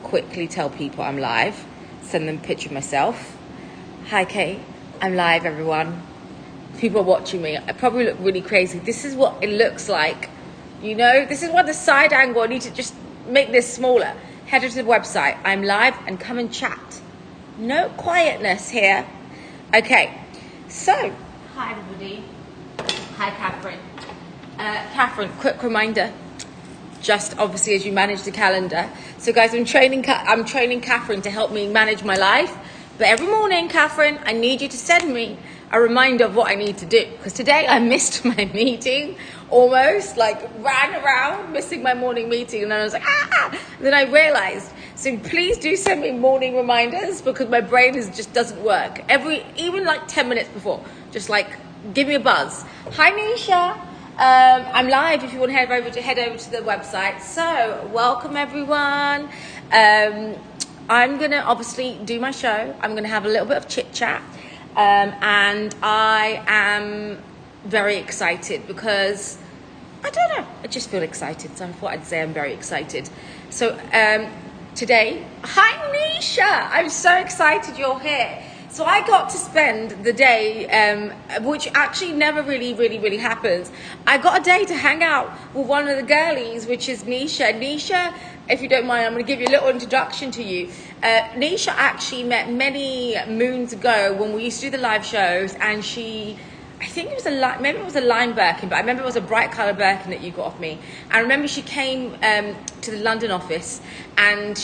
quickly tell people I'm live. Send them a picture of myself. Hi, Kate. I'm live, everyone. People are watching me. I probably look really crazy. This is what it looks like. You know, this is what the side angle. I need to just make this smaller. Head over to the website. I'm live and come and chat. No quietness here. Okay, so hi everybody. Hi Catherine. Catherine, quick reminder. Just obviously as you manage the calendar. So guys, I'm training Catherine to help me manage my life. But every morning, Catherine, I need you to send me a reminder of what I need to do. Because today I missed my meeting, almost like ran around missing my morning meeting. And then I was like, And then I realized, so please do send me morning reminders because my brain just doesn't work. Even like 10 minutes before, just like give me a buzz. Hi, Nisha. I'm live if you want to head over to the website. So welcome everyone. I'm going to obviously do my show. I'm going to have a little bit of chit chat. And I am very excited because, I don't know, I just feel excited. So I thought I'd say I'm very excited. So today, hi Nisha, I'm so excited you're here. So I got to spend the day, which actually never really happens. I got a day to hang out with one of the girlies, which is Nisha. Nisha, if you don't mind, I'm going to give you a little introduction to you. Nisha actually met many moons ago when we used to do the live shows, and I think it was maybe it was a lime Birkin, but I remember it was a bright colour Birkin that you got off me. I remember she came to the London office, and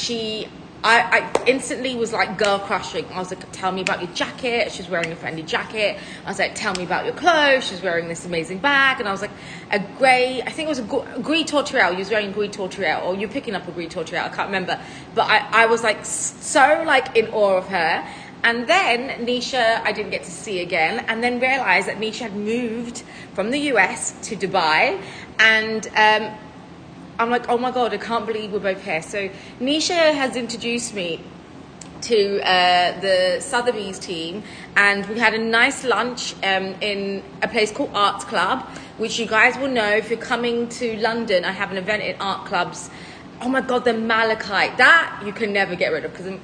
I instantly was like girl crushing. I was like, tell me about your jacket. She was wearing a Fendi jacket. I was like, tell me about your clothes. She was wearing this amazing bag. And I was like, I think it was a gris torturelle. You was wearing a gris torturelle, or you're picking up a gris torturelle. I can't remember. But I was like so like in awe of her. And then Nisha, I didn't get to see again. And then realized that Nisha had moved from the US to Dubai. And I'm like, oh my God, I can't believe we're both here. So Nisha has introduced me to the Sotheby's team, and we had a nice lunch in a place called Arts Club, which you guys will know if you're coming to London. I have an event in art clubs. Oh my God, the malachite, that you can never get rid of, because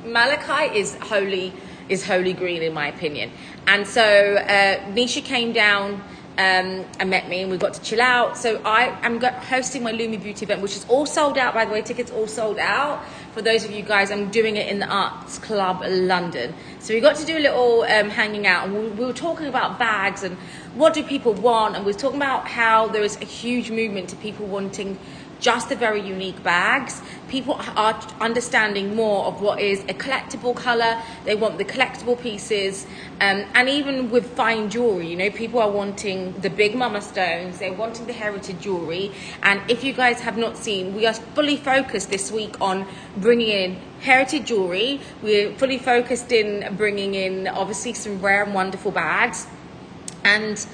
malachite is holy green in my opinion. And so Nisha came down and met me, and we got to chill out. So I am hosting my Lumi Beauty event, which is all sold out, by the way. Tickets all sold out. For those of you guys, I'm doing it in the Arts Club London. So we got to do a little hanging out, and we were talking about bags and what do people want, and we were talking about how there is a huge movement to people wanting just the very unique bags. People are understanding more of what is a collectible color. They want the collectible pieces, and even with fine jewelry, you know, people are wanting the big mama stones. They're wanting the heritage jewelry. And if you guys have not seen, we are fully focused this week on bringing in heritage jewelry. We're fully focused in bringing in obviously some rare and wonderful bags. And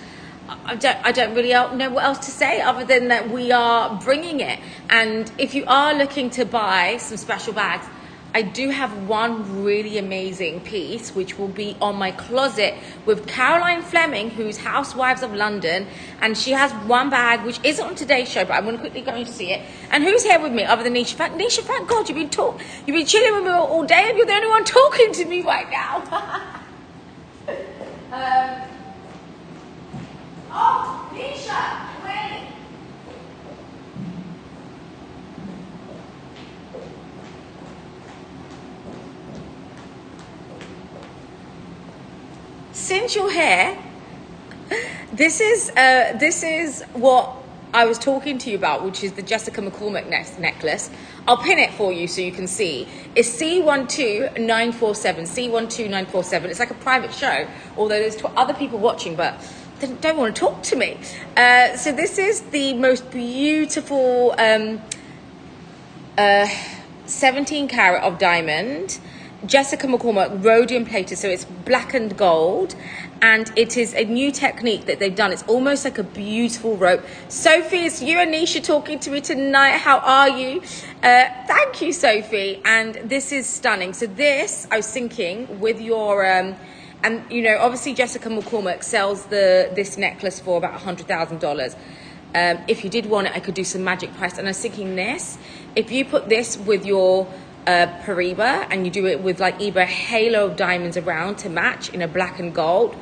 I don't really know what else to say other than that we are bringing it. And if you are looking to buy some special bags, I do have one really amazing piece which will be on my closet with Caroline Fleming, who's Housewives of London, and she has one bag which isn't on today's show, but I'm going to quickly go and see it. And who's here with me other than Nisha? Nisha, thank God you've been chilling with me all day, and you're the only one talking to me right now. Oh, Nisha, wait. Since you're here, this is what I was talking to you about, which is the Jessica McCormick necklace. I'll pin it for you so you can see. It's C12947, C12947. It's like a private show, although there's other people watching, but they don't want to talk to me. So this is the most beautiful 17 carat of diamond, Jessica McCormick rhodium plated, so it's black and gold, and it is a new technique that they've done. It's almost like a beautiful rope. Sophie, it's you and Nisha talking to me tonight. How are you? Thank you, Sophie. And this is stunning. So this, I was thinking, with your and you know, obviously Jessica McCormick sells this necklace for about $100,000. If you did want it, I could do some magic price. And I was thinking this, if you put this with your Pariba, and you do it with like either a halo of diamonds around to match in a black and gold,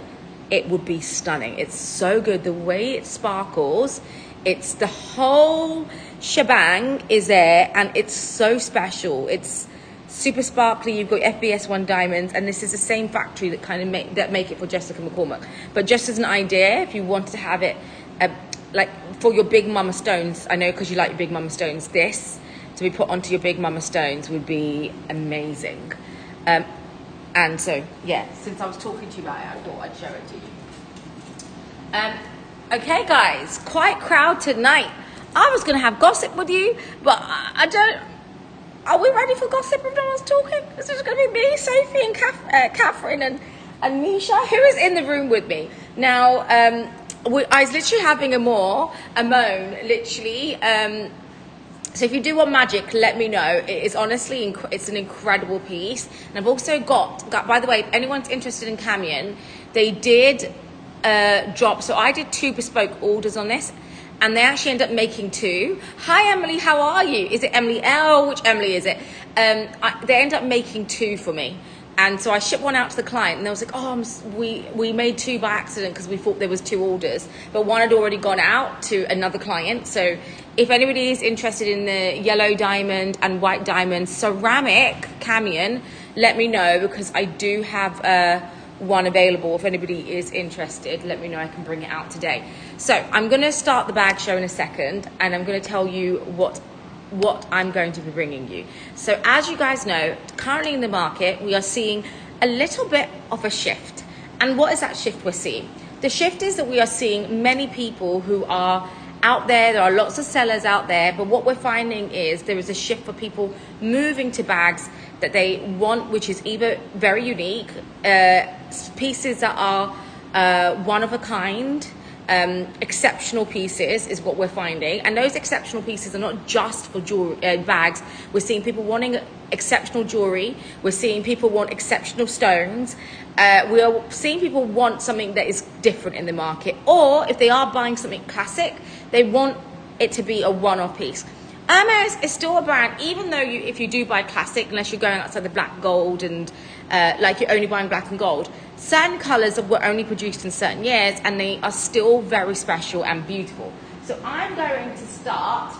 it would be stunning. It's so good. The way it sparkles, it's the whole shebang is there, and it's so special. It's super sparkly. You've got FBS1 diamonds, and this is the same factory that kind of make it for Jessica McCormack. But just as an idea, if you wanted to have it like for your big mama stones, I know because you like your big mama stones, this to be put onto your big mama stones would be amazing. And so yeah, since I was talking to you about it, I thought I'd show it to you. Okay guys, quite crowd tonight. I was gonna have gossip with you, but I don't. Are we ready for gossip if no one's talking? This is gonna be me, Sophie, and Catherine, and Misha. Who is in the room with me now? I was literally having a moan, literally. So if you do want magic, let me know. It is honestly, it's an incredible piece. And I've also got, by the way, if anyone's interested in Camion, they did drop. So I did 2 bespoke orders on this, and they actually end up making 2. Hi Emily, how are you? Is it Emily L? Which Emily is it? They end up making 2 for me. And so I shipped one out to the client, and they was like, oh, we made 2 by accident because we thought there was 2 orders, but one had already gone out to another client. So if anybody is interested in the yellow diamond and white diamond ceramic Camion, let me know, because I do have one available. If anybody is interested, let me know. I can bring it out today. So I'm going to start the bag show in a second, and I'm going to tell you what I'm going to be bringing you. So as you guys know, currently in the market, we are seeing a little bit of a shift. And what is that shift we're seeing? The shift is that we are seeing many people who are out there. There are lots of sellers out there, but what we're finding is there is a shift for people moving to bags that they want, which is either very unique, pieces that are one of a kind, exceptional pieces is what we're finding. And those exceptional pieces are not just for jewelry, bags. We're seeing people wanting exceptional jewelry. We're seeing people want exceptional stones. We are seeing people want something that is different in the market, or if they are buying something classic, they want it to be a one-off piece. Hermes is still a brand, even though if you do buy classic, unless you're going outside the black gold and like you're only buying black and gold, certain colors were only produced in certain years, and they are still very special and beautiful. So I'm going to start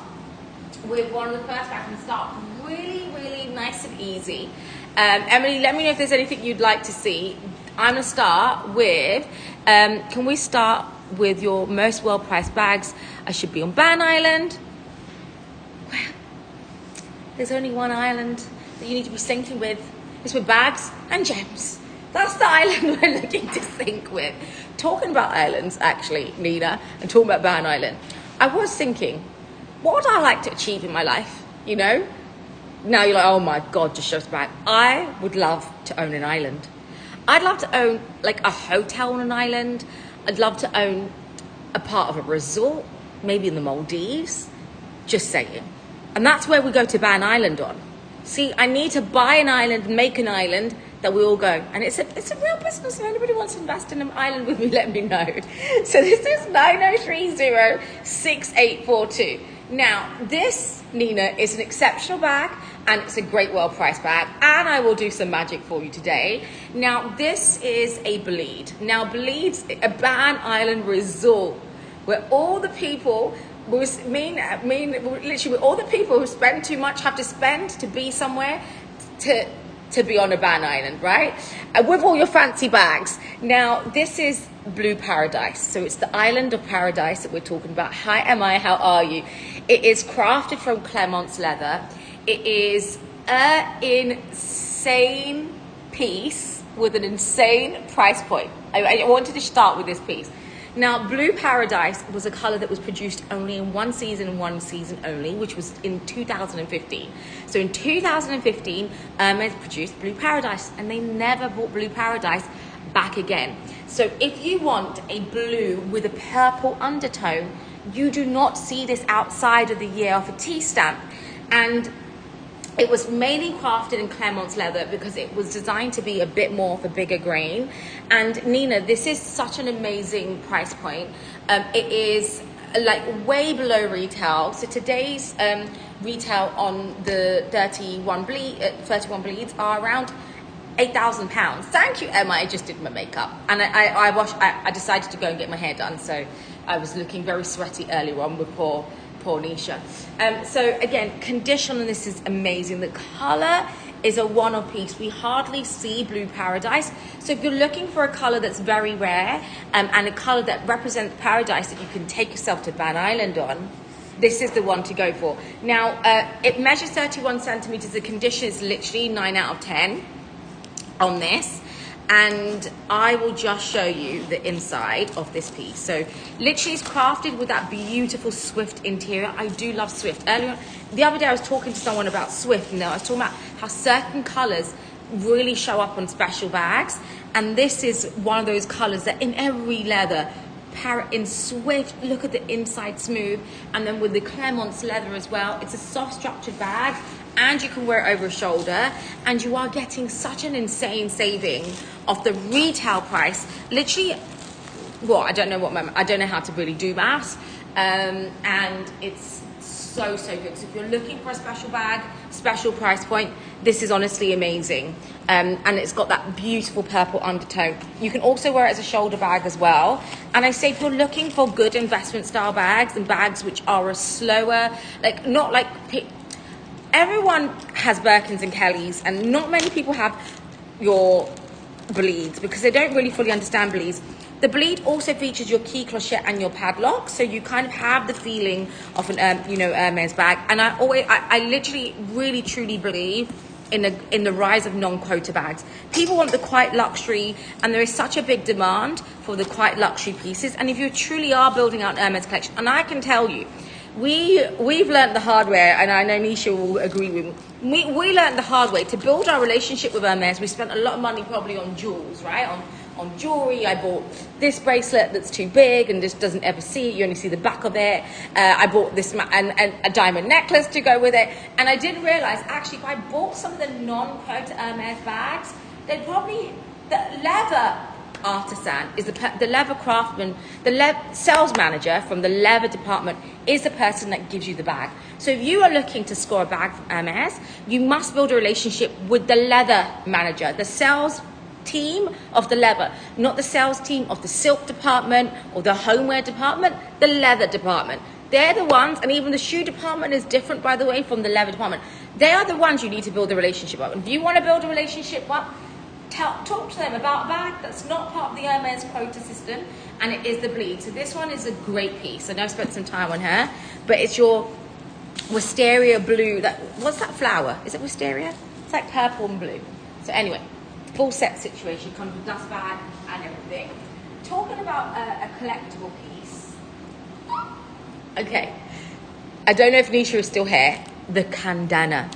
with one of the first bags and start really nice and easy. Emily, let me know if there's anything you'd like to see. I'm going to start with, can we start with your most well-priced bags? I should be on Ban Island. Well, there's only one island that you need to be syncing with. It's with bags and gems. That's the island we're looking to sync with. Talking about islands, actually, Nina, and talking about Ban Island, I was thinking, what would I like to achieve in my life, you know? Now you're like, oh my God, just show us back. I would love to own an island. I'd love to own like a hotel on an island. I'd love to own a part of a resort, maybe in the Maldives. Just saying. And that's where we go to Ban Island on. See, I need to buy an island, make an island that we all go. And it's a real business. If anybody wants to invest in an island with me, let me know. So this is 90306842. Now, this, Nina, is an exceptional bag, and it's a great well-priced bag, and I will do some magic for you today. Now, this is a bleed. Now, bleed's a Ban Island resort where all the people, literally all the people who spend too much have to spend to be somewhere to be on a Ban Island, right? With all your fancy bags. Now, this is Blue Paradise. So it's the island of paradise that we're talking about. Hi, Emma, how are you? It is crafted from Clermont's leather. It is an insane piece with an insane price point. I wanted to start with this piece. Now, Blue Paradise was a color that was produced only in one season and one season only, which was in 2015. So in 2015, Hermes produced Blue Paradise, and they never brought Blue Paradise back again. So if you want a blue with a purple undertone, you do not see this outside of the year of a T stamp. And it was mainly crafted in Clermont's leather because it was designed to be a bit more of a bigger grain. And Nina, this is such an amazing price point. It is like way below retail. So today's retail on the 31 bleeds are around £8,000. Thank you, Emma. I just did my makeup, and I decided to go and get my hair done, so I was looking very sweaty earlier on with poor Nisha. So again, condition on this is amazing. The color is a one-off piece. We hardly see Blue Paradise. So if you're looking for a color that's very rare, and a color that represents paradise that you can take yourself to Van Island on, this is the one to go for. Now, it measures 31 centimeters. The condition is literally 9 out of 10 on this. And I will just show you the inside of this piece. So literally it's crafted with that beautiful Swift interior. I do love Swift. Earlier, the other day I was talking to someone about Swift, and I was talking about how certain colors really show up on special bags. And this is one of those colors that in every leather, in Swift, look at the inside smooth, and then with the Clermont's leather as well. It's a soft structured bag, and you can wear it over a shoulder, and you are getting such an insane saving of the retail price. Literally, well, I don't know how to really do maths, and it's so good. So if you're looking for a special bag, special price point, this is honestly amazing. And it's got that beautiful purple undertone. You can also wear it as a shoulder bag as well. And I say if you're looking for good investment style bags, and bags which are a slower, like not like, everyone has Birkins and Kellys, and not many people have your bleeds because they don't really fully understand bleeds. The bleed also features your key clochette and your padlock, so you kind of have the feeling of an Hermes bag. And I literally really truly believe in the rise of non-quota bags. People want the quite luxury, and there is such a big demand for the quite luxury pieces. And if you truly are building out an Hermes collection, and I can tell you, we've learned the hard way, and I know Nisha will agree with me. We learned the hard way to build our relationship with Hermes. We spent a lot of money probably on jewels, right? On jewelry. I bought this bracelet that's too big and just doesn't ever see it. You only see the back of it. I bought this and a diamond necklace to go with it. And I didn't realize actually if I bought some of the non-quota Hermes bags, they'd probably, the leather artisan is the leather craftsman, the sales manager from the leather department is the person that gives you the bag. So if you are looking to score a bag from Hermes, you must build a relationship with the leather manager, the sales team of the leather, not the sales team of the silk department or the homeware department, the leather department. They're the ones, and even the shoe department is different, by the way, from the leather department. They are the ones you need to build a relationship up. And if you want to build a relationship up, talk to them about a bag that's not part of the Hermes quota system, and it is the bleed. So this one is a great piece. I know I spent some time on her, but it's your wisteria blue. What's that flower? Is it wisteria? It's like purple and blue. So anyway, full set situation, comes with dust bag and everything. Talking about a collectible piece. Okay, I don't know if Nisha is still here. The Candana.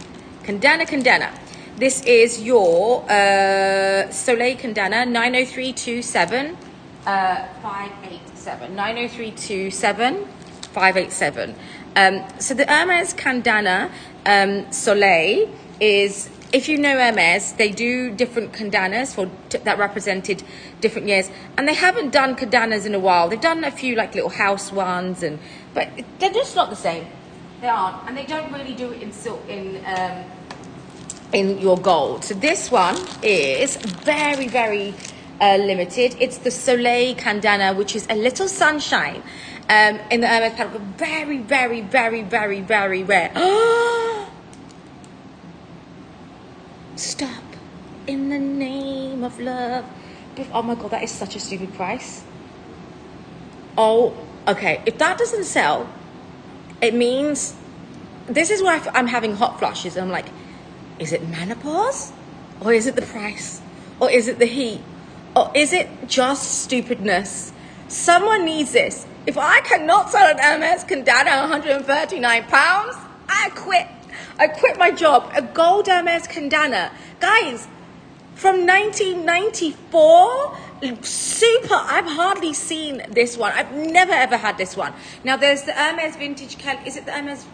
This is your Soleil Candana 90327 587. 90327 587. So the Hermes Candana Soleil is, if you know Hermes, they do different candanas that represented different years, and they haven't done candanas in a while. They've done a few like little house ones, but they're just not the same. They aren't, and they don't really do it in silk in your gold. So this one is very limited. It's the Soleil Candana, which is a little sunshine in the Hermes padlock. Very rare. Stop. In the name of love. Oh my god, that is such a stupid price. Oh, okay. If that doesn't sell, it means this is why I'm having hot flushes. I'm like, is it menopause? Or is it the price? Or is it the heat? Or is it just stupidness? Someone needs this. If I cannot sell an Hermes Candana £139, I quit. I quit my job. A gold Hermes Candana. Guys, from 1994, super. I've hardly seen this one. I've never ever had this one. Now there's the Hermes Vintage Kelly. Is it the Hermes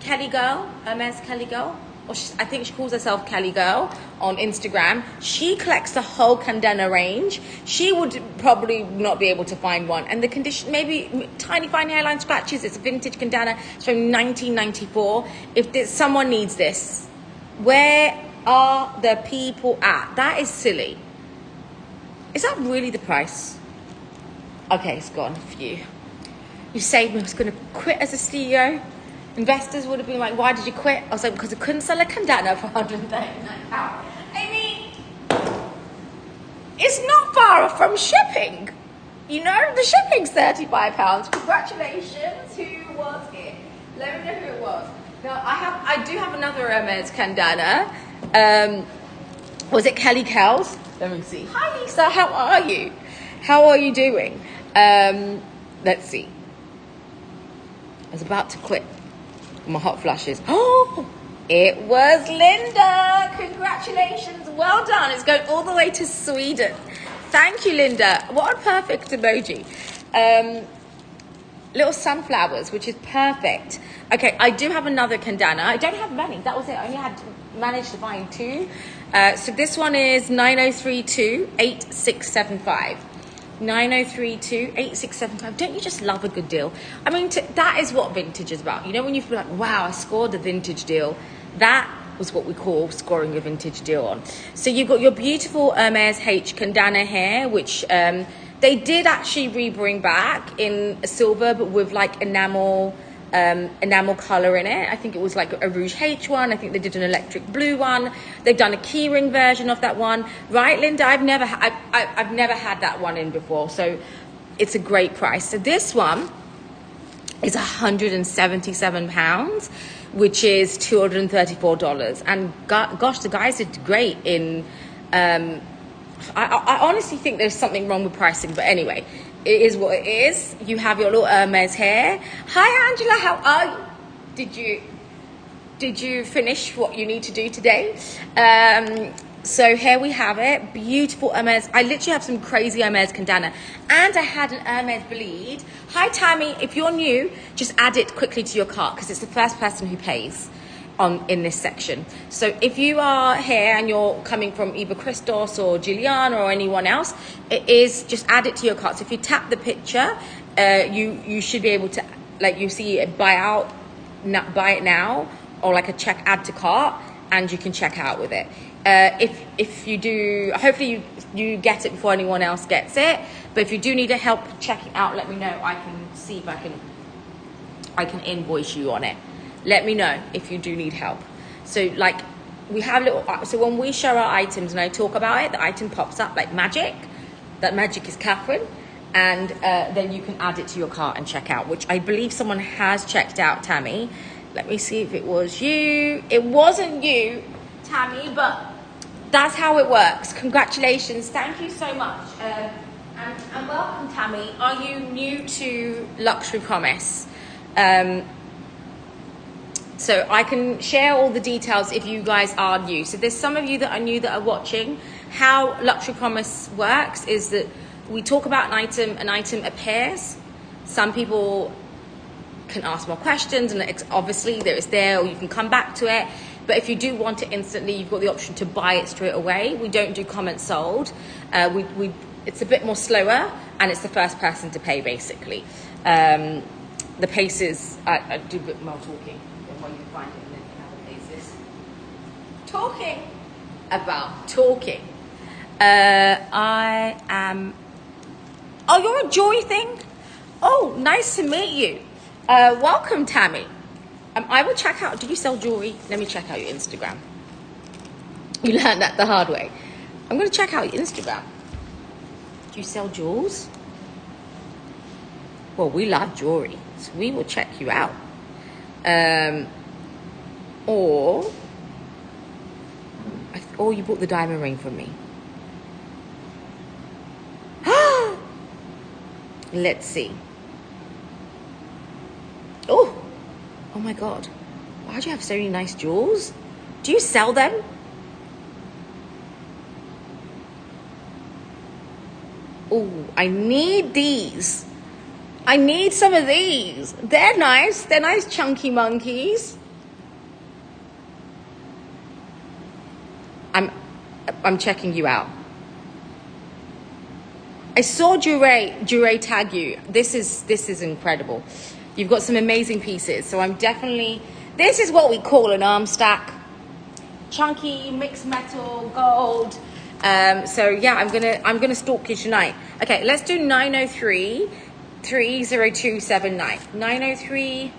Kelly Girl? Hermes Kelly Girl? I think she calls herself Kelly Girl on Instagram. She collects the whole Candana range. She would probably not be able to find one. And the condition, maybe tiny fine hairline scratches. It's a vintage Candana. It's from 1994. If someone needs this, where are the people at? That is silly. Is that really the price? Okay, it's gone for you. You saved me. I was going to quit as a CEO. Investors would have been like, why did you quit? I was like, because I couldn't sell a Candana for £139. I mean, it's not far off from shipping. You know, the shipping's £35. Congratulations. Who was it? Let me know who it was. Now, I do have another Hermes Candana. Was it Kelly Kells? Let me see. Hi, Lisa. How are you? How are you doing? Let's see. I was about to quit. My hot flushes. Oh, it was Linda. Congratulations. Well done. It's going all the way to Sweden. Thank you, Linda. What a perfect emoji. Little sunflowers, which is perfect. Okay, I do have another Candana. I don't have many. That was it. I only had managed to find two. So this one is 9032-8675. 9032-8675. Don't you just love a good deal? I mean, that is what vintage is about. You know, when you feel like, wow, I scored a vintage deal. That was what we call scoring a vintage deal on. So you've got your beautiful Hermes H Candana hair, which they did actually rebring back in a silver, but with like enamel color in it. I think it was like a Rouge H one. I think they did an electric blue one. They've done a keyring version of that one, right, Linda? I've never had that one in before, so it's a great price. So this one is £177, which is $234. And gosh, the guys did great in. I honestly think there's something wrong with pricing, but anyway. It is what it is. You have your little Hermes hair. Hi, Angela. How are you? Did you finish what you need to do today? So here we have it. Beautiful Hermes. I literally have some crazy Hermes Candana. And I had an Hermes bleed. Hi, Tammy. If you're new, just add it quickly to your cart because it's the first person who pays in this section. So if you are here and you're coming from either Christos or Juliana or anyone else, it is just add it to your cart. So if you tap the picture, you should be able to, like, you see buy it now, or like a add to cart, and you can check out with it. If you do, hopefully you get it before anyone else gets it. But if you do need help checking out, let me know. I can see if I can invoice you on it. Let me know if you do need help. So like we have so when we show our items and I talk about it, the item pops up like magic. That magic is Catherine. And then you can add it to your cart and check out, which I believe someone has checked out, Tammy. Let me see if it was you. It wasn't you, Tammy, but that's how it works. Congratulations. Thank you so much. And welcome, Tammy. Are you new to Luxury Promise? So I can share all the details if you guys are new. So there's some of you that are new that are watching. How Luxury Promise works is that we talk about an item appears. Some people can ask more questions, and obviously it's there, or you can come back to it. But if you do want it instantly, you've got the option to buy it straight away. We don't do comments sold. It's a bit more slower, and it's the first person to pay, basically. The pace is, I do a bit more talking. When you find it, and then you have the paces. Talking about talking. I am. Oh, you're a jewelry thing? Oh, nice to meet you. Welcome, Tammy. I will check out. Do you sell jewelry? Let me check out your Instagram. You learned that the hard way. I'm going to check out your Instagram. Do you sell jewels? Well, we love jewelry, so we will check you out. Or you bought the diamond ring from me. Let's see. Oh my God. Why do you have so many nice jewels? Do you sell them? Oh, I need these. I need some of these. They're nice. They're nice chunky monkeys. I'm checking you out. I saw Jure tag you. This is incredible. You've got some amazing pieces. So I'm definitely, this is what we call an arm stack. Chunky, mixed metal, gold. So yeah, I'm gonna stalk you tonight. Okay, let's do 903 30279. 903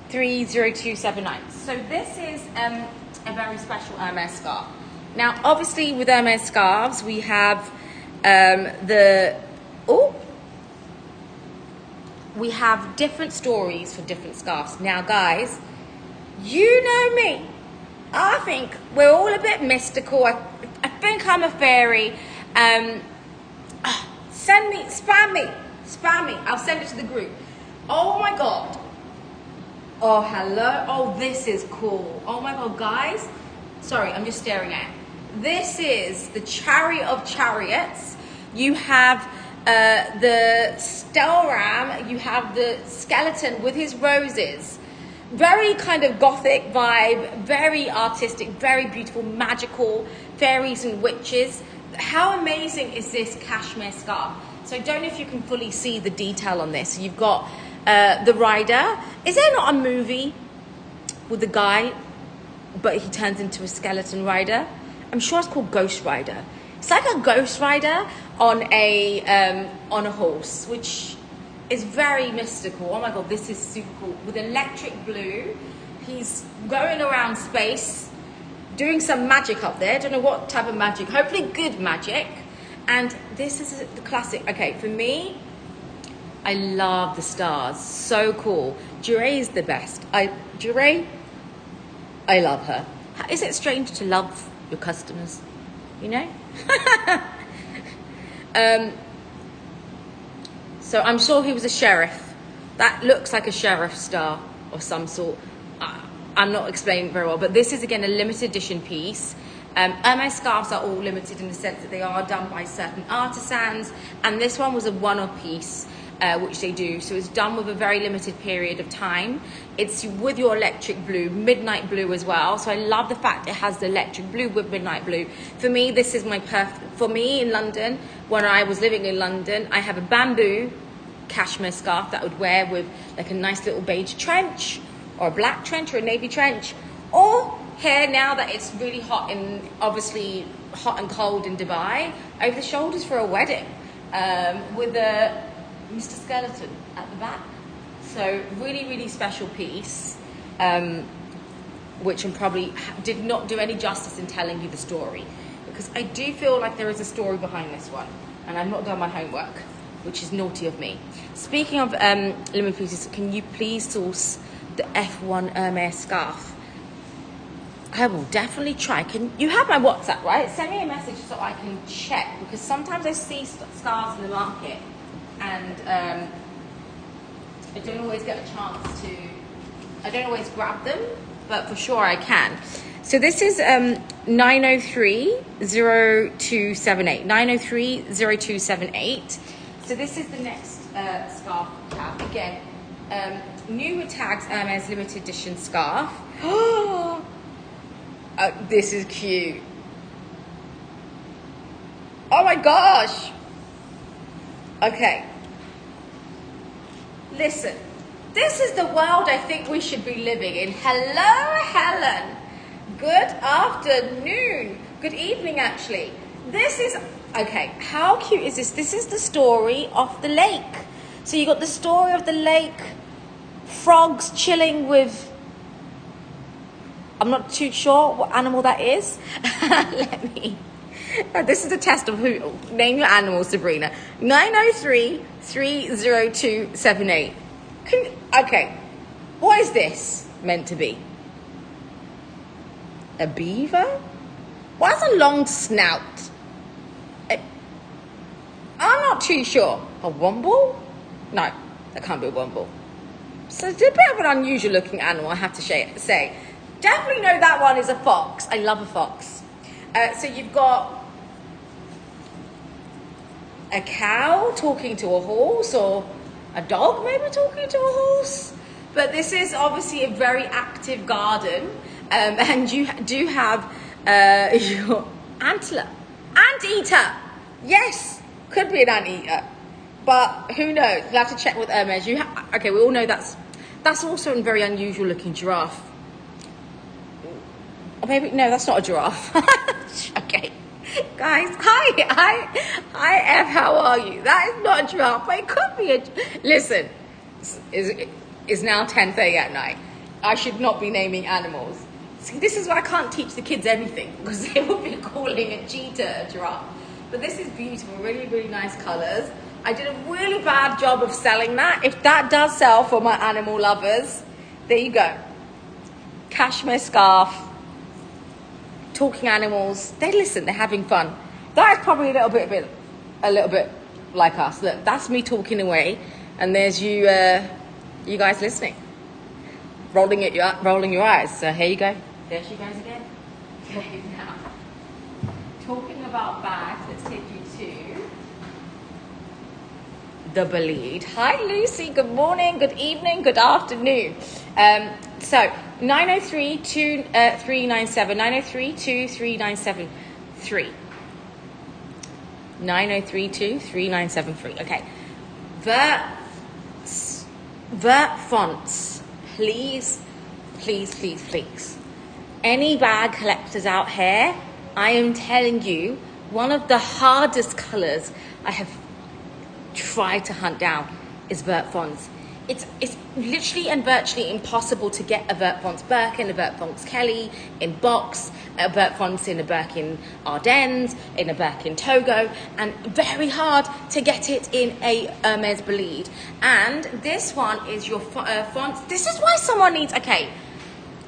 30279. So this is a very special Hermes scarf. Now, obviously, with Hermes scarves, we have we have different stories for different scarves. Now, guys, you know me. I think we're all a bit mystical. I think I'm a fairy. Spam me. I'll send it to the group. Oh my God. Oh, hello. Oh, this is cool. Oh my God, guys. Sorry, I'm just staring at it. This is the Chariot of Chariots. You have the Stelram. You have the skeleton with his roses. Very kind of gothic vibe, very artistic, very beautiful, magical, fairies and witches. How amazing is this cashmere scarf? So I don't know if you can fully see the detail on this. You've got the rider. Is there not a movie with the guy, but he turns into a skeleton rider? I'm sure it's called Ghost Rider. It's like a Ghost Rider on a horse, which is very mystical. Oh my God, this is super cool. With electric blue, he's going around space, doing some magic up there. Don't know what type of magic, hopefully good magic. And this is the classic. Okay, for me, I love the stars, so cool. Jure is the best. Jure, I love her. Is it strange to love your customers, you know? So I'm sure he was a sheriff. That looks like a sheriff star of some sort. I'm not explaining very well, but this is again a limited edition piece. Hermes scarves are all limited in the sense that they are done by certain artisans, and this one was a one-off piece, which they do. So it's done with a very limited period of time. It's with your electric blue, midnight blue as well. So I love the fact it has the electric blue with midnight blue. For me, this is my perfect. For me in London, when I was living in London, I have a bamboo cashmere scarf that I would wear with like a nice little beige trench, or a black trench, or a navy trench, or here now that it's really hot and obviously hot and cold in Dubai, over the shoulders for a wedding, with a Mr. Skeleton at the back. So really, really special piece, which I probably did not do any justice in telling you the story, because I do feel like there is a story behind this one, and I've not done my homework, which is naughty of me. Speaking of limited pieces, can you please source the F1 Hermes scarf? I will definitely try. Can you have my WhatsApp, right? Send me a message so I can check, because sometimes I see scarves in the market and I don't always get a chance to, I don't always grab them, but for sure I can. So this is 903-0278. 903-0278. So this is the next scarf we have. Again, new with tags, Hermes limited edition scarf. Oh, this is cute. Oh my gosh. Okay. Listen, this is the world I think we should be living in. Hello, Helen. Good afternoon. Good evening, actually. This is, okay, how cute is this? This is the story of the lake. So you got the story of the lake, frogs chilling with, I'm not too sure what animal that is. Let me, this is a test of who, name your animal, Sabrina. 903-30278. Okay, what is this meant to be? A beaver? Why has a long snout? I'm not too sure. A womble? No, that can't be a womble. So it's a bit of an unusual looking animal, I have to say. Definitely know that one is a fox. I love a fox. So you've got a cow talking to a horse, or a dog maybe talking to a horse. But this is obviously a very active garden, and you do have Your antler. Anteater. Yes, could be an anteater. But who knows? We'll have to check with Hermes. Okay, we all know that's also a very unusual looking giraffe. Or maybe, no, that's not a giraffe. Okay. Guys, hi F, how are you? That is not a giraffe, but it could be listen, it's now 10:30 at night. I should not be naming animals. See, this is why I can't teach the kids anything, because they will be calling a cheetah a giraffe. But this is beautiful, really, really nice colors. I did a really bad job of selling that. If that does sell for my animal lovers, there you go. Cashmere scarf. Talking animals, they listen, they're having fun. That is probably a little bit like us. Look, that's me talking away, and there's you guys listening, rolling your eyes. So here you go. There she goes again. Okay, now talking about bags, let's take you to the Believe. Hi Lucy, good morning, good evening, good afternoon. So 903-2397, 903-2397-3. 903-2397-3. Okay. Vert fonts, please. Any bag collectors out here, I am telling you, one of the hardest colors I have tried to hunt down is Vert fonts. It's literally and virtually impossible to get a Vert fonts Birkin, a Vert fonts Kelly in box, a Vert fonts in a Birkin Ardennes, in a Birkin Togo, and very hard to get it in a Hermes Bleed. And this one is your fonts. This is why someone needs, okay,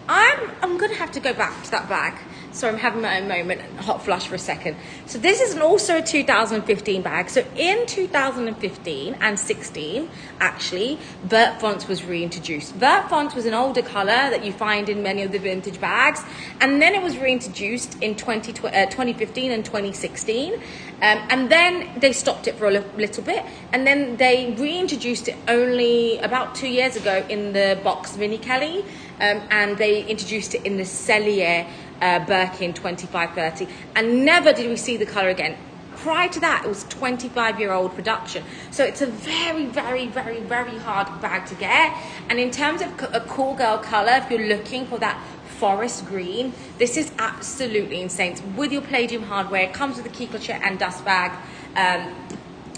I'm gonna have to go back to that bag. So I'm having my own moment, hot flush for a second. So this is also a 2015 bag. So in 2015 and 16, actually, Vert fonts was reintroduced. Vert fonts was an older color that you find in many of the vintage bags. And then it was reintroduced in 2015 and 2016. And then they stopped it for a little bit. And then they reintroduced it only about 2 years ago in the box Mini Kelly. And they introduced it in the Cellier Birkin 2530, and never did we see the color again. Prior to that, it was 25-year-old production. So it's a very, very, very, very hard bag to get. And in terms of a cool girl color, if you're looking for that forest green, this is absolutely insane. It's with your palladium hardware, it comes with a key clochette and dust bag.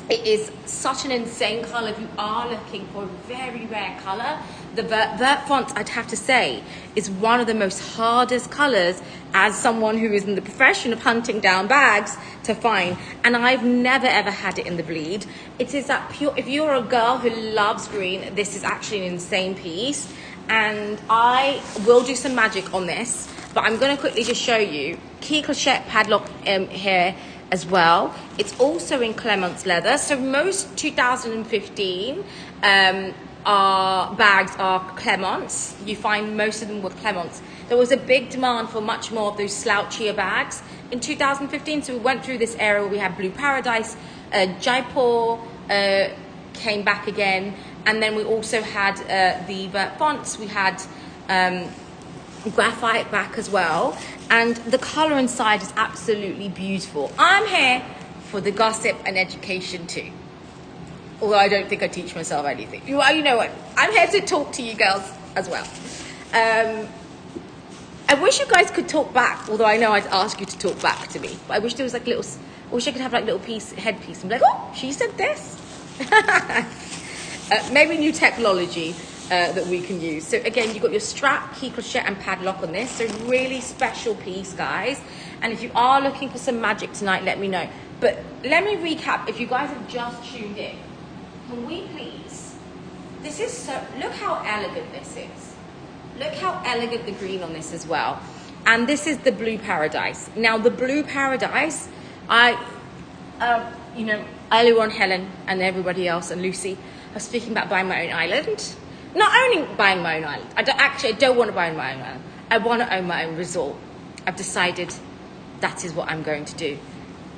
It is such an insane color. If you are looking for a very rare color, the Vert fonts, I'd have to say, is one of the most hardest colors as someone who is in the profession of hunting down bags to find. And I've never ever had it in the Bleed. It is that pure, if you're a girl who loves green, this is actually an insane piece. And I will do some magic on this, but I'm gonna quickly just show you. Key clochette padlock here as well. It's also in Clemence leather. So most 2015 our bags are Clemence. You find most of them with Clemence. There was a big demand for much more of those slouchier bags in 2015. So we went through this era where we had Blue Paradise, Jaipur came back again. And then we also had the Vert fonts. We had graphite back as well. And the color inside is absolutely beautiful. I'm here for the gossip and education too. Although I don't think I teach myself anything. You know what? I'm here to talk to you girls as well. I wish you guys could talk back, although I know I'd ask you to talk back to me. But I wish there was like little, I wish I could have like little headpiece and be like, oh, she said this. Maybe new technology that we can use. So again, you've got your strap, key crochet and padlock on this. So really special piece, guys. And if you are looking for some magic tonight, let me know. But let me recap, if you guys have just tuned in. Can we please, this is so, look how elegant this is. Look how elegant the green on this as well. And this is the Blue Paradise. Now the Blue Paradise, you know, earlier on Helen and everybody else and Lucy are speaking about buying my own island. Not only buying my own island, I don't want to buy my own island. I want to own my own resort. I've decided that is what I'm going to do.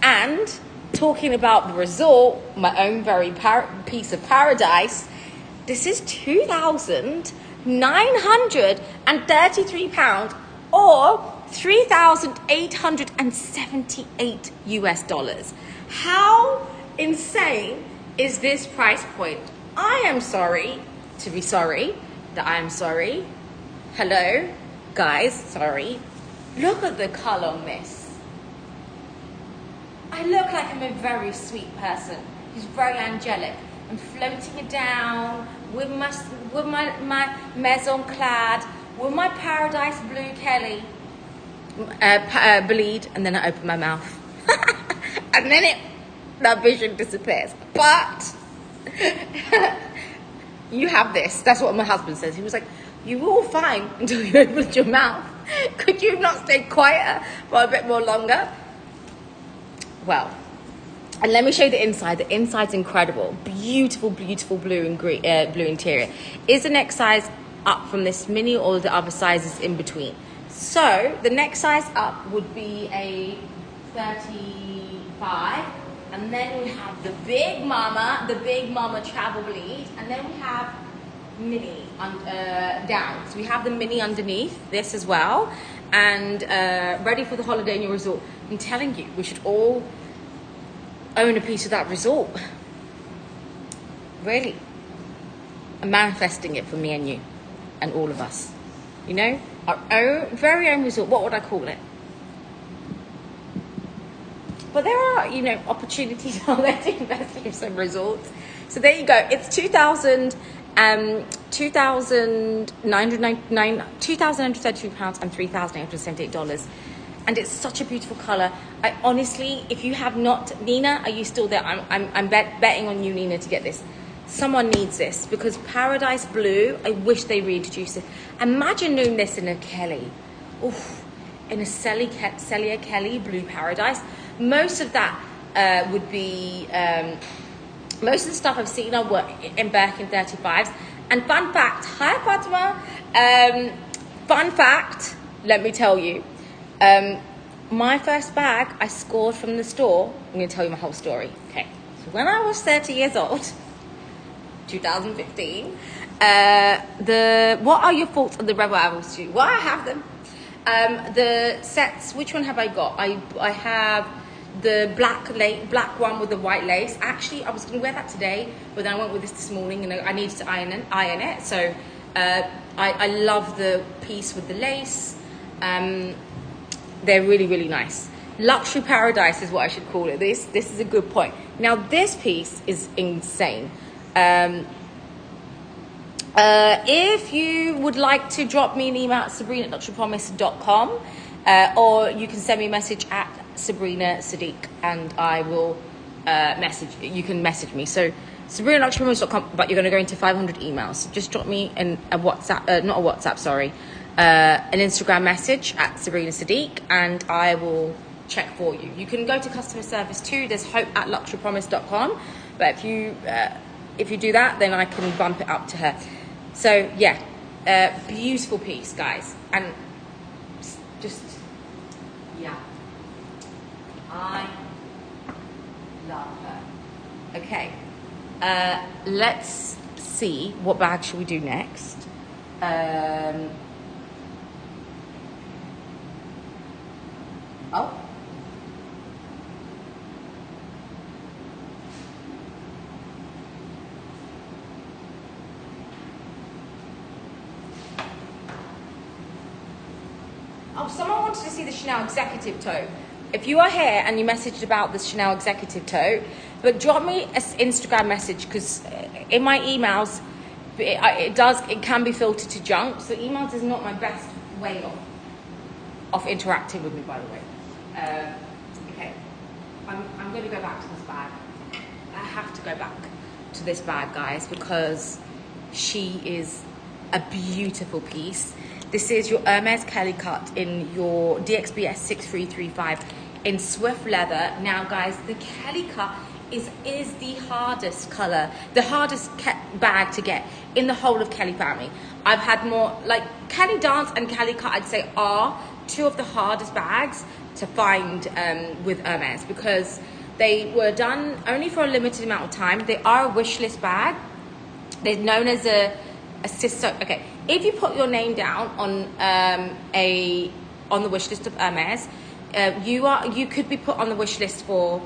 And talking about the resort, my own very piece of paradise, this is £2,933 or $3,878 US. How insane is this price point? I am sorry to be sorry that I am sorry. Hello, guys, sorry. Look at the color on this. I look like I'm a very sweet person who's very angelic. I'm floating it down with my maison clad, with my paradise blue Kelly bleed, and then I open my mouth. And then that vision disappears. But you have this. That's what my husband says. He was like, you were all fine until you opened your mouth. Could you not stay quieter for a bit more longer? Well, and let me show you the inside. The inside's incredible. Beautiful, beautiful blue and green, blue interior. Is the next size up from this mini, or the other sizes in between? So the next size up would be a 35, and then we have the big mama travel bleed, and then we have mini down. So we have the mini underneath this as well, and ready for the holiday in your resort. I'm telling you, we should all own a piece of that resort. Really. I'm manifesting it for me and you and all of us. You know, our own, very own resort. What would I call it? But there are, you know, opportunities out there to invest in some resorts. So there you go. It's £2,932 and $3,878. And it's such a beautiful color. I honestly, if you have not, Nina, are you still there? I'm betting on you, Nina, to get this. Someone needs this, because Paradise Blue, I wish they reintroduced it. Imagine doing this in a Kelly. Oof, in a Celia Kelly Blue Paradise. Most of that would be, most of the stuff I've seen are in Birkin 35s. And fun fact, hi Fatima. Fun fact, let me tell you. My first bag I scored from the store. I'm going to tell you my whole story. Okay. So when I was 30 years old, 2015, what are your thoughts on the Rebel Apples too? Well, I have them. The sets, which one have I got? I have the black one with the white lace. Actually, I was going to wear that today, but then I went with this morning, and I needed to iron it. So I love the piece with the lace. They're really, really nice. Luxury Paradise is what I should call it. This is a good point. Now, this piece is insane. If you would like to drop me an email at sabrina@luxurypromise.com, or you can send me a message at Sabrina Sadiq, and I will message you. You can message me. So sabrina@luxurypromise.com, but you're going to go into 500 emails. So just drop me a WhatsApp, not a WhatsApp, sorry, an Instagram message at Sabrina Sadiq, and I will check for you. You can go to customer service too. There's hope@luxurypromise.com, but if you do that, then I can bump it up to her. So yeah, beautiful piece, guys, and just yeah, I love her. Okay, let's see what bag should we do next. Oh. Oh, someone wanted to see the Chanel Executive Tote. If you are here and you messaged about the Chanel Executive Tote, but drop me an Instagram message, because in my emails, it can be filtered to junk. So emails is not my best way of interacting with me, by the way. Okay, I'm going to go back to this bag. I have to go back to this bag, guys, because she is a beautiful piece. This is your Hermes Kelly cut in your DXBS 6335 in Swift leather. Now, guys, the Kelly cut is the hardest color, the hardest bag to get in the whole of Kelly family. I've had more, like Kelly Dance and Kelly cut, I'd say, are two of the hardest bags to find with Hermes, because they were done only for a limited amount of time. They are a wish list bag. They're known as a sister. Okay, if you put your name down on on the wish list of Hermes, you could be put on the wish list for,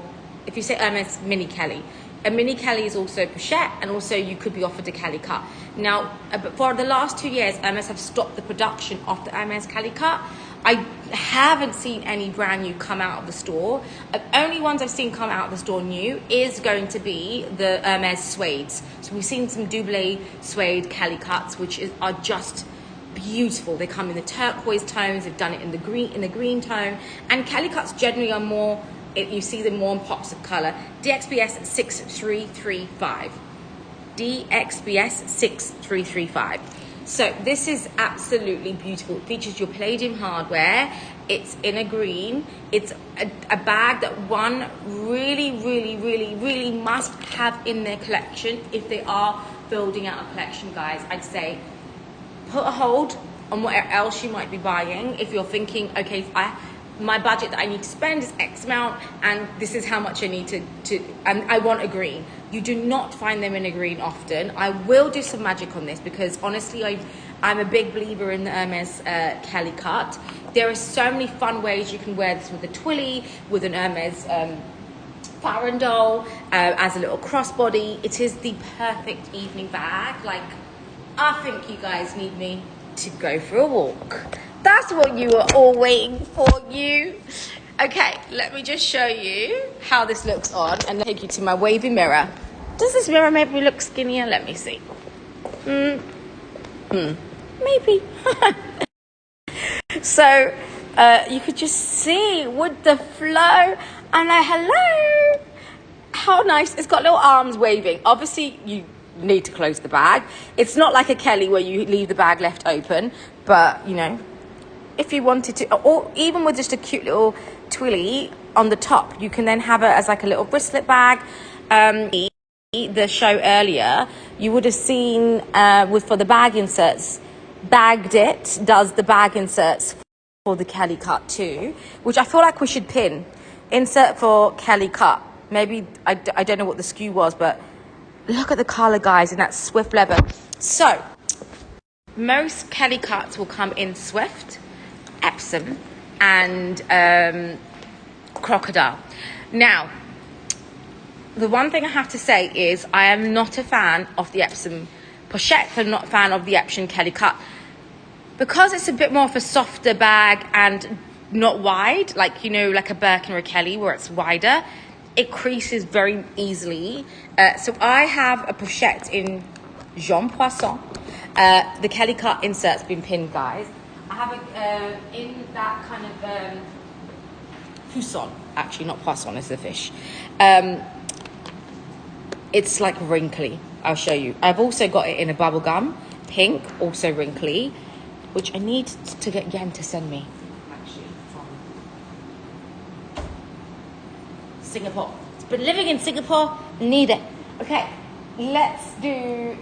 if you say Hermes Mini Kelly. A Mini Kelly is also pochette, and also you could be offered a Kelly cut. Now, but for the last 2 years, Hermes have stopped the production of the Hermes Kelly cut. I haven't seen any brand new come out of the store. The only ones I've seen come out of the store new is going to be the Hermes suedes. So we've seen some double suede Kelly cuts, which are just beautiful. They come in the turquoise tones. They've done it in the green tone. And Kelly cuts generally are more, you see them more in pops of color. DXBS 6335. DXBS 6335. So this is absolutely beautiful. It features your palladium hardware. It's in a green. It's a bag that one really must have in their collection if they are building out a collection, guys. I'd say put a hold on what else you might be buying. If you're thinking, okay, my budget that I need to spend is X amount, and this is how much I need to and I want a green. You do not find them in a green often. I will do some magic on this because honestly, I'm a big believer in the Hermes Kelly cut. There are so many fun ways you can wear this with a twilly, with an Hermes farandole, as a little crossbody. It is the perfect evening bag. Like, I think you guys need me to go for a walk. That's what you were all waiting for, you. Okay, let me just show you how this looks on and take you to my wavy mirror. Does this mirror make me look skinnier? Let me see. Maybe. So, you could just see with the flow. And hello. How nice. It's got little arms waving. Obviously, you need to close the bag. It's not like a Kelly where you leave the bag left open. But, you know, if you wanted to, or even with just a cute little twilly on the top, you can then have it as like a little bracelet bag. The show earlier, you would have seen for the bag inserts, Bagged It does the bag inserts for the Kelly cut too, which I feel like we should pin. Insert for Kelly cut. Maybe, I don't know what the SKU was, but look at the color, guys, in that Swift leather. So, most Kelly cuts will come in Swift, Epsom, and Crocodile. Now, the one thing I have to say is I am not a fan of the Epsom pochette. I'm not a fan of the Epsom Kelly cut because it's a bit more of a softer bag and not wide, like, you know, like a Birkin or a Kelly where it's wider. It creases very easily. So I have a pochette in Jean Poisson. The Kelly cut insert's been pinned, guys. I have it in that kind of Poisson. Actually, not Poisson, it's the fish. It's like wrinkly. I'll show you. I've also got it in a bubblegum pink, also wrinkly, which I need to get Yen to send me. Actually, from Singapore. It's been living in Singapore, need it. Okay, let's do.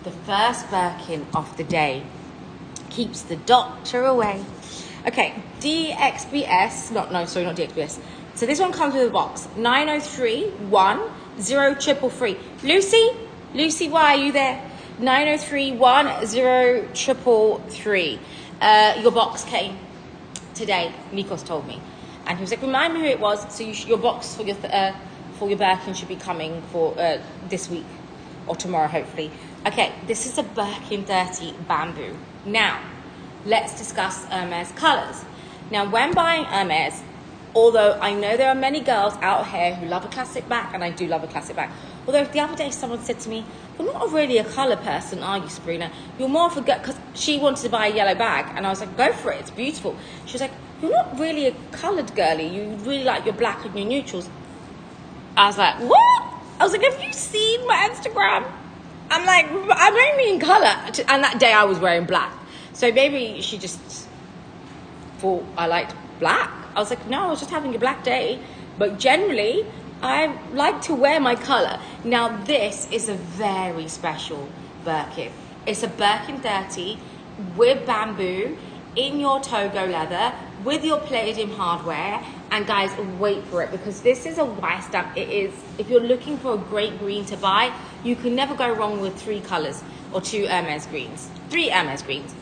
The first Birkin of the day keeps the doctor away. Okay, DXBS, not DXBS. So this one comes with a box. 9031033. Lucy, why are you there? 9031033. Your box came today. Nikos told me, and he was like, "Remind me who it was." So your box for your Birkin should be coming for this week or tomorrow, hopefully. Okay, this is a Birkin Dirty Bamboo. Now, let's discuss Hermes colours. Now, when buying Hermes, although I know there are many girls out here who love a classic bag, and I do love a classic bag, although the other day someone said to me, "You're not really a colour person, are you, Sabrina? You're more of a girl," because she wanted to buy a yellow bag, and I was like, "Go for it, it's beautiful." She was like, "You're not really a coloured girly, you really like your black and your neutrals." I was like, "What?" I was like, "Have you seen my Instagram?" I'm like, I'm only in colour. And that day I was wearing black. So maybe she just thought I liked black. I was like, no, I was just having a black day. But generally, I like to wear my colour. Now, this is a very special Birkin. It's a Birkin Dirty with bamboo in your Togo leather with your palladium hardware. And guys, wait for it, because this is a white stamp. It is, if you're looking for a great green to buy, you can never go wrong with 3 colors or 2 Hermes greens, 3 Hermes greens.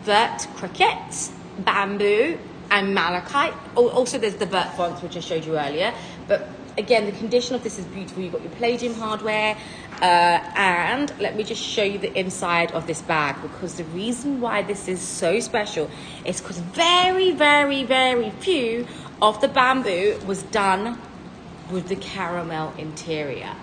Vert, cricket, bamboo, and malachite. Also, there's the vert fonts, which I showed you earlier. But again, the condition of this is beautiful. You've got your palladium hardware. And let me just show you the inside of this bag, because the reason why this is so special is because very, very, very few of the bamboo was done with the caramel interior.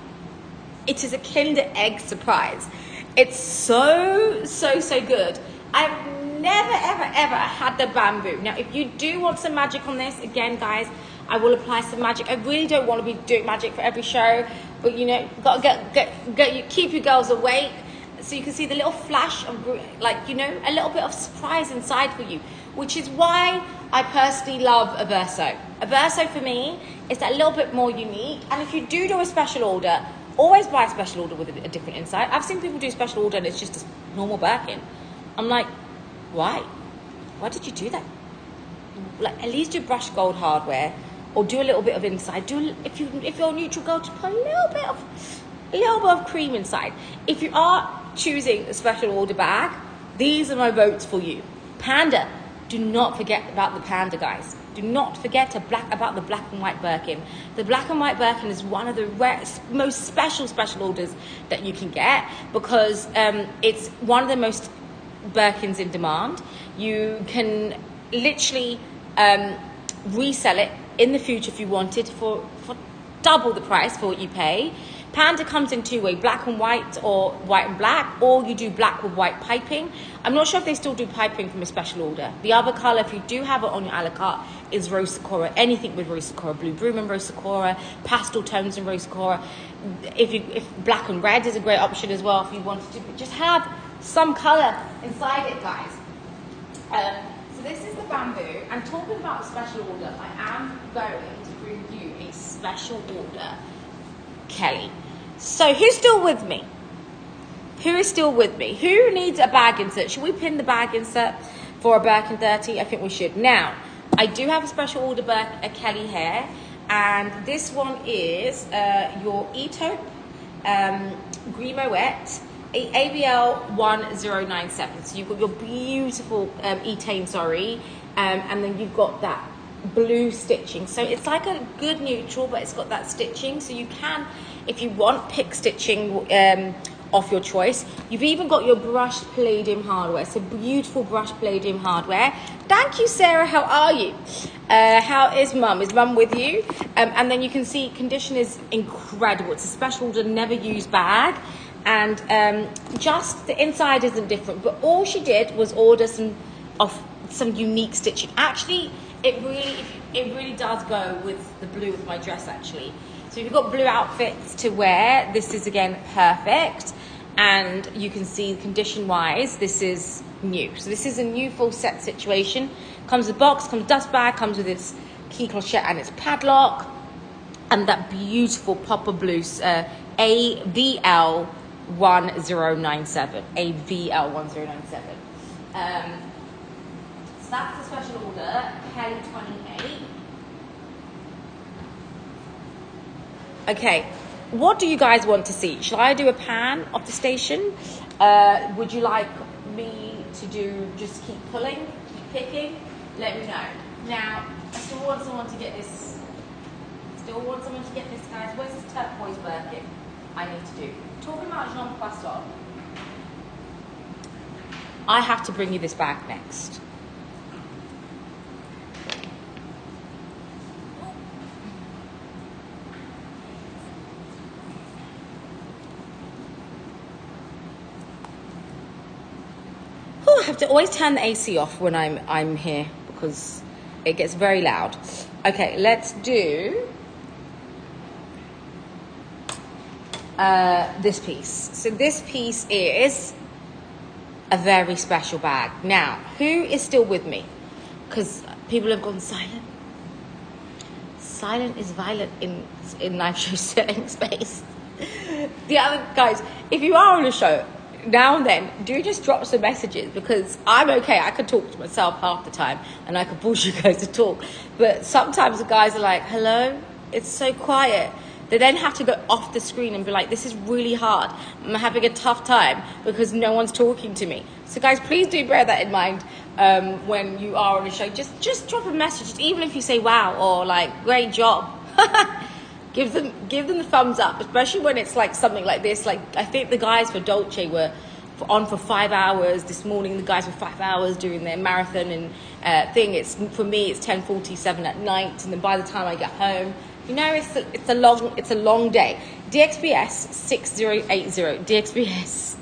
It is a Kinder Egg surprise. It's so, so, so good. I've never, ever, ever had the bamboo. Now, if you do want some magic on this, again, guys, I will apply some magic. I really don't want to be doing magic for every show, but you know, you've got to keep your girls awake, so you can see the little flash of, like, you know, a little bit of surprise inside for you, which is why I personally love a Verso. A Verso for me is that little bit more unique. And if you do a special order, always buy a special order with a different inside. I've seen people do special order and it's just a normal Birkin. I'm like, why? Why did you do that? Like, at least do brushed gold hardware, or do a little bit of inside. If you're neutral gold, just put a little bit of cream inside. If you are choosing a special order bag, these are my votes for you. Panda. Do not forget about the Panda, guys. Do not forget about the black and white Birkin. The black and white Birkin is one of the most special orders that you can get, because it's one of the most Birkins in demand. You can literally resell it in the future if you wanted for double the price for what you pay. Panda comes in 2 ways, black and white or white and black, or you do black with white piping. I'm not sure if they still do piping from a special order. The other color, if you do have it on your a la carte, is Rose Sakura. Anything with Rose Sakura, Blue Broom and Rose Sakura, pastel tones and Rose Sakura. If black and red is a great option as well, if you wanted to just have some color inside it, guys. So this is the bamboo. And talking about special order, I am going to bring you a special order, Kelly. So who's still with me? Who is still with me? Who needs a bag insert? Should we pin the bag insert for a Birkin 30? I think we should. Now, I do have a special order a Kelly here, and this one is your Etaupe Grimoette ABL 1097. So you've got your beautiful Etane, and then you've got that blue stitching. So it's like a good neutral, but it's got that stitching. So you can, if you want, pick stitching of your choice. You've even got your brushed palladium hardware. So beautiful brushed palladium hardware. Thank you, Sarah. How are you? How is mum? Is mum with you? And then you can see condition is incredible. It's a special order, never used bag. And just the inside isn't different, but all she did was order some unique stitching. Actually, it really does go with the blue of my dress, actually. So if you've got blue outfits to wear, this is again perfect. And you can see condition wise, this is new. So this is a new full set situation. Comes with box, comes with dust bag, comes with its key clochette and its padlock, and that beautiful popper blue AVL 1097. AVL 1097. So that's the special order, Kelly 28. Okay, what do you guys want to see? Shall I do a pan of the station? Would you like me to do just keep pulling, keep picking? Let me know. Now, I still want someone to get this. Guys. Where's this turquoise Birkin I need to do? Talking about Jean Poisson, I have to bring you this bag next. I have to always turn the AC off when I'm here because it gets very loud. Okay, let's do this piece. So this piece is a very special bag. Now, who is still with me? Because people have gone silent. Silent is violent in live show selling space. The other guys, if you are on a show, now and then, do just drop some messages, because I'm okay. I can talk to myself half the time and I can push you guys to talk. But sometimes the guys are like, hello, it's so quiet. They then have to go off the screen and be like, this is really hard. I'm having a tough time because no one's talking to me. So guys, please do bear that in mind when you are on a show. Just drop a message, even if you say wow or like great job. Give them the thumbs up, especially when it's like something like this. Like I think the guys for Dolce were on for 5 hours this morning. The guys were 5 hours doing their marathon and thing. It's for me, it's 10:47 at night, and then by the time I get home, you know, it's a long day. DXPS 6080. DXPS.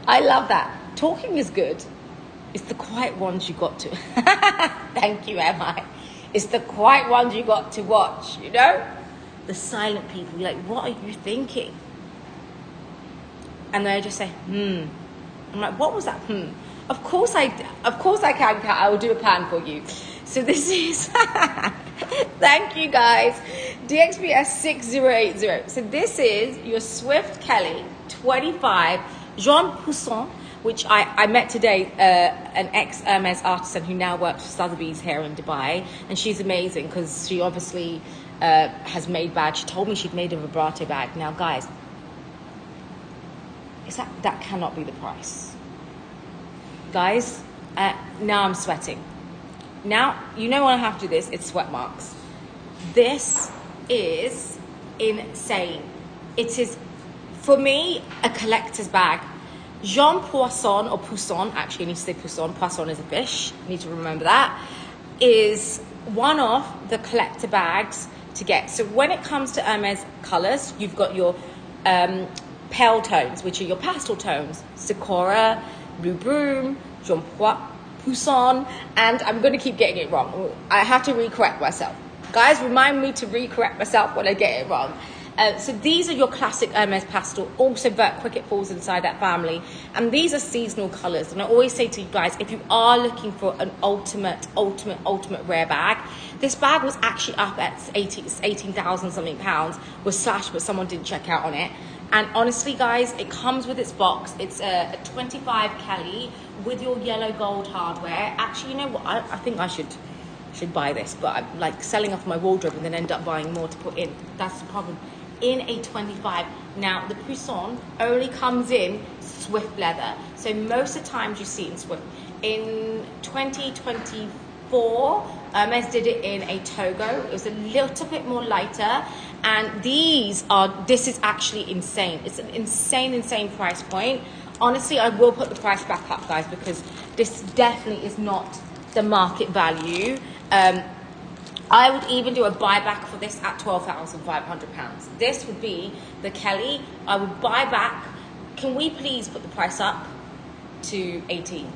I love that. Talking is good. It's the quiet ones you got to. Thank you, MI. It's the quiet ones you got to watch, you know? The silent people, you're like, what are you thinking? And they just say, I'm like, what was that? Of course I can, Kat. I will do a pan for you. So this is, thank you guys. DXPS 6080. So this is your Swift Kelly 25 Jean Poussin, which I met today, an ex-Hermes artisan who now works for Sotheby's here in Dubai. And she's amazing because she obviously has made bags. She told me she'd made a vibrato bag. Now, guys, that cannot be the price. Guys, now I'm sweating. Now, you know when I have to do this, it's sweat marks. This is insane. It is, for me, a collector's bag. Jean Poisson, or Poussin, actually I need to say Poussin, Poisson is a fish, I need to remember that, is one of the collector bags to get. So when it comes to Hermes colours, you've got your pale tones, which are your pastel tones, Sakura, Blue Broom, Jean Poussin, and I'm going to keep getting it wrong. I have to recorrect myself. Guys, remind me to recorrect myself when I get it wrong. So these are your classic Hermes pastel. Also, Vert Cricket falls inside that family. And these are seasonal colours. And I always say to you guys, if you are looking for an ultimate rare bag, this bag was actually up at 18,000 something pounds, was slashed, but someone didn't check out on it. And honestly, guys, it comes with its box. It's a 25 Kelly with your yellow gold hardware. Actually, you know what? I think I should buy this, but I'm like selling off my wardrobe and then end up buying more to put in. That's the problem. In a 25. Now, the Poussin only comes in Swift leather. So most of the times you see it in Swift. In 2024, Hermes did it in a Togo. It was a little bit more lighter. And this is actually insane. It's an insane price point. Honestly, I will put the price back up, guys, because this definitely is not the market value. I would even do a buyback for this at £12,500. This would be the Kelly. I would buy back. Can we please put the price up to 18?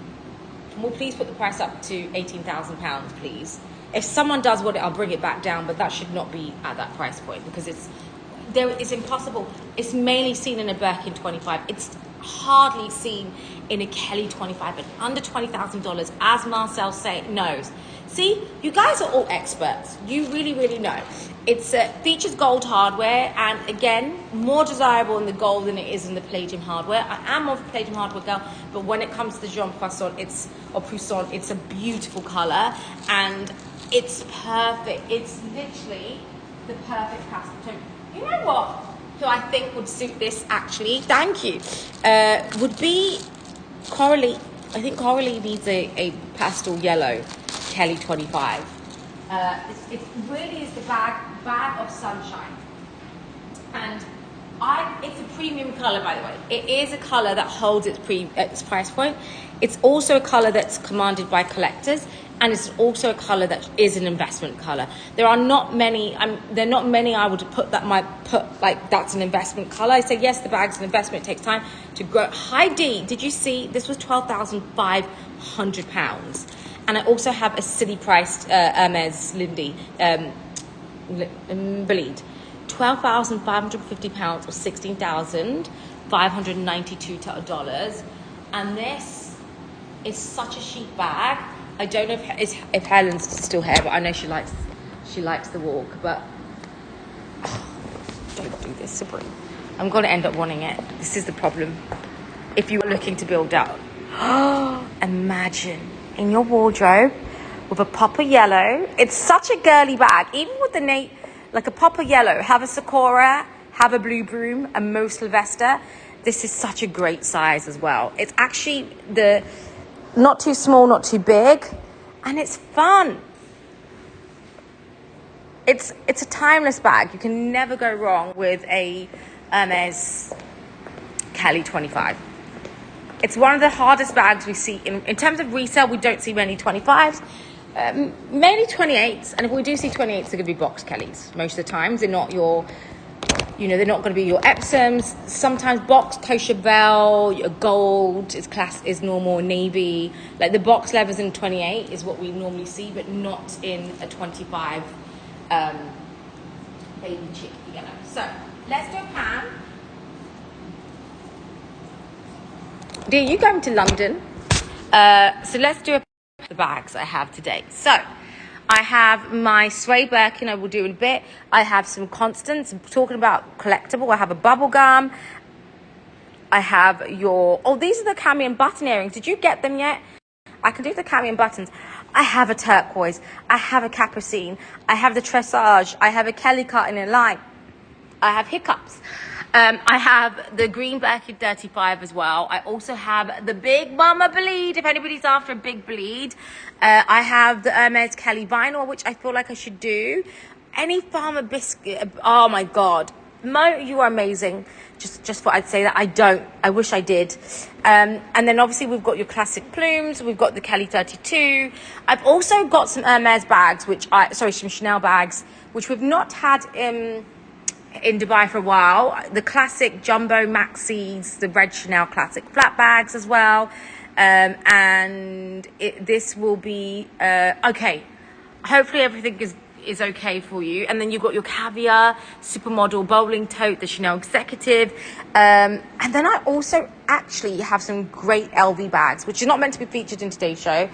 Can we please put the price up to £18,000, please? If someone does want it, I'll bring it back down, but that should not be at that price point because it's impossible. It's mainly seen in a Birkin 25. It's hardly seen in a Kelly 25, but under $20,000, as Marcel knows. See, you guys are all experts. You really know. It's features gold hardware, and again, more desirable in the gold than it is in the palladium hardware. I am more of a palladium hardware girl, but when it comes to the Jean Poisson, Poussin, it's a beautiful color, and it's perfect. It's literally the perfect pastel tone. You know what? Who I think would suit this actually? Thank you. Would be Coralie. I think Coralie needs a pastel yellow Kelly 25. It really is the bag of sunshine, and it's a premium color, by the way. It is a color that holds its price point. It's also a color that's commanded by collectors, and it's also a color that is an investment color. There are not many. There are not many I would put like that's an investment color. I say yes, the bag's an investment. It takes time to grow. High D. Did you see? This was £12,500. And I also have a silly priced Hermes Lindy bleed. £12,550 or $16,592. And this is such a chic bag. I don't know if Helen's still here, but I know she likes the walk. But don't do this, Sabrina. I'm gonna end up wanting it. This is the problem. if you are looking to build out. Imagine in your wardrobe with a pop of yellow. It's such a girly bag, even with the like a pop of yellow. Have a Sakura, have a blue broom, a Mo Sylvester. This is such a great size as well. It's actually not too small, not too big, and it's fun. It's a timeless bag. You can never go wrong with a Hermes Kelly 25. It's one of the hardest bags we see. In terms of resale, we don't see many 25s, mainly 28s. And if we do see 28s, they're going to be box Kellys. Most of the times, they're not your, they're not going to be your Epsoms. Sometimes box Cochevel, your gold is normal, navy. Like the box levers in 28 is what we normally see, but not in a 25 baby chick yellow. So let's do a pan. Dear, you going to London? So let's do the bags I have today. So I have my suede Birkin, I will do in a bit. I have some Constance. Talking about collectible, I have a bubble gum. I have these are the cami button earrings. Did you get them yet? I can do the cami buttons. I have a turquoise. I have a capucine. I have the tressage. I have a Kelly cut in a line. I have hiccups. I have the green Birkin 35 as well. I also have the big mama bleed, if anybody's after a big bleed. I have the Hermes Kelly vinyl, which I feel like I should do. Any farmer biscuit. Oh my God. Mo, you are amazing. Just thought I'd say that. I don't. I wish I did. And then obviously we've got your classic plumes. We've got the Kelly 32. I've also got some Hermes bags, some Chanel bags, which we've not had in Dubai for a while. The classic jumbo maxis, the red Chanel classic flat bags as well. And this will be okay. Hopefully everything is okay for you. And then you've got your caviar supermodel bowling tote, the Chanel executive, and then I also actually have some great LV bags, which are not meant to be featured in today's show.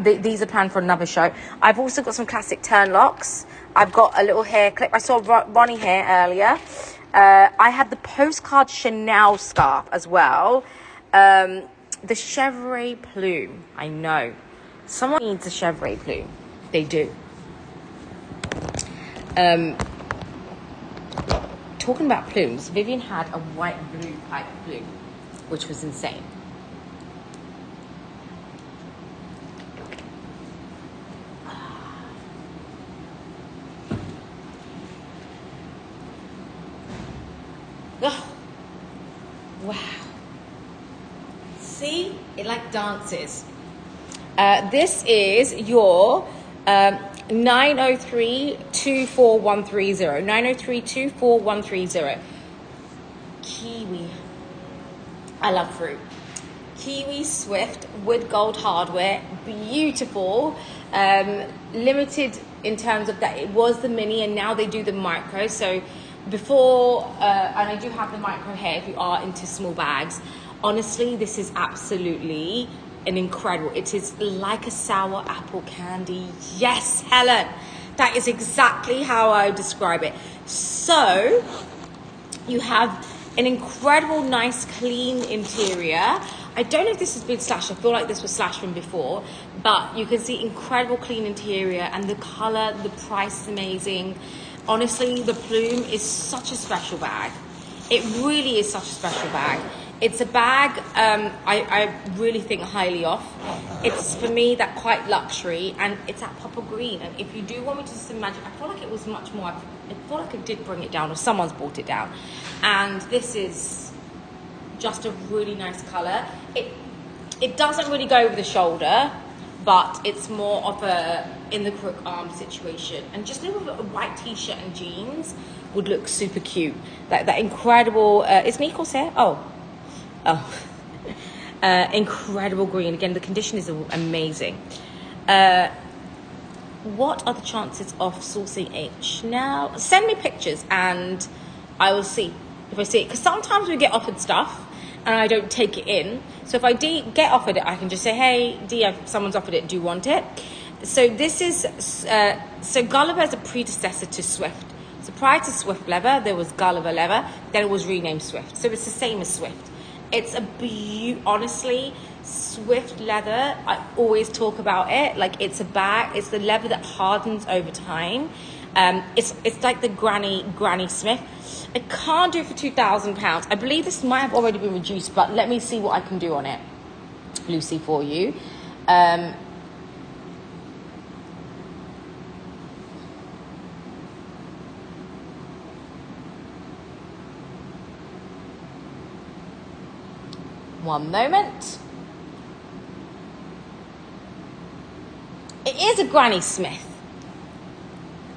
These are planned for another show. I've also got some classic turn locks. I've got a little hair clip. I saw Ronnie here earlier. I have the postcard Chanel scarf as well. The chevre plume. I know someone needs a chevre plume. They do. Talking about plumes, Vivian had a white and blue pipe plume, which was insane. Oh, wow. See, it like dances. This is your 903-24130. 903-24130. Kiwi. I love fruit. Kiwi Swift with gold hardware. Beautiful. Limited in terms of that. It was the mini and now they do the micro. So before, and I do have the micro here if you are into small bags. Honestly, this is absolutely an incredible. It is like a sour apple candy. Yes, Helen, that is exactly how I would describe it. So you have an incredible, nice, clean interior. I don't know if this has been slashed. I feel like this was slashed from before, but you can see incredible, clean interior, and the color, the price is amazing. Honestly, the plume is such a special bag. It really is such a special bag. It's a bag I really think highly of. It's, for me, that quite luxury, and it's that purple green. And if you do want me to just imagine, I feel like it was much more, I feel like I did bring it down, or someone's brought it down. And this is just a really nice color. It doesn't really go over the shoulder, but it's more of a in the crook arm situation. And just with a white t-shirt and jeans would look super cute. Like that incredible, is Nicole's here? Oh. Incredible green. Again, the condition is amazing. What are the chances of sourcing H? Now, send me pictures and I will see if I see it. Because sometimes we get offered stuff and I don't take it in. So if I get offered it, I can just say, hey, D, someone's offered it. Do you want it? So this is, so Gulliver is a predecessor to Swift. So prior to Swift leather, there was Gulliver leather. Then it was renamed Swift. So it's the same as Swift. It's honestly, Swift leather, I always talk about it. Like, it's a bag, it's the leather that hardens over time. It's like the Granny Smith. I can't do it for £2,000. I believe this might have already been reduced, but let me see what I can do on it, Lucy, for you. One moment. It is a Granny Smith.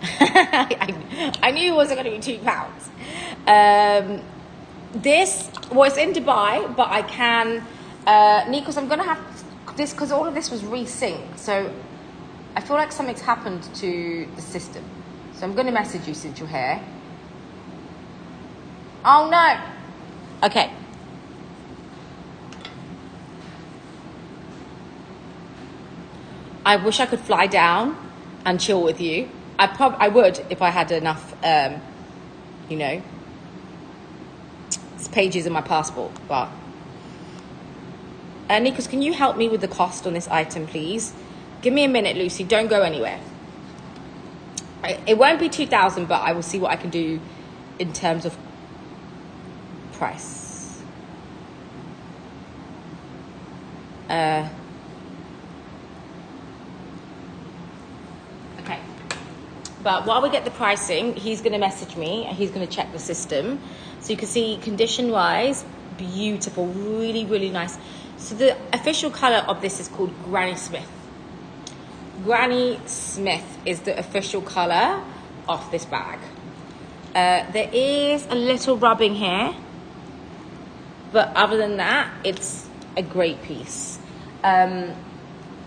I knew it wasn't going to be £2. This was in Dubai, but I can, Nikos, I'm going to have this because all of this was resynced. So I feel like something's happened to the system. So I'm going to message you since you're here. Oh no. Okay. I wish I could fly down and chill with you. I would if I had enough, you know, pages in my passport. But Nikos, can you help me with the cost on this item, please? Give me a minute, Lucy. Don't go anywhere. It won't be 2,000, but I will see what I can do in terms of price. Okay. But while we get the pricing, he's going to message me and he's going to check the system. So you can see condition-wise, beautiful, really, really nice. So the official color of this is called Granny Smith. Granny Smith is the official color of this bag. There is a little rubbing here, but other than that, it's a great piece.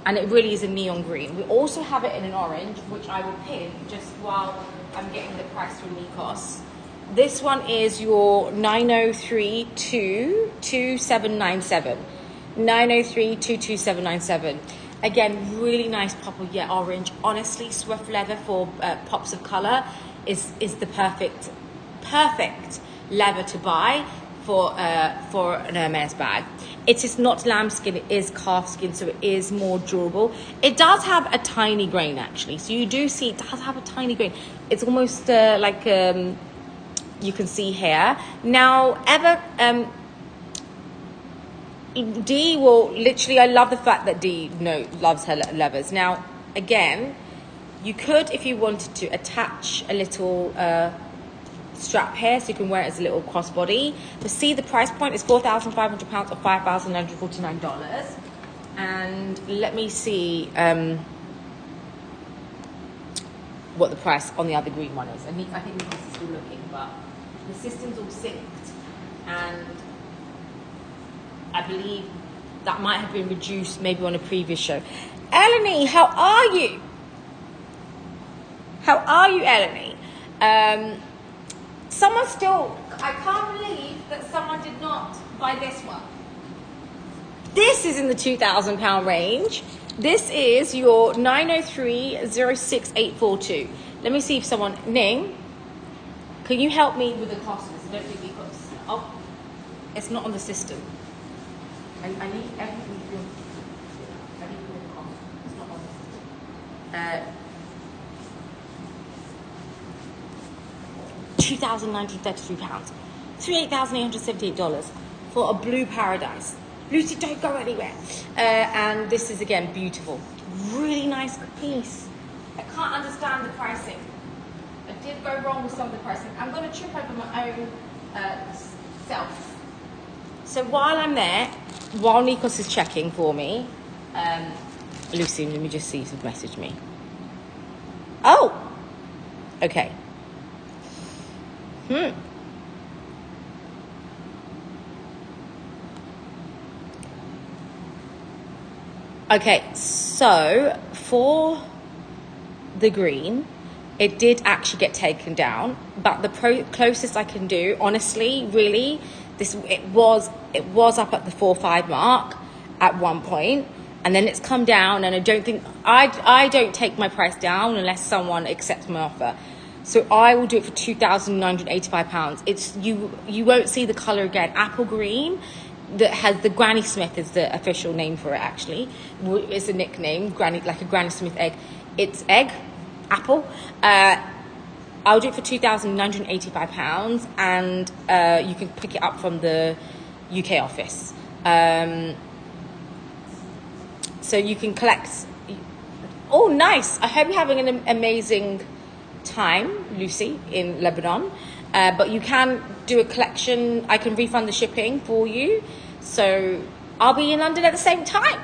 And it really is a neon green. We also have it in an orange, which I will pin just while I'm getting the price from Nikos. This one is your 903-22797. 903-22797. Again, really nice purple, yeah, orange. Honestly, Swift leather for pops of color is the perfect leather to buy for an Hermes bag. It is not lambskin, it is calf skin, so it is more durable. It does have a tiny grain, actually. So you do see it does have a tiny grain. It's almost like you can see here. Now, Dee will literally, I love the fact that Dee loves her leathers. Now, again, you could, if you wanted to, attach a little strap here so you can wear it as a little crossbody. But see, the price point is £4,500 or $5,949. And let me see what the price on the other green one is. And I think Nicholas is still looking, but the system's all synced, and I believe that might have been reduced maybe on a previous show. Eleni, how are you? How are you, Eleni? Someone still, I can't believe that someone did not buy this one. This is in the £2,000 range. This is your 903-06842. Let me see if someone, Ning, can you help me with the cost of this? I don't think because, oh, it's not on the system. I need everything to be I need to know the cost. It's not on the system. £2,933. $38,878 for a blue paradise. Lucy, don't go anywhere. And this is, again, beautiful. Really nice piece. I can't understand the pricing. I did go wrong with some of the pricing. I'm going to trip over my own self. So while I'm there, while Nikos is checking for me, Lucy, let me just see if you've messaged me. Oh! Okay. Okay, so for the green, it did actually get taken down, but the closest I can do, honestly, really, it was up at the 4-5 mark at one point, and then it's come down, and I don't take my price down unless someone accepts my offer. So I will do it for £2,985. You won't see the color again. Apple green that has the Granny Smith is the official name for it. Actually, it's a nickname, Granny, like a Granny Smith egg. It's egg, apple. I'll do it for £2,985, and you can pick it up from the UK office. So you can collect. Oh, nice! I hope you're having an amazing time, Lucy, in Lebanon. But you can do a collection. I can refund the shipping for you. So I'll be in London at the same time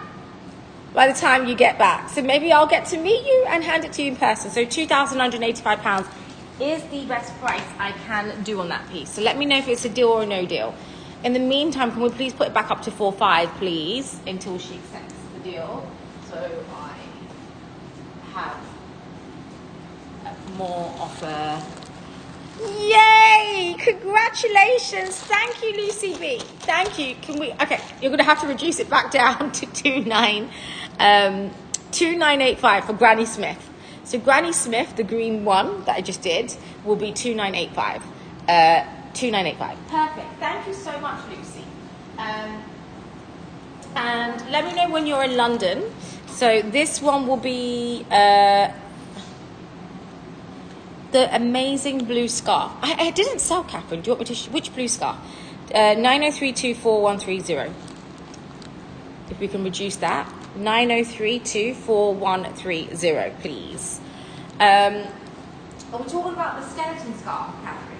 by the time you get back. So maybe I'll get to meet you and hand it to you in person. So £2,985 is the best price I can do on that piece. So let me know if it's a deal or a no deal. In the meantime, can we please put it back up to 4.5, please, until she accepts the deal. So I have more offer. Yay! Congratulations! Thank you, Lucy B. Thank you. Can we? Okay, you're gonna have to reduce it back down to 2,985 for Granny Smith. So Granny Smith, the green one that I just did, will be 2,985. 2,985. Perfect. Thank you so much, Lucy. And let me know when you're in London. So this one will be the amazing blue scarf. I didn't sell, Catherine. Do you want me to? Which blue scarf? 90324130. If we can reduce that. 90324130, please. Are we talking about the skeleton scarf, Catherine?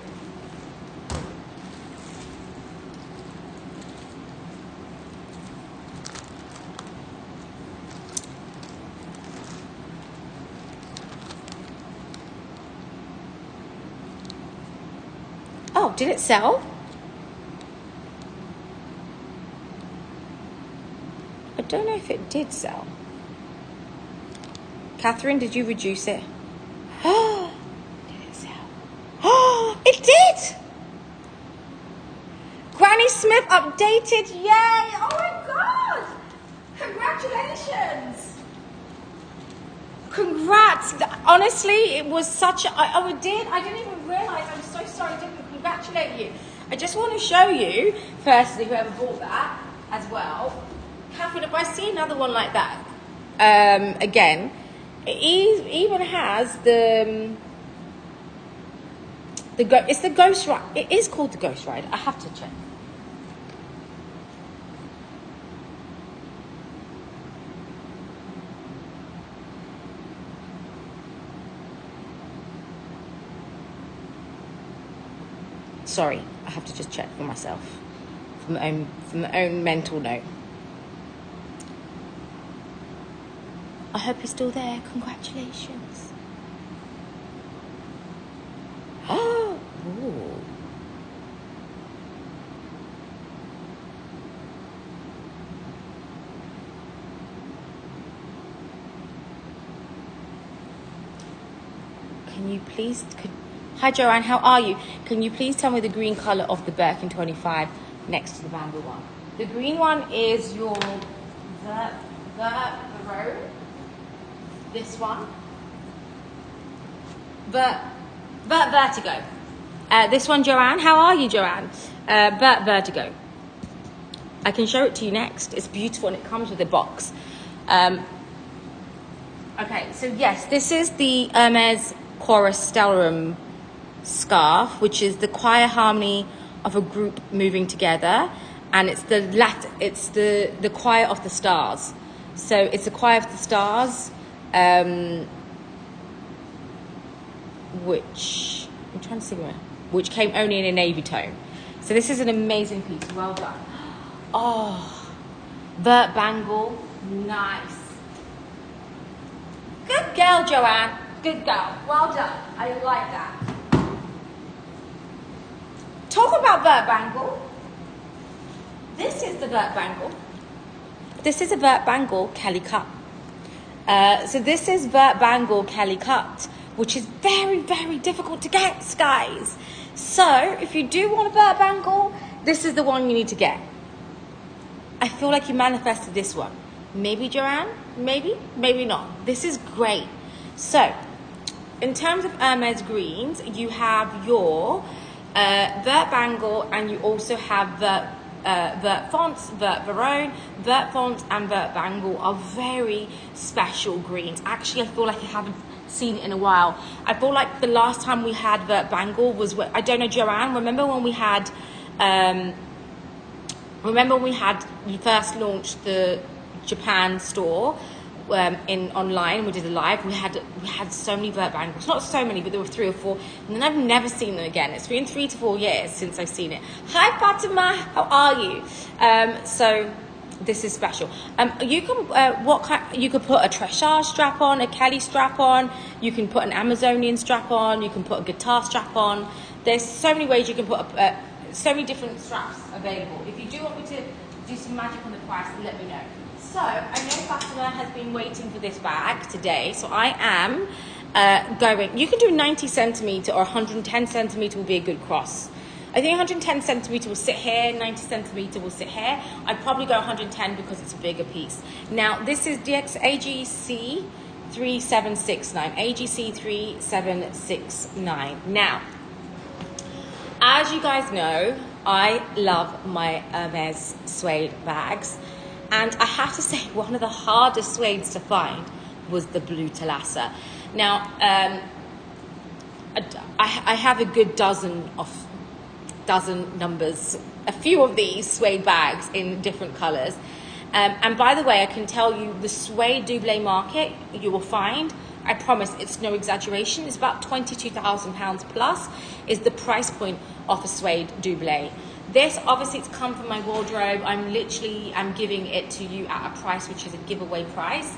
Oh, did it sell? I don't know if it did sell. Catherine, did you reduce it? Oh, did it sell? Oh, it did! Granny Smith updated, yay! Oh my God! Congratulations! Congrats! Honestly, it was such a... I didn't even realise. I'm so sorry I didn't congratulate you. I just want to show you, firstly, whoever bought that as well. Catherine, if I see another one like that, again, it even has it's the Ghost Ride. It is called the Ghost Ride. I have to check. Sorry, I have to just check for myself from my own mental note. I hope you're still there. Congratulations. Oh. Ooh. Can you please... Hi Joanne, how are you? Can you please tell me the green colour of the Birkin 25 next to the bamboo one? The green one is the road. This one. Vertigo. This one, Joanne. How are you, Joanne? Vertigo. I can show it to you next. It's beautiful and it comes with a box. Okay, so yes, this is the Hermes Chorus Stellarum scarf, which is the choir harmony of a group moving together, and it's the choir of the stars. So it's the choir of the stars, which I'm trying to see which came only in a navy tone. So this is an amazing piece. Well done. Oh, Vert bangle, nice. Good girl, Joanne. Good girl. Well done. I like that. Talk about Vert bangle. This is the Vert bangle. This is a Vert bangle Kelly cut. So this is Vert bangle Kelly cut, which is very, very difficult to get, guys. So if you do want a Vert bangle, this is the one you need to get. I feel like you manifested this one. Maybe, Joanne? Maybe? Maybe not. This is great. So, in terms of Hermes greens, you have your Vert bangle, and you also have the Vert Fonts, Vert Verone, Vert Font and Vert Bangle are very special greens. Actually, I feel like I haven't seen it in a while. I feel like the last time we had Vert Bangle was, I don't know, Joanne, remember when we had, we first launched the Japan store in online, we did a live, we had so many Vert Bangles, not so many, but there were 3 or 4, and then I've never seen them again. It's been 3 to 4 years since I've seen it. Hi Fatima, how are you? So this is special. You can you could put a Treshar strap on, a Kelly strap on, you can put an Amazonian strap on, you can put a guitar strap on. There's so many ways you can put so many different straps available. If you do want me to do some magic on the price, let me know. So, I know Fatima has been waiting for this bag today, so I am going, you can do 90 centimeter or 110 centimeter will be a good cross. I think 110 centimeter will sit here, 90 centimeter will sit here. I'd probably go 110 because it's a bigger piece. Now, this is AGC 3769, AGC 3769. Now, as you guys know, I love my Hermes suede bags. And I have to say, one of the hardest suedes to find was the blue Thalassa. Now, I have a good dozen numbers, a few of these suede bags in different colors. And by the way, I can tell you the suede double market you will find, I promise it's no exaggeration, it's about £22,000 plus is the price point of a suede double. This, obviously, it's come from my wardrobe. I'm giving it to you at a price which is a giveaway price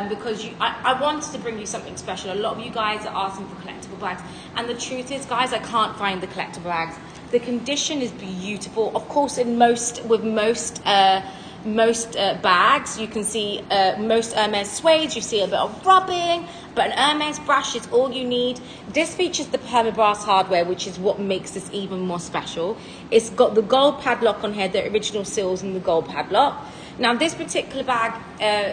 because I wanted to bring you something special. A lot of you guys are asking for collectible bags. And the truth is, guys, I can't find the collectible bags. The condition is beautiful. Of course, most bags, you can see most Hermes suede, you see a bit of rubbing, but an Hermes brush is all you need. This features the permabrass hardware, which is what makes this even more special. It's got the gold padlock on here, the original seals and the gold padlock. Now, this particular bag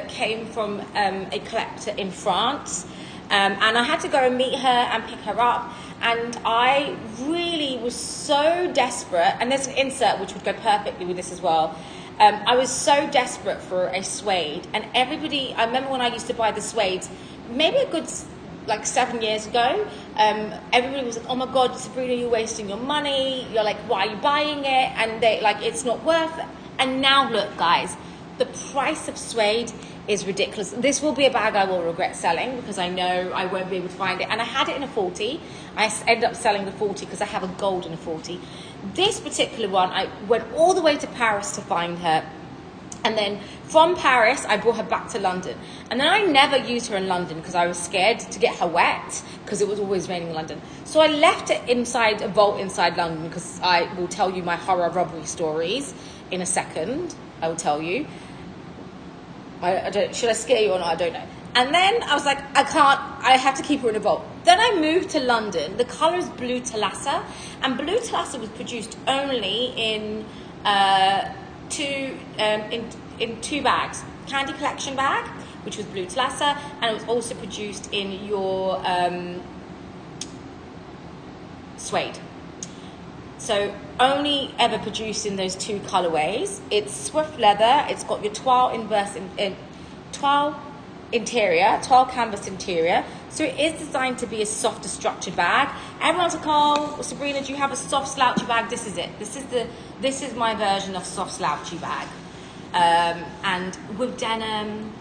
came from a collector in France, and I had to go and meet her and pick her up. And I really was so desperate, and there's an insert which would go perfectly with this as well. I was so desperate for a suede, and everybody, I remember when I used to buy the suedes, maybe a good like 7 years ago, everybody was like, oh my God, Sabrina, you're wasting your money. You're like, why are you buying it? And they like, it's not worth it. And now look, guys, the price of suede is ridiculous. This will be a bag I will regret selling because I know I won't be able to find it. And I had it in a 40. I ended up selling the 40 because I have a gold in a 40. This particular one, I went all the way to Paris to find her. And then from Paris, I brought her back to London. And then I never used her in London because I was scared to get her wet because it was always raining in London. So I left it inside a vault inside London because I will tell you my horror robbery stories in a second. I will tell you. Should I scare you or not? I don't know. And then I was like, I have to keep her in a vault. Then I moved to London. The color is blue Thalassa. And blue Thalassa was produced only in two bags. Candy collection bag, which was blue Thalassa, and it was also produced in your suede. So only ever produced in those 2 colorways. It's Swift leather. It's got your twill interior, twill canvas interior. So it is designed to be a softer structured bag. Everyone's like, oh, Sabrina, do you have a soft slouchy bag? This is it. This is my version of soft slouchy bag. And with denim,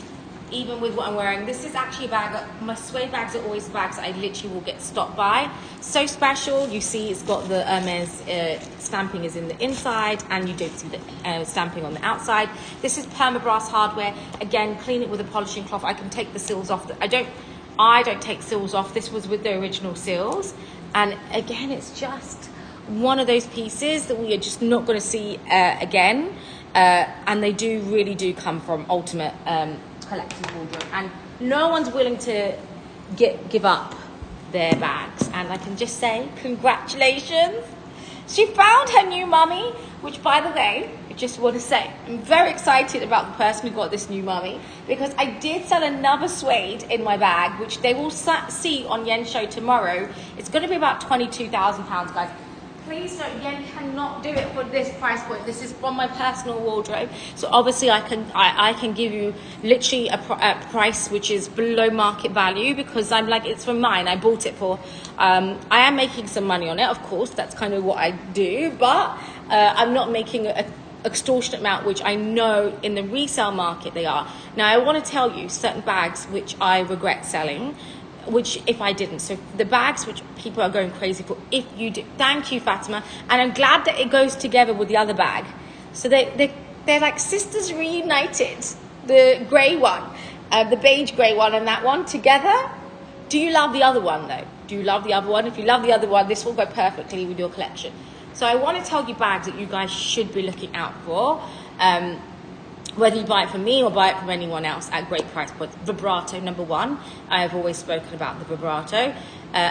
even with what I'm wearing, this is actually a bag. My suede bags are always bags that I literally will get stopped by. So special. You see it's got the Hermes stamping is in the inside, and you don't see the stamping on the outside. This is permabrass hardware. Again, clean it with a polishing cloth. I can take the seals off. I don't take seals off. This was with the original seals. And again, it's just one of those pieces that we are just not going to see again. And they really do come from Ultimate Collector's Wardrobe, and no one's willing to give up their bags. And I can just say congratulations, she found her new mummy, which, by the way, I just want to say I'm very excited about the person who got this new mummy, because I did sell another suede in my bag, which they will see on Yen's show tomorrow. It's going to be about £22,000, guys. please don't. Yen cannot do it for this price point. This is from my personal wardrobe, so obviously I can give you literally a price which is below market value, because I'm like, it's from mine. I bought it for. I am making some money on it, of course. That's kind of what I do, but I'm not making a extortionate amount, which I know in the resale market they are. Now I want to tell you certain bags which I regret selling, which if I didn't. So the bags which people are going crazy for, if you do, thank you Fatima, and I'm glad that it goes together with the other bag. So they're like sisters reunited. The grey one, the beige grey one, and that one together. Do you love the other one though? Do you love the other one? If you love the other one, this will go perfectly with your collection. So I want to tell you bags that you guys should be looking out for, whether you buy it from me or buy it from anyone else at great price points. Vibrato, number one. I have always spoken about the vibrato.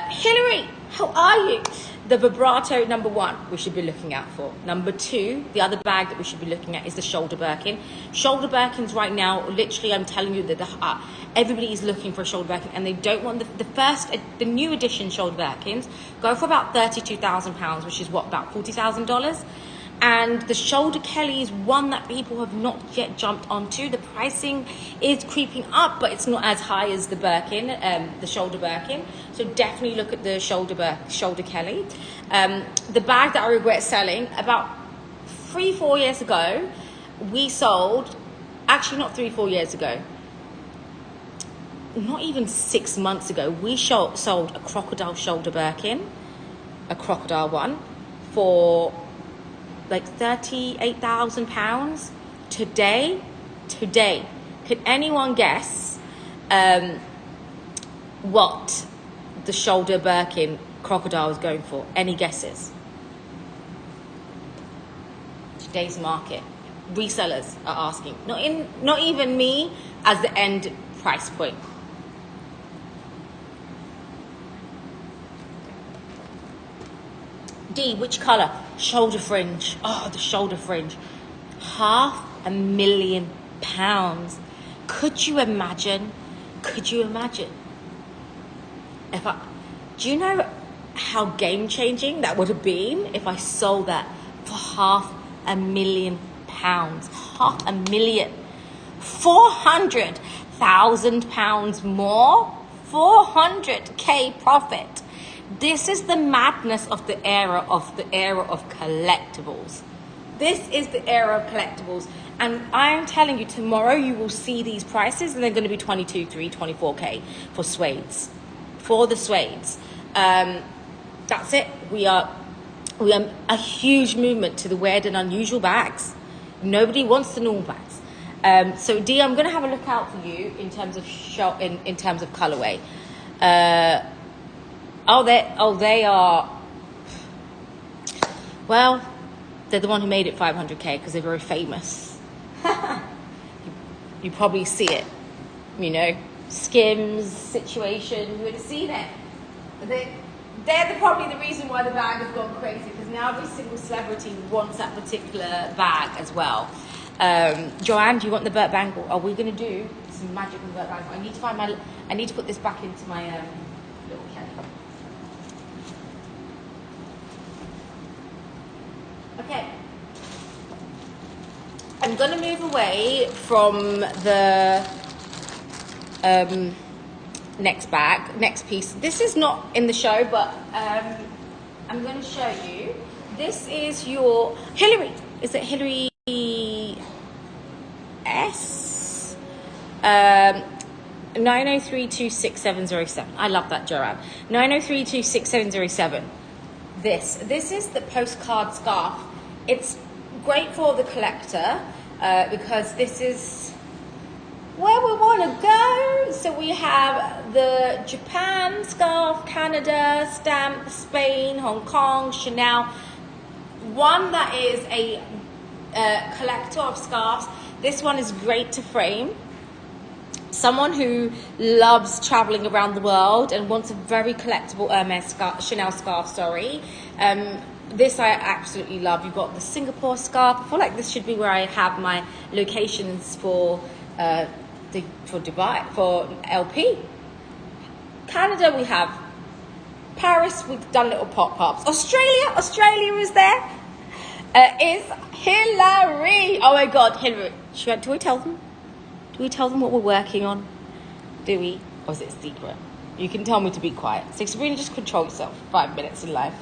Hillary, how are you? The vibrato, number one, we should be looking out for. Number two, the other bag that we should be looking at is the shoulder Birkin. Shoulder Birkins right now, literally, I'm telling you that everybody is looking for a shoulder Birkin, and they don't want the new edition shoulder Birkins go for about £32,000, which is what, about $40,000. And the shoulder Kelly is one that people have not yet jumped onto. The pricing is creeping up, but it's not as high as the Birkin, the shoulder Birkin. So definitely look at the shoulder Kelly. The bag that I regret selling, about 3-4 years ago, we sold, actually not 3-4 years ago, not even 6 months ago, we sold a crocodile shoulder Birkin, a crocodile one, for like £38,000. Today, could anyone guess what the shoulder Birkin crocodile is going for? Any guesses? Today's market, resellers are asking, not even me as the end price point. D, which color? Shoulder fringe. Oh, the shoulder fringe. £500,000. Could you imagine? Do you know how game changing that would have been if I sold that for £500,000? £500,000. £400,000 more. 400k profit. This is the madness of the era of collectibles. This is the era of collectibles. And I am telling you, tomorrow you will see these prices, and they're going to be 22, 24k for suedes. For the suedes. That's it. We are a huge movement to the weird and unusual bags. Nobody wants the normal bags. So D, I'm going to have a look out for you in terms of in terms of colorway. They are, well, they're the one who made it 500k because they're very famous. you probably see it, you know, Skims situation, you would have seen it. They're probably the reason why the bag has gone crazy, because now every single celebrity wants that particular bag as well. Joanne, do you want the Burt Bangle? Are we going to do some magic with the Burt Bangle? I need to put this back into my little Kelly. Okay, I'm going to move away from the next piece. This is not in the show, but I'm going to show you. This is your Hillary. Is it Hillary S? 903266707. I love that, Joanne. 903266707. This is the postcard scarf. It's great for the collector because this is where we want to go. So we have the Japan scarf, Canada stamp, Spain, Hong Kong, Chanel. One that is a collector of scarves. This one is great to frame. Someone who loves traveling around the world and wants a very collectible Chanel scarf, this I absolutely love. You've got the Singapore scarf. I feel like this should be where I have my locations for Dubai, for LP. Canada, we have Paris, we've done little pop-ups. Australia is there. Is Hillary. Oh my God, Hillary. Do we tell them? Do we tell them what we're working on? Do we? Or is it a secret? You can tell me to be quiet. So Sabrina, just control yourself. 5 minutes in life.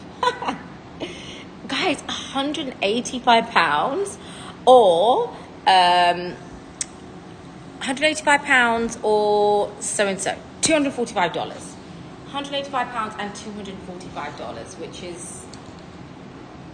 Guys, £185 or £185 or so-and-so. $245. £185 and $245, which is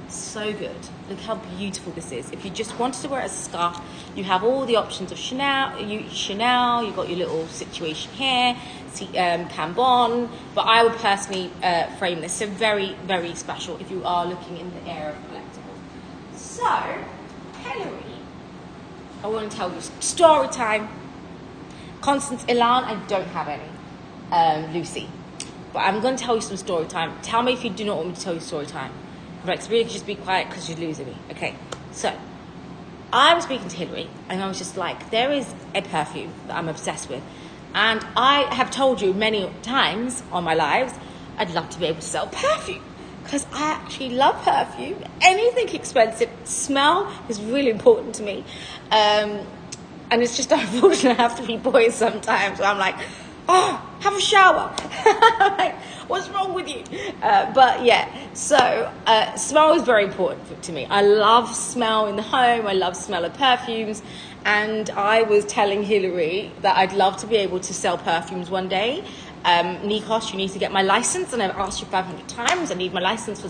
so good. Look how beautiful this is. If you just wanted to wear it as a scarf, you have all the options of Chanel. You've got your little situation here, Cambon, but I would personally frame this. So very, very special if you are looking in the area of collectibles. So, Hillary, I want to tell you story time. Constance, Ilan, I don't have any. Lucy, but I'm going to tell you some story time. Tell me if you do not want me to tell you story time. Right, Sabrina, just be quiet because you're losing me. Okay, so I was speaking to Hillary and I was just like, there is a perfume that I'm obsessed with. And I have told you many times on my lives, I'd love to be able to sell perfume because I actually love perfume. Anything expensive, smell is really important to me. And it's just unfortunate I have to be boys sometimes. So I'm like, oh, have a shower. Like, what's wrong with you? But yeah, so smell is very important to me. I love smell in the home. I love smell of perfumes. And I was telling Hillary that I'd love to be able to sell perfumes one day. Nikos, you need to get my license, and I've asked you 500 times. I need my license for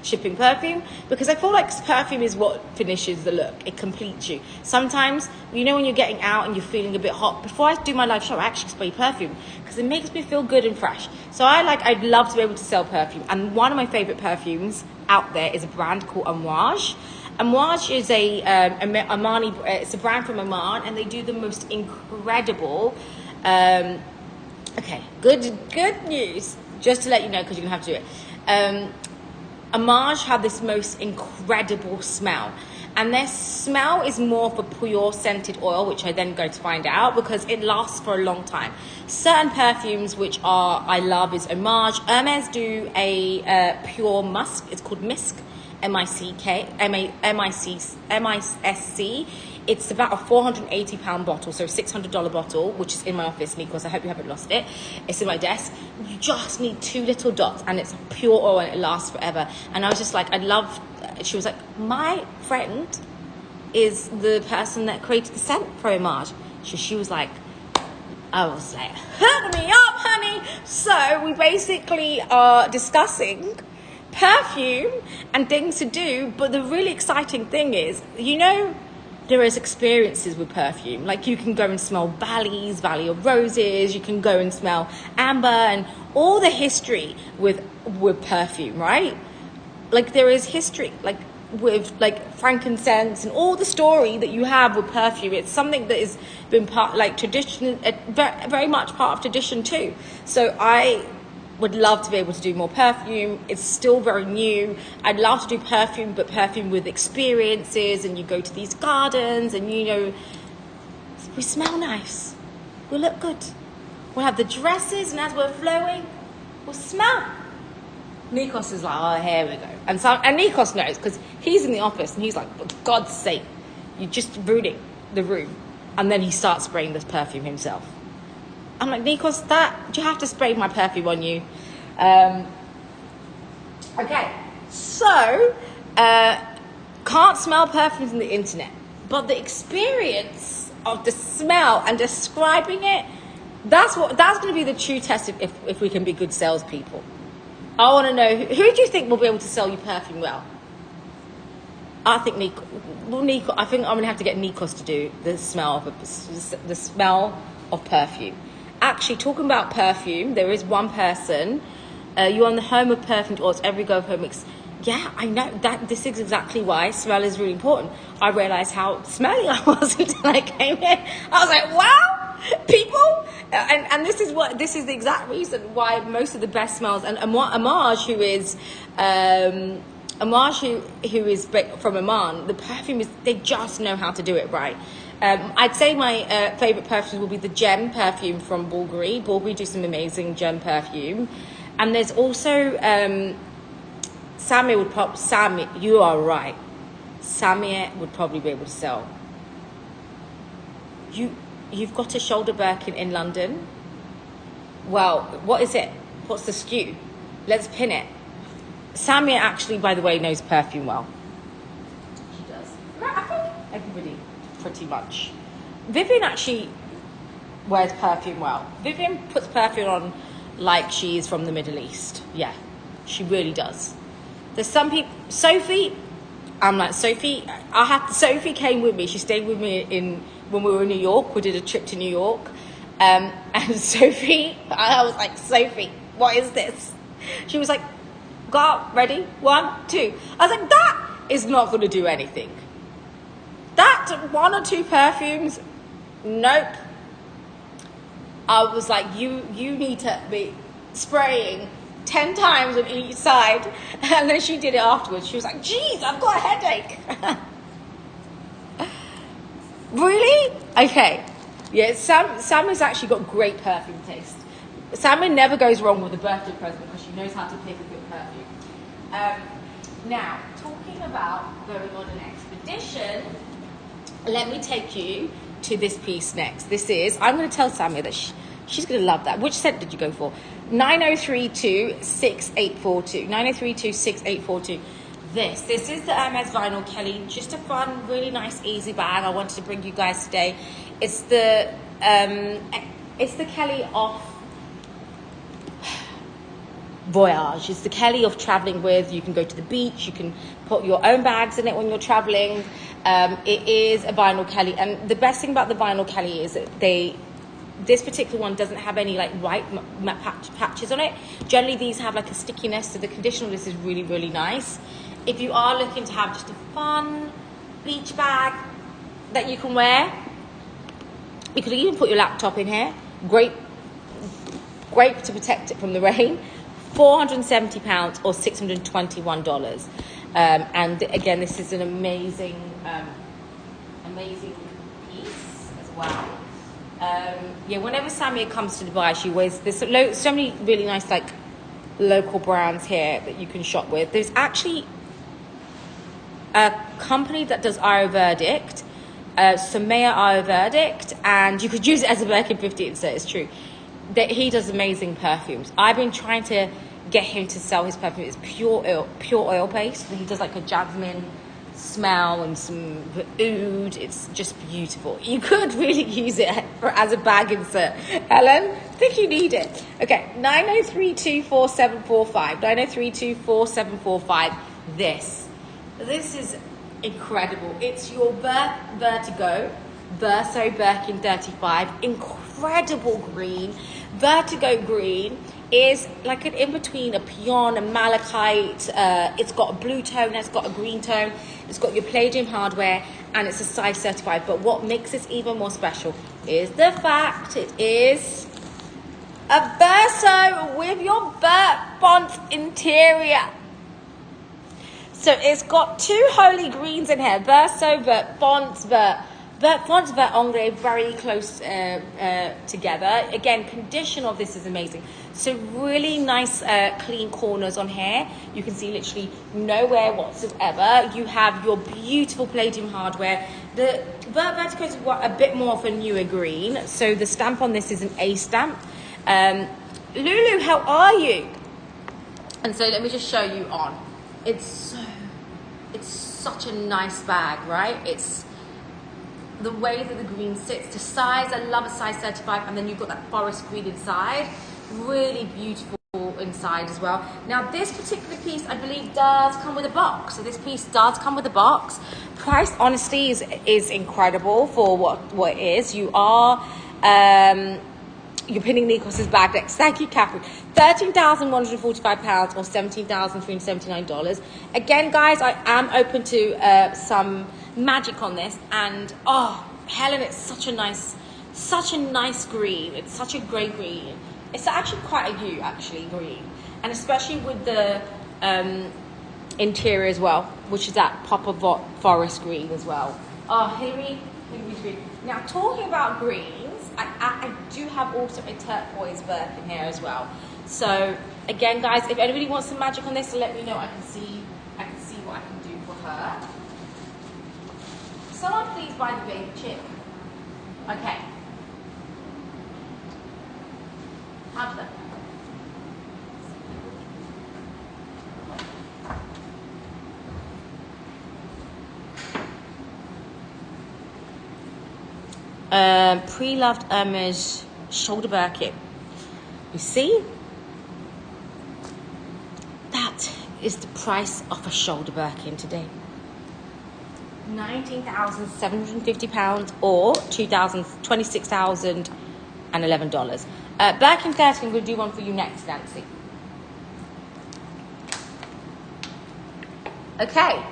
shipping perfume, because I feel like perfume is what finishes the look. It completes you. Sometimes, you know, when you're getting out and you're feeling a bit hot, before I do my live show, I actually spray perfume because it makes me feel good and fresh. So I'd love to be able to sell perfume. And one of my favorite perfumes out there is a brand called Amouage. Amouage is a Armani. It's a brand from Oman, and they do the most incredible. Okay, good news. Just to let you know, because you're going to have to do it. Amouage have this most incredible smell. And their smell is more for pure scented oil, which I then go to find out, because it lasts for a long time. Certain perfumes which I love is Amouage. Hermes do a pure musk. It's called Misk. M-I-S-C. It's about a £480 bottle, so a $600 bottle, which is in my office, Nikos. I hope you haven't lost it. It's in my desk. You just need 2 little dots, and it's pure oil, and it lasts forever. And I was just like, she was like, my friend is the person that created the scent for Amouage. She was like, I was like, hook me up, honey. So we basically are discussing perfume and things to do, but the really exciting thing is, you know, there is experiences with perfume. Like, you can go and smell Valley of Roses, you can go and smell amber, and all the history with perfume, right? Like, there is history, like with like frankincense and all the story that you have with perfume. It's something that has been part, like, tradition, very much part of tradition too. So I would love to be able to do more perfume. It's still very new. I'd love to do perfume, but perfume with experiences, and you go to these gardens and, you know, we smell nice, we look good, we'll have the dresses, and as we're flowing, we'll smell. Nikos is like, oh, here we go. And Nikos knows, because he's in the office and he's like, for God's sake, you're just ruining the room. And then he starts spraying this perfume himself. I'm like, Nikos, do you have to spray my perfume on you? Okay, so can't smell perfumes on the internet, but the experience of the smell and describing it, that's going to be the true test if we can be good salespeople. I want to know, who do you think will be able to sell you perfume well? I think I think I'm going to have to get Nikos to do the smell of perfume. Actually, talking about perfume, there is one person, you're on the home of perfumed oils, every go home mix. Yeah, I know that this is exactly why smell is really important. I realized how smelly I was until I came here. I was like, wow, people. And this is the exact reason why most of the best smells, and Amouage, who is from Oman, the perfume is, they just know how to do it right. I'd say my favourite perfume will be the gem perfume from Bulgari. Bulgari do some amazing gem perfume. And there's also Samir would probably, Samir, you are right. Samir would probably be able to sell. You've got a shoulder Birkin in London. Well, what is it? What's the SKU? Let's pin it. Samir actually, by the way, knows perfume well. She does. I think everybody, pretty much. Vivian actually wears perfume well. Vivian puts perfume on like she's from the Middle East. Yeah, she really does. There's some people. Sophie, I'm like, Sophie, Sophie came with me. She stayed with me when we were in New York. We did a trip to New York. And Sophie, I was like, Sophie, what is this? She was like, go out, ready? 1, 2. I was like, that is not going to do anything. That 1 or 2 perfumes, nope. I was like, you need to be spraying 10 times on each side. And then she did it afterwards. She was like, geez, I've got a headache. Really? Okay. Yeah, Sam has actually got great perfume taste. Sam never goes wrong with a birthday present because she knows how to pick a good perfume. Now, talking about going on an expedition, let me take you to this piece next. This is, I'm going to tell Samia that she's going to love that. Which scent did you go for? 90326842. 90326842. This is the Hermes Vinyl Kelly. Just a fun, really nice, easy bag I wanted to bring you guys today. It's the Kelly of Voyage. It's the Kelly of traveling with. You can go to the beach. You can put your own bags in it when you're traveling. It is a vinyl Kelly, and the best thing about the vinyl Kelly is that this particular one doesn't have any like white patches on it. Generally, these have like a stickiness, so the condition of this is really, really nice. If you are looking to have just a fun beach bag that you can wear, you could even put your laptop in here. Great to protect it from the rain. £470 or $621. And again, this is an amazing piece as well. Yeah, whenever Samia comes to Dubai, she wears this. So many really nice like local brands here that you can shop with. There's actually a company that does Ayurvedic, Samaya Ayurvedic, and you could use it as a Birkin 50 instead. It's true that he does amazing perfumes. I've been trying to get him to sell his perfume. It's pure oil based. He does like a jasmine smell and some oud. It's just beautiful. You could really use it as a bag insert. Helen, I think you need it. Okay, 90324745. 90324745. This is incredible. It's your Vertigo Verso Birkin 35. Incredible green. Vertigo green is like an in-between a peon, a malachite. It's got a blue tone, it's got a green tone, it's got your palladium hardware, and it's a size certified. But what makes this even more special is the fact it is a Verso with your Vert font interior. So it's got 2 holy greens in here. Verso, Vert fonts, Vert fonts, Vert Anglais, very close together. Again, condition of this is amazing. So really nice clean corners on here. You can see literally nowhere whatsoever. You have your beautiful palladium hardware. The Vert Vertigo is a bit more of a newer green. So the stamp on this is an A stamp. Lulu, how are you? And so let me just show you on. It's such a nice bag, right? It's the way that the green sits, the size, I love a size 35, and then you've got that forest green inside. Really beautiful inside as well. Now this particular piece, I believe, does come with a box. So this piece does come with a box. Price, honestly, is incredible for what it is. You are you're pinning Nikos's bag next. Thank you, Catherine. £13,145 or $17,379. Again, guys, I am open to some magic on this. And oh, Helen, it's such a nice green. It's such a great green. It's actually quite a hue, green, and especially with the interior as well, which is that proper forest green as well. Oh, Hillary's green. Now, talking about greens, I do have also a turquoise Birkin here as well. So again, guys, if anybody wants some magic on this, let me know. I can see what I can do for her. Someone please buy the baby chick. Okay. How's that? Pre-loved Hermes shoulder Birkin. You see? That is the price of a shoulder Birkin today. £19,750 or $26,011. Birkin 30, I'm going to do one for you next, Nancy. Okay.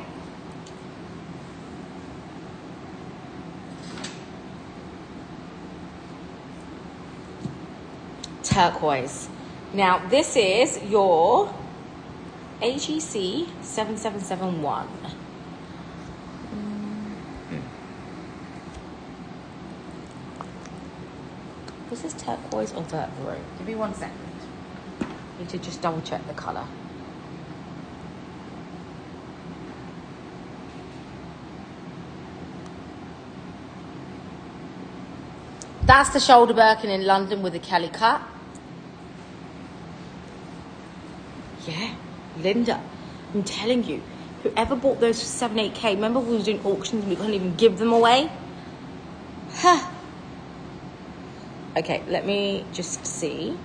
Turquoise. Now this is your AGC 7771. Was this turquoise or vert maroon? Give me 1 second. Need to just double check the color. That's the shoulder Birkin in London with the Kelly cut. Yeah, Linda, I'm telling you, whoever bought those for 7-8K, remember we were doing auctions and we couldn't even give them away? Huh. Okay, let me just see.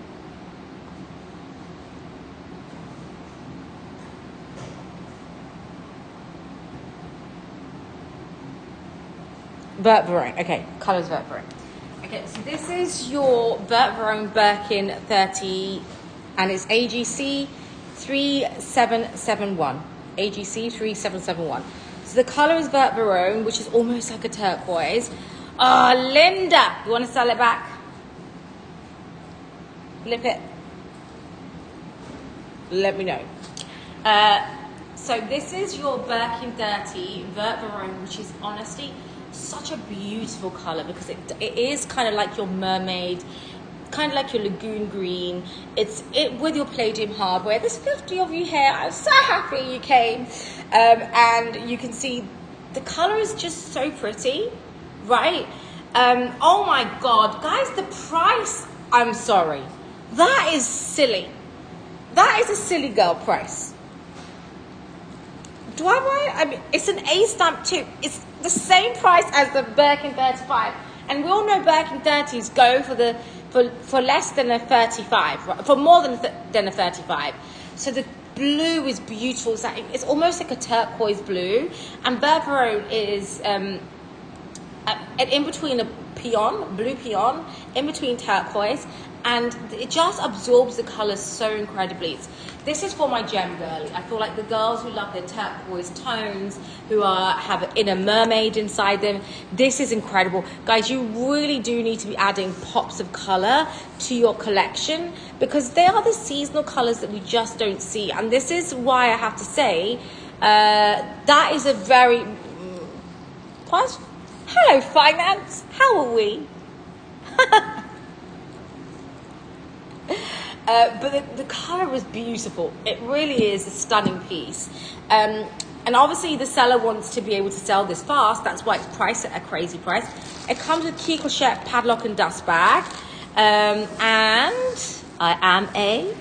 Vert Varone, okay, colors Vert Varone. Okay, so this is your Vert Varone Birkin 30 and it's AGC 3771. AGC 3771. So the color is Vert Varone, which is almost like a turquoise. Oh, Linda, you want to sell it back? Flip it. Let me know. So this is your Birkin 30 Vert Varone, which is honestly such a beautiful color because it is kind of like your mermaid, kind of like your lagoon green. It's with your palladium hardware. There's 50 of you here. I'm so happy you came. And you can see the color is just so pretty, right? Oh my God, guys, the price, I'm sorry. That is silly. That is a silly girl price. Do I buy it? I mean, it's an A stamp too. It's the same price as the Birkin 35. And we all know Birkin 30s go for less than a 35, right? For more than a 35. So the blue is beautiful. It's almost like a turquoise blue. And Vert Varone is in between a peon, blue peon, in between turquoise. And it just absorbs the colors so incredibly. This is for my gem girly. I feel like the girls who love their turquoise tones, who have an inner mermaid inside them, this is incredible. Guys, you really do need to be adding pops of color to your collection because they are the seasonal colors that we just don't see. And this is why I have to say, that is a very... Hello, finance. How are we? But the color is beautiful. It really is a stunning piece. And obviously the seller wants to be able to sell this fast. That's why it's priced at a crazy price. It comes with key clochette, padlock and dust bag. And I am a...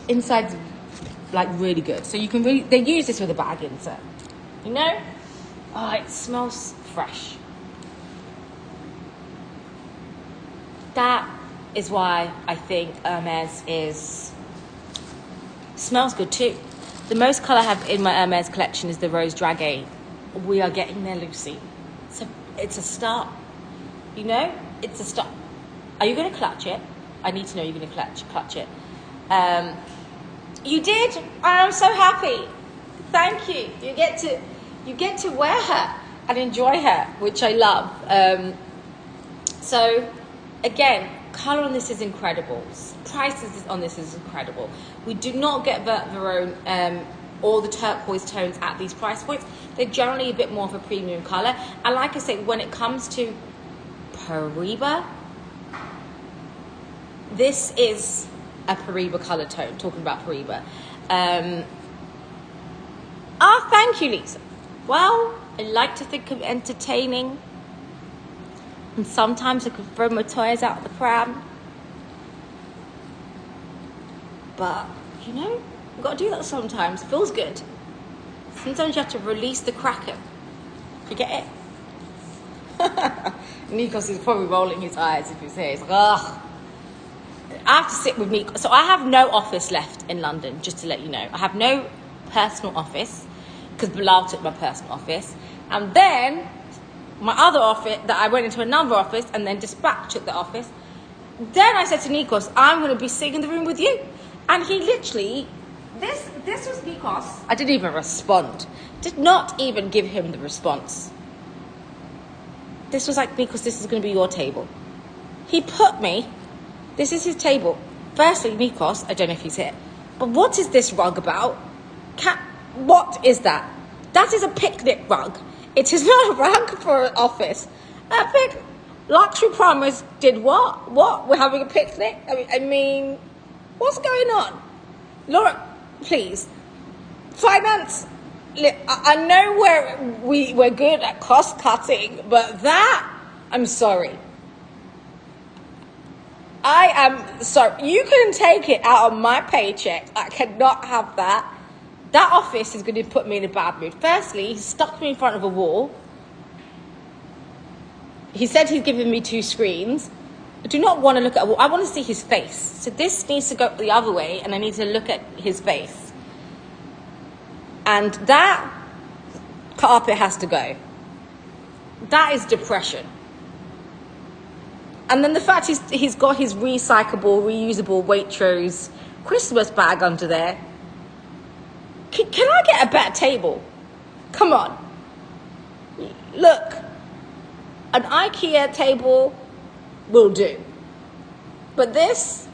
Inside's like really good. So you can really... They use this with a bag insert. You know? Oh, it smells fresh. That is why I think Hermes smells good too. The most color I have in my Hermes collection is the Rose Drague. We are getting there, Lucy. So it's a start. You know, it's a start. Are you going to clutch it? I need to know you're going to clutch it. You did. I'm so happy. Thank you. You get to wear her and enjoy her, which I love. So. Again, color on this is incredible. Prices on this is incredible. We do not get Vert Varone or the turquoise tones at these price points. They're generally a bit more of a premium color. And like I say, when it comes to Pariba, This is a Pariba colour tone, talking about Pariba. Thank you, Lisa. Well, I like to think I'm entertaining. And sometimes I can throw my toys out the pram. But, you know, you've got to do that sometimes. It feels good. Sometimes you have to release the kraken. You get it? Nikos is probably rolling his eyes if he's here. He's like, ugh. I have to sit with Nikos. So I have no office left in London, just to let you know. I have no personal office because Bilal took my personal office. And then my other office, that I went into another office and then Dispatch took the office. Then I said to Nikos, I'm going to be sitting in the room with you. And he literally, this was Nikos. I didn't even respond. Did not even give him the response. This was like, Nikos, this is going to be your table. He put me, this is his table. Firstly, Nikos, I don't know if he's here, but what is this rug about? What is that? That is a picnic rug. It is not a rug for an office. Luxury Promise did what? What? We're having a picnic? I mean, what's going on? Laura, please. Finance. I know we're good at cost cutting, but that, I'm sorry. I am sorry. You can take it out of my paycheck. I cannot have that. That office is going to put me in a bad mood. Firstly, he stuck me in front of a wall. He said he's giving me 2 screens. I do not want to look at a wall. I want to see his face. So this needs to go the other way, and I need to look at his face. And that carpet has to go. That is depression. And then the fact he's got his recyclable, reusable Waitrose Christmas bag under there. Can I get a better table? Come on. Look. An IKEA table will do. But this...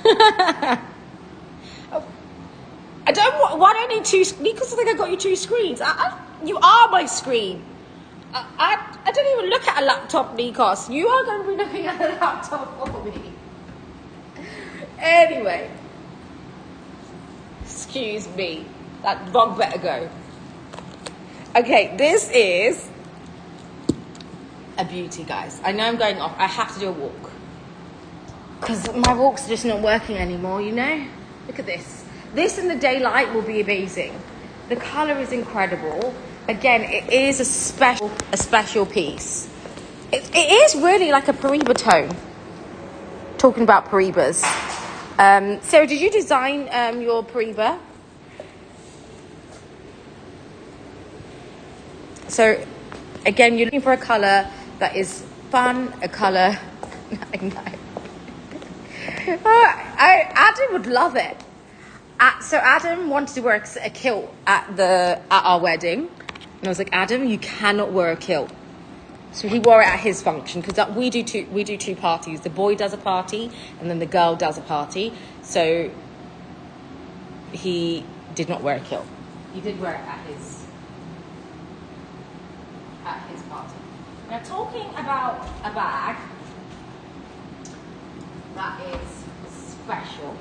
I don't. Why do I need 2? Because I think I got you 2 screens. You are my screen. I don't even look at a laptop, Nikos. You are going to be looking at a laptop for me. Anyway, excuse me. That rug better go. Okay, this is a beauty, guys. I know I'm going off. I have to do a walk because my walks are just not working anymore. You know. Look at this. This in the daylight will be amazing. The color is incredible. Again, it is a special piece. It is really like a Pariba tone. Talking about Paribas. Sarah, did you design your Pariba? So, again, you're looking for a color that is fun, a color... I know. Adam would love it. So Adam wanted to wear a kilt at our wedding. And I was like, Adam, you cannot wear a kilt. So he wore it at his function because we do two parties. The boy does a party and then the girl does a party. So he did not wear a kilt. He did wear it at his party. Now, talking about a bag that is special,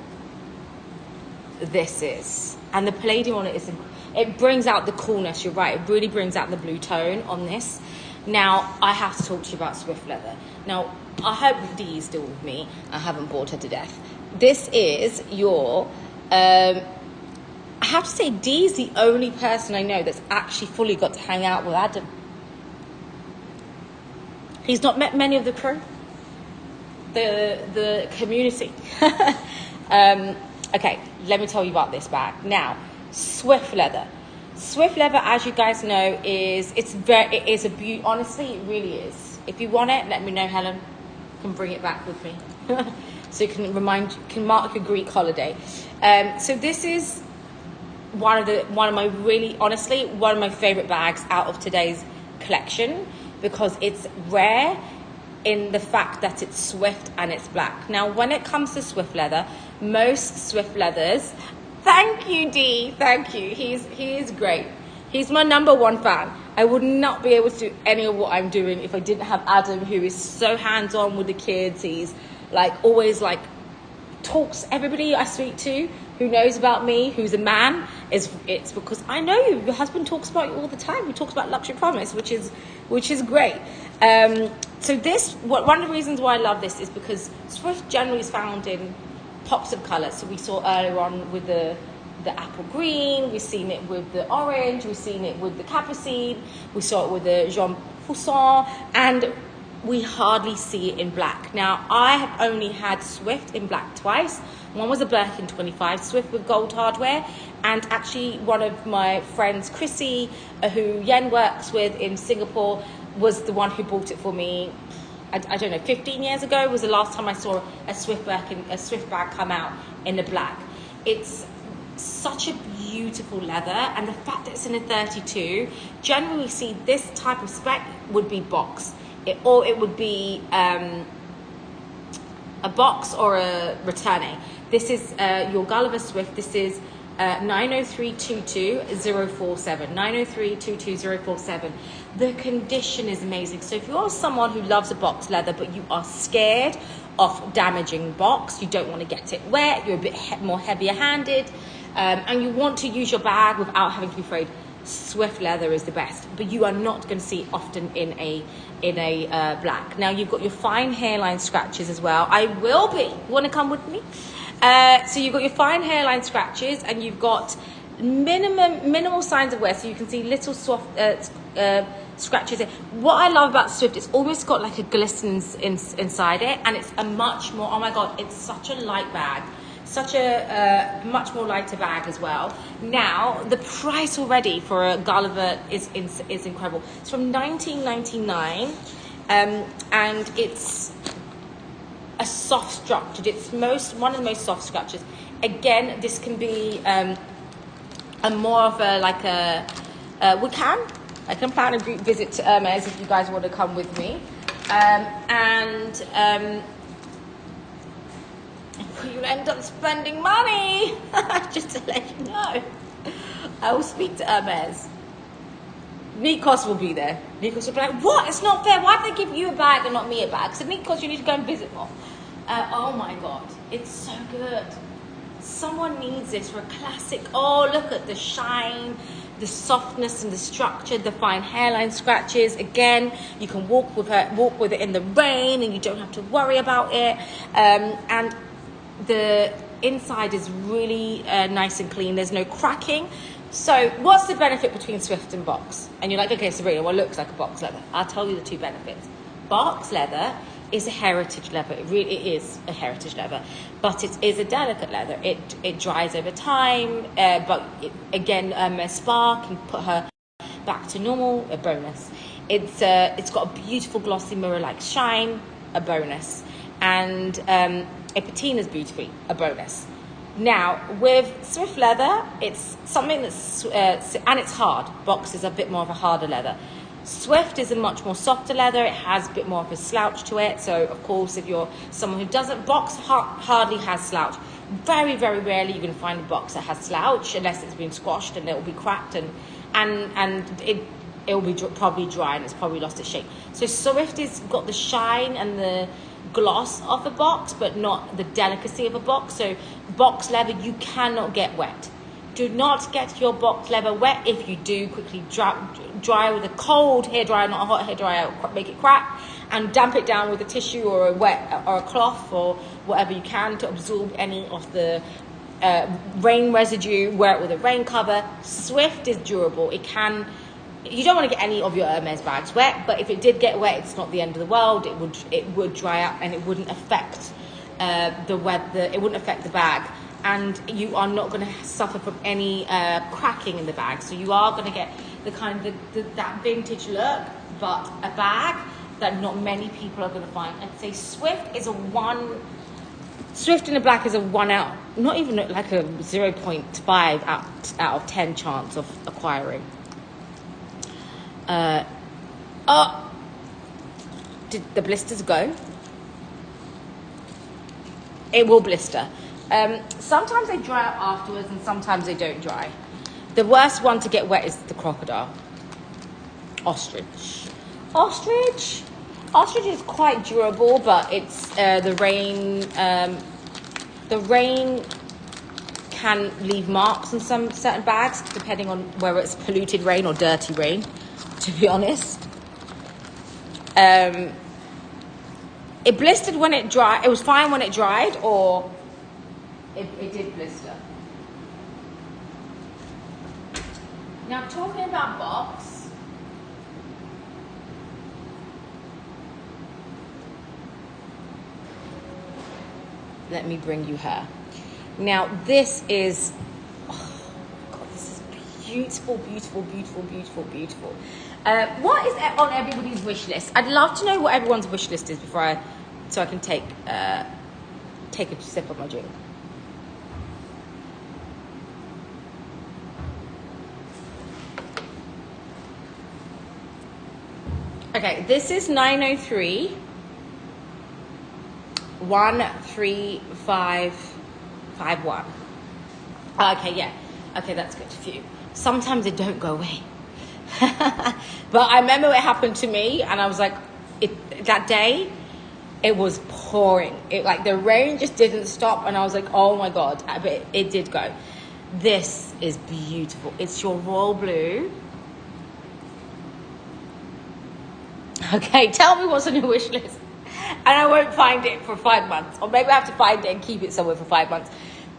this is, and the palladium on it is, it brings out the coolness. You're right, it really brings out the blue tone on this. Now, I have to talk to you about Swift Leather. Now, I hope Dee is still with me. I haven't bored her to death. This is your, I have to say, Dee is the only person I know that's actually fully got to hang out with Adam. He's not met many of the crew, the community. Okay, let me tell you about this bag. Now, Swift Leather. Swift Leather, as you guys know, it is a beauty. Honestly, it really is. If you want it, let me know, Helen. You can bring it back with me. So you can mark your Greek holiday. So this is one of my really, honestly, one of my favorite bags out of today's collection, because it's rare in the fact that it's Swift and it's black. Now, when it comes to Swift Leather, most Swift Leathers, thank you, Dee, thank you. He is great. He's my #1 fan. I would not be able to do any of what I'm doing if I didn't have Adam, who is so hands-on with the kids. He's like always like talks, everybody I speak to who knows about me, who's a man, it's because I know you. Your husband talks about you all the time. He talks about Luxury Promise, which is great. So one of the reasons why I love this is because Swift generally is found in pops of colour. So we saw earlier on with the apple green, we've seen it with the orange, we've seen it with the capucine, we saw it with the Jean Poussin, and we hardly see it in black. Now, I have only had Swift in black twice. One was a Birkin 25 Swift with gold hardware, and actually one of my friends, Chrissy, who Yen works with in Singapore, was the one who bought it for me. I don't know, 15 years ago was the last time I saw a Swift bag come out in the black. It's such a beautiful leather, and the fact that it's in a 32, generally we see this type of spec would be box. It would be a box or a returning. This is your Gulliver Swift. This is 90322-047. 90322-047. The condition is amazing. So if you're someone who loves a box leather, but you are scared of damaging box, you don't want to get it wet, you're a bit more heavier handed, and you want to use your bag without having to be afraid, Swift leather is the best. But you are not going to see it often in a black. Now you've got your fine hairline scratches as well. I will be. You want to come with me? So you've got your fine hairline scratches, and you've got minimal signs of wear. So you can see little soft scratches. What I love about Swift, it's almost got like a glisten inside it, and it's a much more, oh my god, it's such a light bag, such a much more lighter bag as well. Now the price already for a Gulliver is incredible. It's from 1999, and it's a soft structured. It's one of the most soft structures. Again, this can be a more of a like a I can plan a group visit to Hermes if you guys want to come with me, you'll end up spending money. Just to let you know, I will speak to Hermes. Nikos will be there. Nikos will be like, what? It's not fair. Why did they give you a bag and not me a bag? So Nikos, you need to go and visit more. Oh my god, it's so good. Someone needs this for a classic. Oh, look at the shine, the softness and the structure, the fine hairline scratches. Again, you can walk with it in the rain, and you don't have to worry about it. And the inside is really nice and clean. There's no cracking. So what's the benefit between Swift and box? And you're like, okay, Sabrina, well, it looks like a box leather. I'll tell you the two benefits. Box leather is a heritage leather. It really is a heritage leather, but it is a delicate leather. It dries over time, but again, a spa can put her back to normal, a bonus. It's got a beautiful glossy mirror-like shine, a bonus, and a patina's beautifully, a bonus. Now, with Swift leather, it's something that's, and it's hard. Box is a bit more of a harder leather. Swift is a much more softer leather. It has a bit more of a slouch to it. So, of course, if you're someone who doesn't, box hardly has slouch. Very, very rarely you're going to find a box that has slouch, unless it's been squashed and it will be cracked and it will be probably dry and it's probably lost its shape. So Swift has got the shine and the gloss of a box, but not the delicacy of a box. So box leather, you cannot get wet. Do not get your box leather wet. If you do, quickly dry with a cold hairdryer, not a hot hairdryer, make it crack, and damp it down with a tissue or a cloth or whatever you can to absorb any of the rain residue. Wear it with a rain cover. Swift is durable. You don't want to get any of your Hermes bags wet, but if it did get wet, it's not the end of the world. It would dry up, and it wouldn't affect the weather. It wouldn't affect the bag, and you are not going to suffer from any cracking in the bag. So you are going to get the kind of that vintage look, but a bag that not many people are going to find. I'd say Swift in the black is a 1 out, not even like a 0.5 out of 10 chance of acquiring. Did the blisters go? It will blister. Sometimes they dry out afterwards, and sometimes they don't dry. The worst one to get wet is the crocodile. Ostrich. Ostrich is quite durable, but it's the rain can leave marks on some certain bags, depending on whether it's polluted rain or dirty rain, to be honest. It blistered when it dried. It was fine when it dried, or it did blister. Now, talking about box, let me bring you her. Now, this is, oh God, this is beautiful, beautiful, beautiful, beautiful, beautiful. What is on everybody's wish list? I'd love to know what everyone's wish list is so I can take a sip of my drink. Okay, this is 903 13551. Okay, yeah. Okay, that's good for you. Sometimes they don't go away. But I remember it happened to me, and I was like, that day, it was pouring. The rain just didn't stop, and I was like, oh my God, but it did go. This is beautiful. It's your royal blue. Okay, tell me what's on your wish list. And I won't find it for 5 months. Or maybe I have to find it and keep it somewhere for 5 months.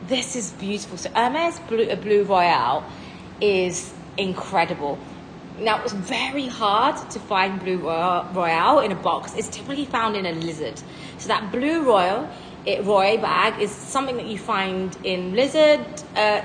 This is beautiful. So Hermes Blue Royale is incredible. Now, it's very hard to find Blue Royale in a box. It's typically found in a lizard. So that Blue Royal bag is something that you find in lizard,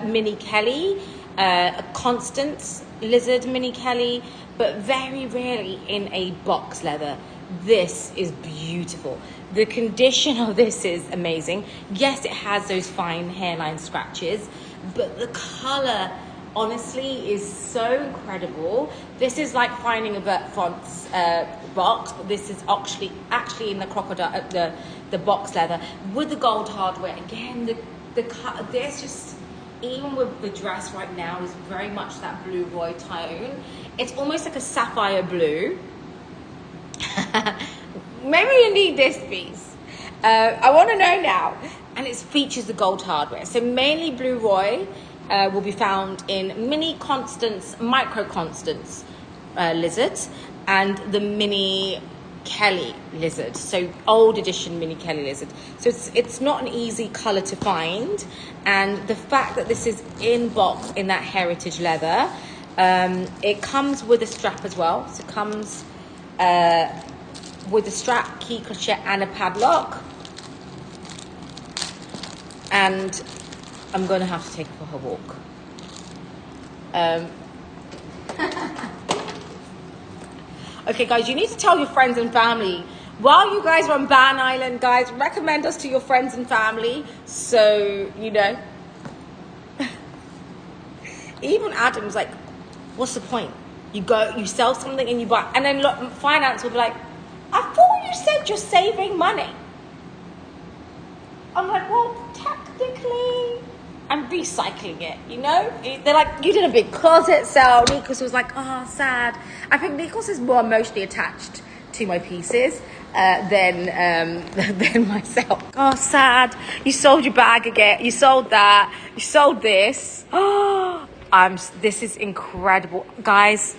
mini Kelly, a Constance lizard mini Kelly, but very rarely in a box leather. This is beautiful. The condition of this is amazing. Yes, it has those fine hairline scratches, but the color, honestly, is so incredible. This is like finding a Vert Fonts box, but this is actually in the crocodile, the box leather with the gold hardware. Again, there's just, even with the dress right now, is very much that blue roy tone. It's almost like a sapphire blue. Maybe you need this piece. I want to know now. And it features the gold hardware. So mainly Blue Roy will be found in Mini Constance, Micro Constance lizards, and the Mini Kelly lizard. So old edition Mini Kelly lizard. So it's not an easy color to find. And the fact that this is in box in that heritage leather, it comes with a strap as well. So it comes with a strap, key crochet, and a padlock. And I'm going to have to take her for her walk. Okay, guys, you need to tell your friends and family. While you guys are on Ban Island, guys, recommend us to your friends and family. So, you know. Even Adam's like, what's the point? You sell something and you buy. And then look, finance will be like, I thought you said you're saving money. I'm like, well, technically, I'm recycling it, you know? They're like, you did a big closet sale. Nikos was like, oh, sad. I think Nikos is more emotionally attached to my pieces than myself. Oh, sad. You sold your bag again. You sold that. You sold this. Oh, this is incredible. Guys.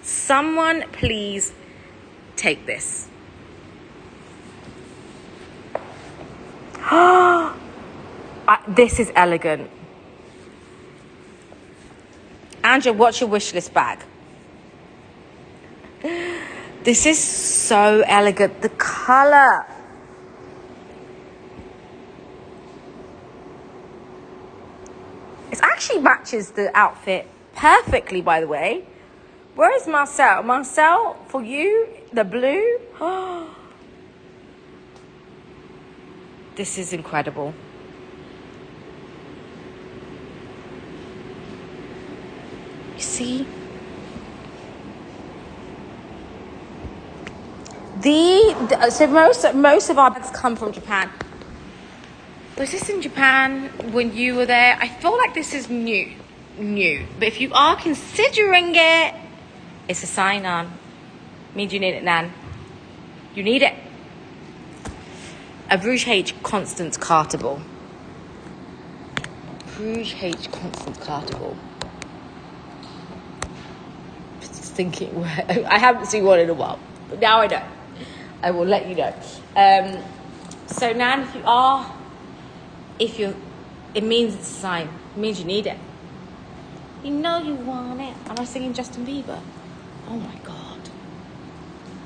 Someone please take this. This is elegant. Andrea, what's your wish list bag? This is so elegant. The color. It actually matches the outfit perfectly, by the way. Where is Marcel? Marcel, for you, the blue. This is incredible. You see? So most of our bags come from Japan. Was this in Japan when you were there? I feel like this is new. But if you are considering it, it's a sign on. Means you need it, Nan. You need it. A Bruges H constant cartable. Bruges H constant cartable. Just thinking, I haven't seen one in a while, but now I know. I will let you know. So Nan, it means it's a sign. It means you need it. You know you want it. Am I singing Justin Bieber? Oh my God.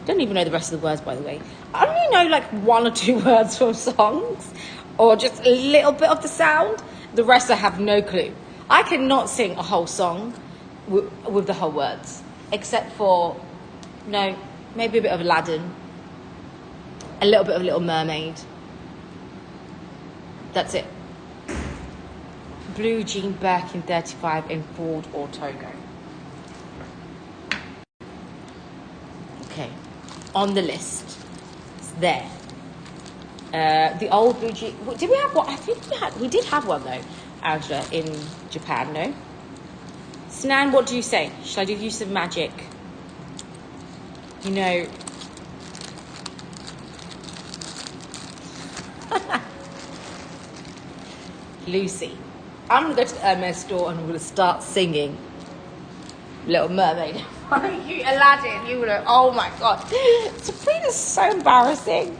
Don't even know the rest of the words, by the way. I only know like 1 or 2 words from songs, or just a little bit of the sound. The rest I have no clue. I cannot sing a whole song with the whole words, except for, maybe a bit of Aladdin, a little bit of Little Mermaid. That's it. Blue jean Birkin 35 in Ford or Togo. Okay, on the list. It's there. The old blue jean. Did we have one? I think we did have one though, Angela, in Japan, no? Sinan, what do you say? Should I give you some magic? You know. Lucy. I'm going to go to the Hermes store and I'm going to start singing Little Mermaid. You, Aladdin, you would have, oh my God. Sabrina's so embarrassing.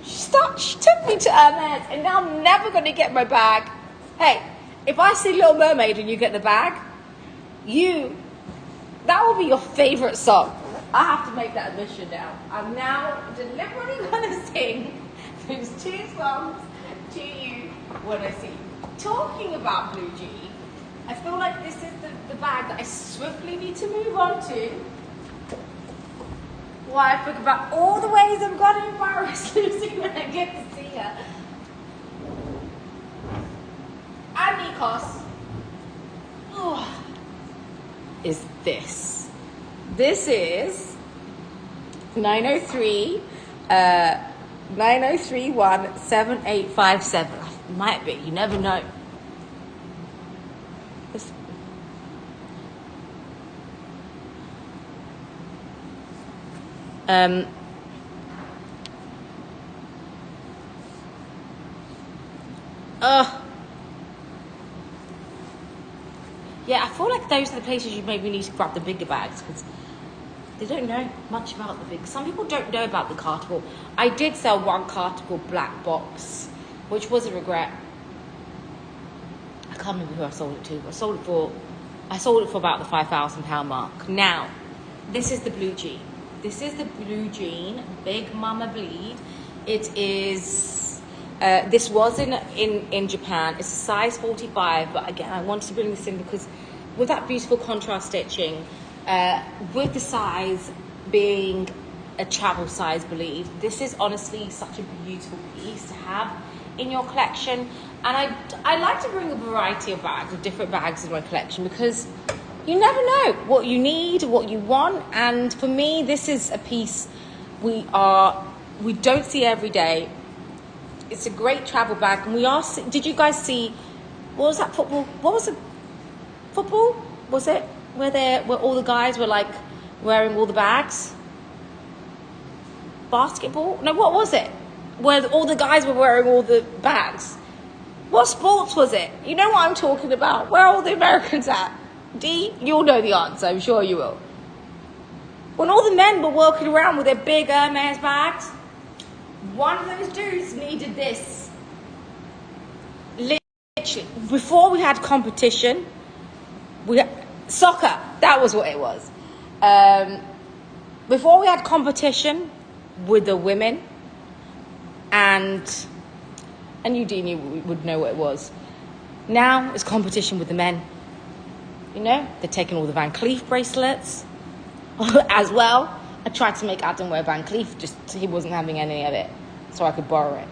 She took me to Hermes and now I'm never going to get my bag. Hey, if I see Little Mermaid and you get the bag, that will be your favourite song. I have to make that admission now. I'm now deliberately going to sing those 2 songs to you when I see you. Talking about Blue G, I feel like this is the bag that I swiftly need to move on to. Why I think about all the ways I'm going to embarrass Lucy when I get to see her. And Nikos. Is this. This is 903 9031 7857. Might be, you never know. Yeah, I feel like those are the places you maybe need to grab the bigger bags because they don't know much about the big. Some people don't know about the cartable. I did sell one cartable black box, which was a regret. I can't remember who I sold it to. I sold it for about the £5,000 mark. Now, this is the blue jean. This is the blue jean, Big Mama Bleed. It is. This was in Japan. It's a size 45, but again, I wanted to bring this in because with that beautiful contrast stitching, with the size being a travel size, believe this is honestly such a beautiful piece to have in your collection. And I like to bring a variety of bags, of different bags in my collection, because you never know what you need, what you want. And for me, this is a piece we don't see every day. It's a great travel bag, and did you guys see, what was that football? What was it? Football? Was it? Where all the guys were like wearing all the bags? Basketball? No, what was it? Where all the guys were wearing all the bags? What sports was it? You know what I'm talking about. Where are all the Americans at? D, you'll know the answer, I'm sure you will. When all the men were walking around with their big Hermes bags, one of those dudes needed this. Literally, before we had competition, soccer, that was what it was. Before we had competition with the women, and you, Dean, you would know what it was. Now it's competition with the men. You know, they're taking all the Van Cleef bracelets as well. I tried to make Adam wear Van Cleef, just he wasn't having any of it, so I could borrow it.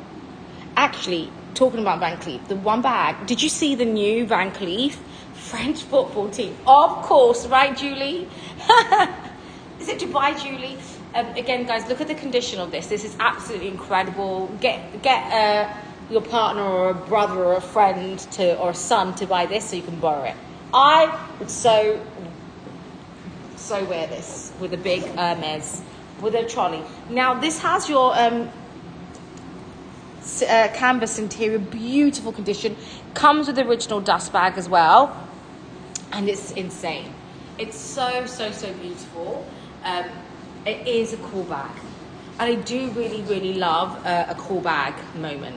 Actually, talking about Van Cleef, the one bag, did you see the new Van Cleef French football team? Of course, right, Julie? Is it Dubai, Julie? Again, guys, look at the condition of this. This is absolutely incredible. Get your partner or a brother or a friend or a son to buy this so you can borrow it. I would so so wear this with a big Hermes, with a trolley. Now this has your canvas interior, beautiful condition. Comes with the original dust bag as well, and it's insane. It's so beautiful. It is a cool bag, and I do really love a cool bag moment.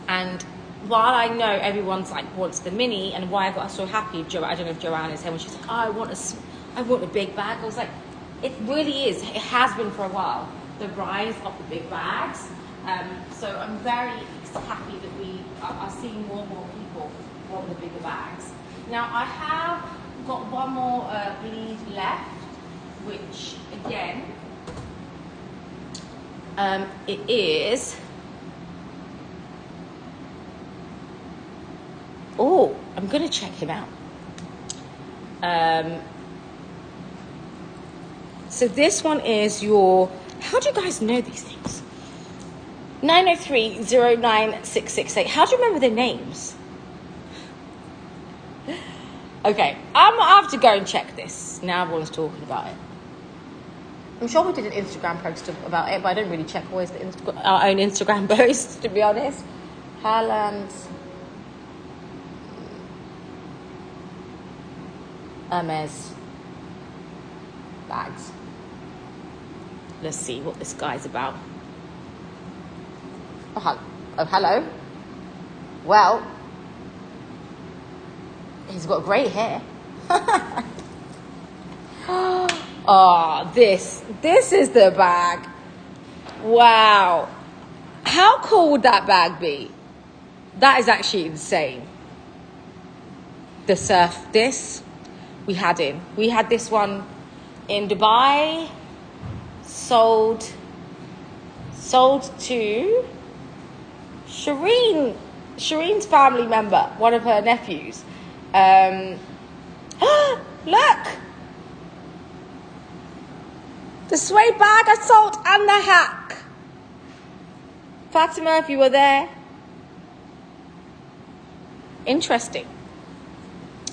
And while I know everyone's like wants the mini, and why I got so happy, I don't know if Joanne is here when she's like, oh, I want a big bag. I was like, it really is. It has been for a while, the rise of the big bags. So I'm very happy that we are seeing more and more people want the bigger bags. Now I have got one more bleed left, which again, it is. Oh, I'm gonna check him out. So this one is your. How do you guys know these things? 903-09668. How do you remember their names? Okay, I'm gonna have to go and check this. Now everyone's talking about it. I'm sure we did an Instagram post about it, but I don't really check always our own Instagram posts, to be honest. Highlands Hermes bags. Let's see what this guy's about. Oh, hello. Well, he's got great hair. Oh, this is the bag. Wow. How cool would that bag be? That is actually insane. The surf, we had this one in Dubai, sold to Shireen's family member, one of her nephews. Look! The suede bag I sold and the hack. Fatima, if you were there. Interesting.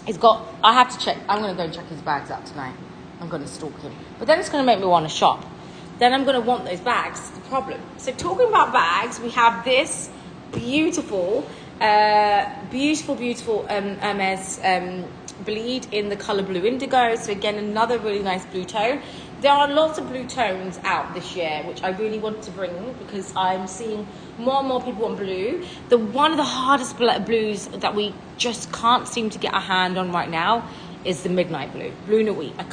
I have to check. I'm going to go and check his bags out tonight. I'm going to stalk him. But then it's going to make me want to shop. Then I'm going to want those bags. That's the problem. So talking about bags, we have this beautiful Hermes bleed in the color blue indigo. So again, another really nice blue tone. There are lots of blue tones out this year, which I really want to bring because I'm seeing more and more people want blue. One of the hardest blues that we just can't seem to get our hand on right now is the midnight blue, Blue Nuit. I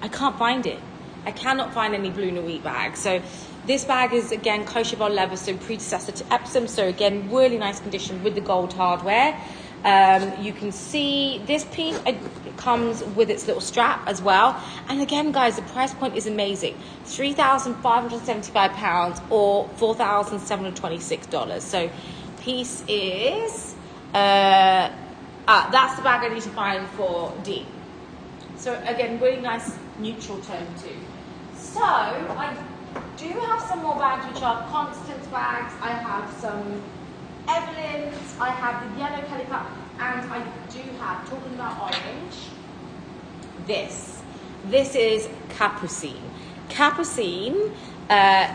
can't find it. I cannot find any Blue Nuit bags. So this bag is again kosher bond leather, so predecessor to Epsom. So again, really nice condition with the gold hardware. You can see this piece, it comes with its little strap as well. And again, guys, the price point is amazing. £3,575 or $4,726. So piece is, that's the bag I need to find for D. So again, really nice neutral tone too. So I do have some more bags which are Constance bags. I have some Evelyn's, I have the yellow Kelly cup, and I do have, talking about orange, this is Capucine. Capucine,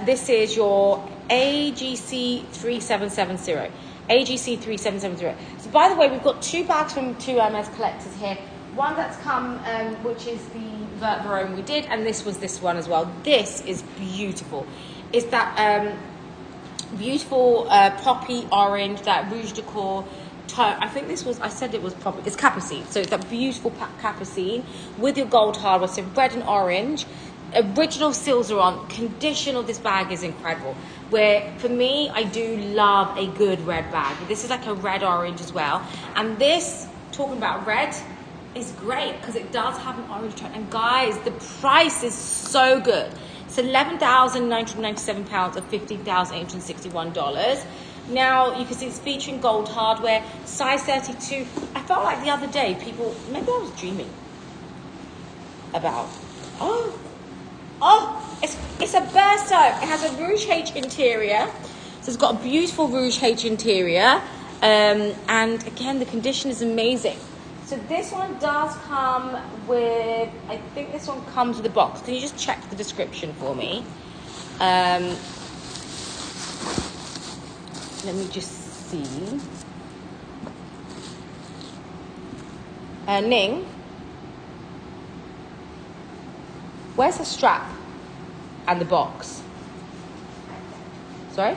this is your AGC 3770. AGC 3770. So by the way, we've got two bags from two Hermes collectors here. One that's come, which is the Vert Verone we did, and this was this one as well. This is beautiful. It's that beautiful poppy orange, that Rouge de Coeur tone. I think this was, I said it was poppy. It's Capucine. So it's that beautiful Capucine with your gold hardware. So red and orange. Original seals are on. Condition of this bag is incredible. Where for me, I do love a good red bag. This is like a red orange as well. And this, talking about red, is great because it does have an orange tone. And guys, the price is so good. It's £11,997 or $15,861. Now you can see it's featuring gold hardware, size 32. I felt like the other day people, maybe I was dreaming about. It's a Berceau. It has a Rouge H interior. So it's got a beautiful Rouge H interior. And again, the condition is amazing. So this one does come with, I think this one comes with a box. Can you just check the description for me? Let me just see. Ning, where's the strap and the box? Sorry?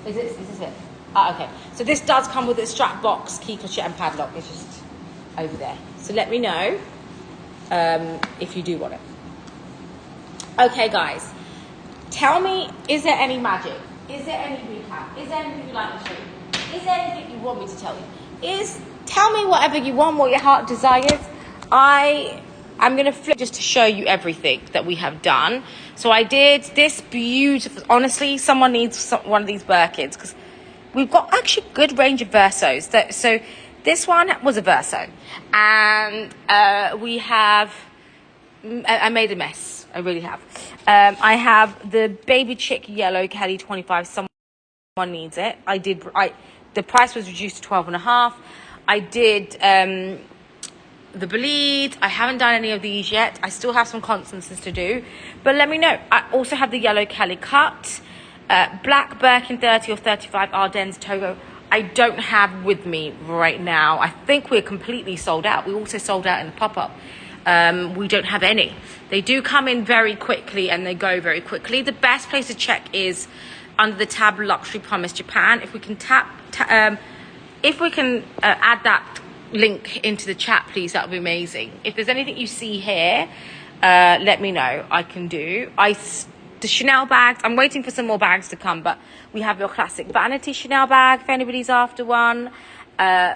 Is this it? Ah, okay. So this does come with a strap, box, key, clichet and padlock. It's just over there. So let me know if you do want it. Okay, guys. Tell me, is there any magic? Is there any recap? Is there anything you'd like to show you? Is there anything you want me to tell you? Tell me whatever you want, what your heart desires. I'm going to flip just to show you everything that we have done. So I did this beautiful, honestly, someone needs one of these Birkins because we've got actually a good range of versos. So this one was a verso. And we have, I made a mess. I really have. I have the Baby Chick Yellow Kelly 25. Someone needs it. The price was reduced to 12.5. I did the bleed. I haven't done any of these yet. I still have some constances to do, but let me know. I also have the Yellow Kelly cut, black Birkin 30 or 35 Ardennes Togo. I don't have with me right now. I think we're completely sold out. We also sold out in the pop-up. We don't have any. They do come in very quickly and they go very quickly. The best place to check is under the tab Luxury Promise Japan. If we can add that link into the chat, please, that would be amazing. If there's anything you see here, let me know. I can do. The Chanel bags, I'm waiting for some more bags to come, but we have your classic vanity Chanel bag if anybody's after one.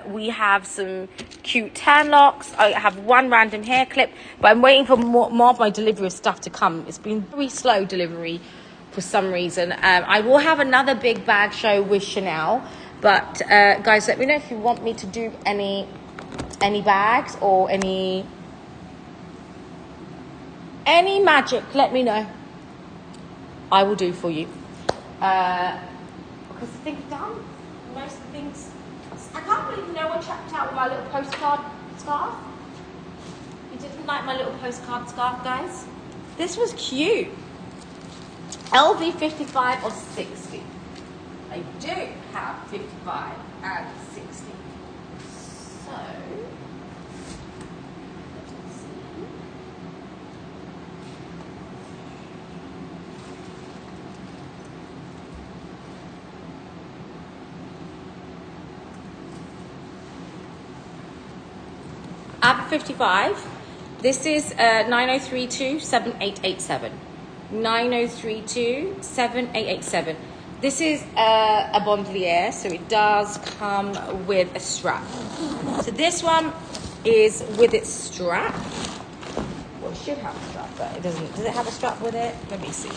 We have some cute tan locks. I have one random hair clip, but I'm waiting for more of my delivery of stuff to come. It's been very slow delivery for some reason. I will have another big bag show with Chanel, but guys, let me know if you want me to do any bags or any magic. Let me know. I will do for you. Because the thing's done. Most of the things. I can't believe no one checked out with my little postcard scarf. You didn't like my little postcard scarf, guys? This was cute. LV 55 or 60. I do have 55 and 60. So, let's see. I have 55. This is 9032-7887. 9032-7887. This is a bandolier, so it does come with a strap. So this one is with its strap. Well, it should have a strap, but it doesn't. Does it have a strap with it? Let me see.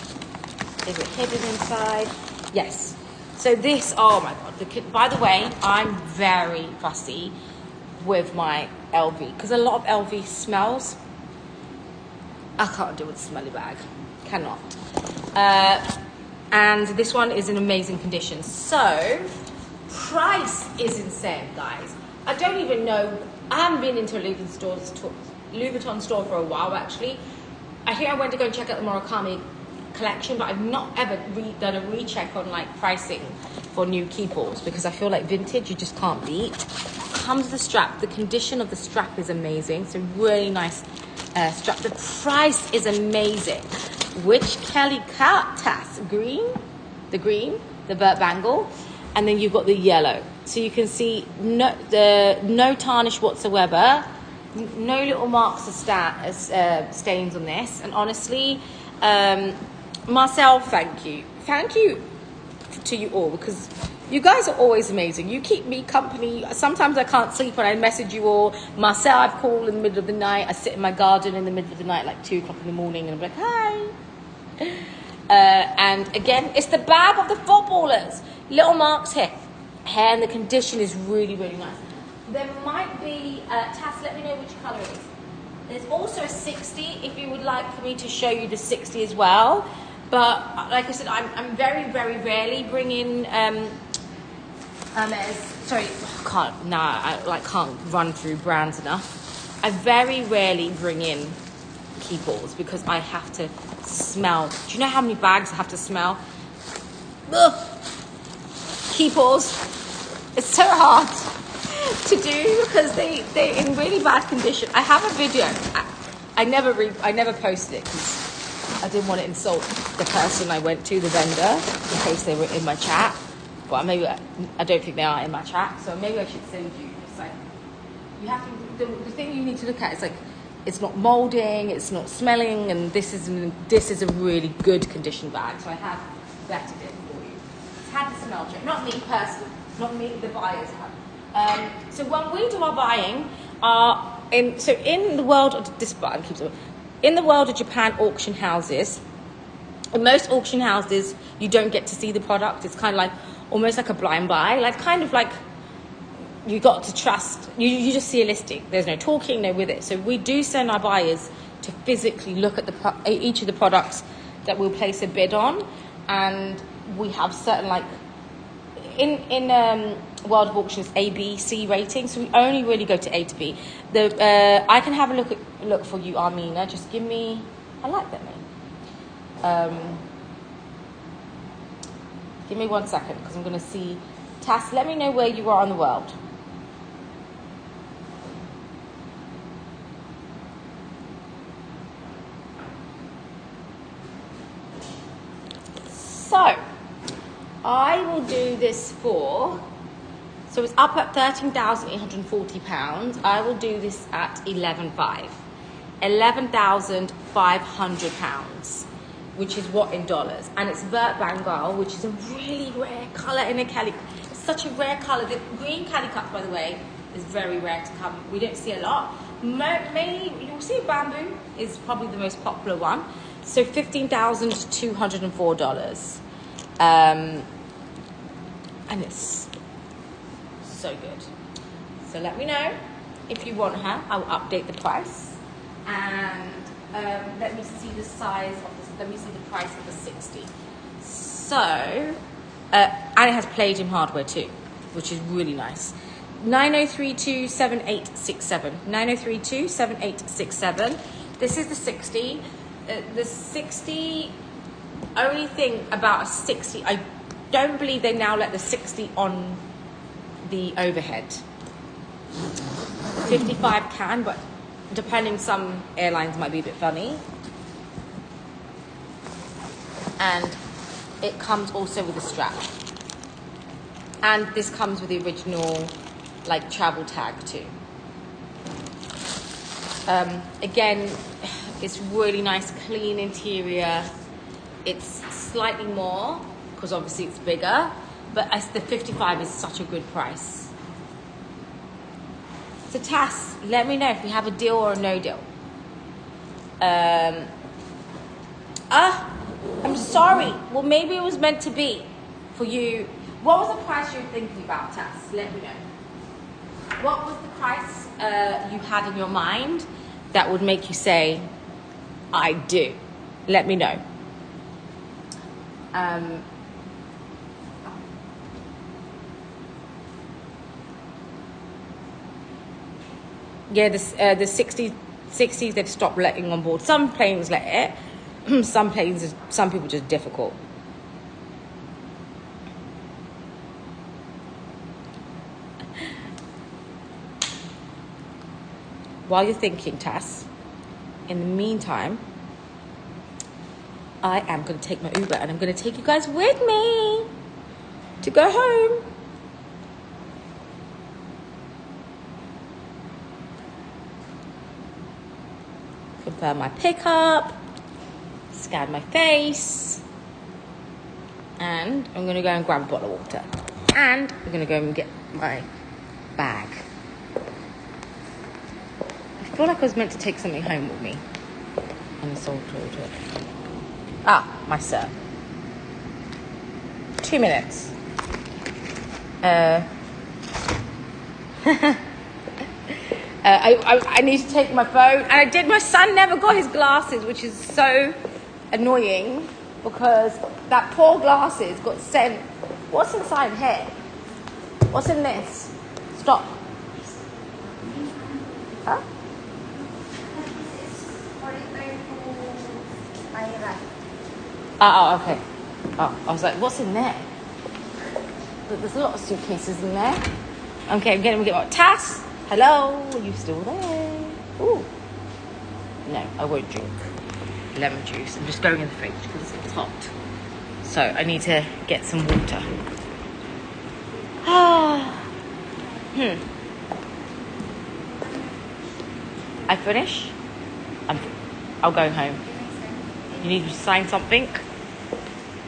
Is it hidden inside? Yes. So this, oh my God. By the way, I'm very fussy with my LV because a lot of LV smells. I can't do with a smelly bag. Cannot. And this one is in amazing condition. So, price is insane, guys. I don't even know. I haven't been into a Louis Vuitton store for a while, actually. I think I went to go and check out the Murakami collection, but I've not ever done a recheck on like pricing for new keyballs because I feel like vintage you just can't beat. Comes the strap. The condition of the strap is amazing. It's a really nice strap. The price is amazing. Which Kelly Tass? Green? The green, the Burt Bangle, and then you've got the yellow. So you can see no tarnish whatsoever, no little marks of stains on this. And honestly, Marcel, thank you to you all because you guys are always amazing. You keep me company. Sometimes I can't sleep when I message you all. Marcel, I've called in the middle of the night. I sit in my garden in the middle of the night, like 2 o'clock in the morning, and I'm like, hi. And again, it's the bag of the footballers. Little marks here. Hair, and the condition is really, really nice. There might be, Tass, let me know which colour it is. There's also a 60 if you would like for me to show you the 60 as well. But like I said, I'm very, very rarely bringing Hermes sorry, I can't run through brands enough. I very rarely bring in Keepalls because I have to smell. Do you know how many bags I have to smell? Ugh. Keepalls. It's so hard to do because they're in really bad condition. I have a video. I never posted it because I didn't want to insult the person I went to, the vendor, in case they were in my chat. But maybe I don't think they are in my chat, so maybe I should send you. It's like you have to. The thing you need to look at is like it's not molding, it's not smelling, and this is a really good condition bag. So I have vetted it for you. It's had the smell check, not me personally, not me. The buyers have. So when we do our buying, in the world of this button keeps it. In the world of Japan auction houses, in most auction houses, you don't get to see the product. It's kind of like almost like a blind buy, like kind of like you got to trust. You just see a listing. There's no talking, no with it. So we do send our buyers to physically look at each of the products that we'll place a bid on, and we have certain like in world of auctions A, B, C ratings. So we only really go to A to B. I can have a look for you, Armina. Just give me. I like that name. Give me 1 second because I'm going to see. Tass, let me know where you are in the world. So, I will do this for, so it's up at £13,840. I will do this at £11,500, which is what in dollars. And it's Vert Bengal, which is a really rare colour in a cali. It's such a rare colour. The green calicut, by the way, is very rare to come. We don't see a lot. Mainly, you'll see bamboo is probably the most popular one. So $15,204. And it's so good. So let me know if you want her. I'll update the price. And let me see the size of this. Let me see the price of the 60. So, and it has palladium hardware too, which is really nice. 90327867. 90327867. This is the 60. The 60. Only thing about a 60, I don't believe they now let the 60 on the overhead. 55 can, but depending, some airlines might be a bit funny. And it comes also with a strap. And this comes with the original like travel tag too. Again, it's really nice, clean interior. It's slightly more because obviously it's bigger, but the 55 is such a good price. So Tass, let me know if we have a deal or a no deal. I'm sorry. Well, maybe it was meant to be for you. What was the price you were thinking about, Tass? Let me know. What was the price you had in your mind that would make you say, I do? Let me know. Yeah, the 60s they've stopped letting on board. Some planes let it. Some people just difficult. While you're thinking, Tass, in the meantime, I am going to take my Uber and I'm going to take you guys with me to go home. Confirm my pickup, scan my face, and I'm going to go and grab a bottle of water. And I'm going to go and get my bag. I feel like I was meant to take something home with me. And it's all closed. Ah, my sir. 2 minutes. I need to take my phone. And I did. My son never got his glasses, which is so annoying because that poor glasses got sent. What's inside here? What's in this? Stop. Huh? Oh, okay. Oh, I was like, what's in there? There's a lot of suitcases in there. Okay, I'm gonna get my Tass. Hello, are you still there? Ooh. No, I won't drink lemon juice. I'm just going in the fridge because it's hot. So I need to get some water. I finish. I'll go home. You need to sign something?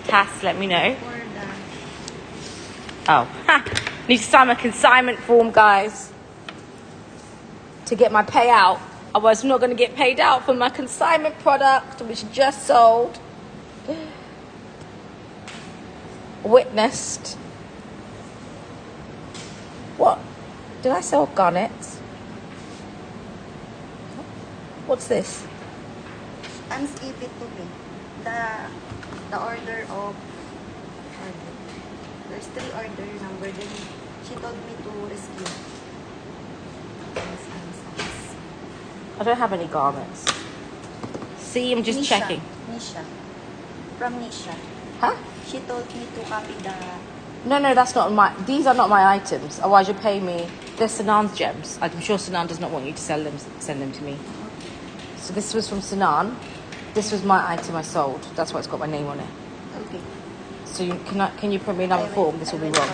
Tass, let me know. Oh, need to sign my consignment form, guys, to get my payout. Otherwise, I'm not going to get paid out for my consignment product, which just sold. Witnessed. What? Did I sell garnets? What's this? Give it to me. The order of there's 3 order number. Then she told me to rescue. I don't have any garments. See, I'm just Nisha. checking. Nisha. From Nisha. Huh? She told me to copy the... No, that's not my... These are not my items. Otherwise, you pay me... They're Sanan's gems. I'm sure Sanan does not want you to send them to me. So this was from Sanan. This was my item I sold. That's why it's got my name on it. Okay. So can you print me another form? This will be wrong.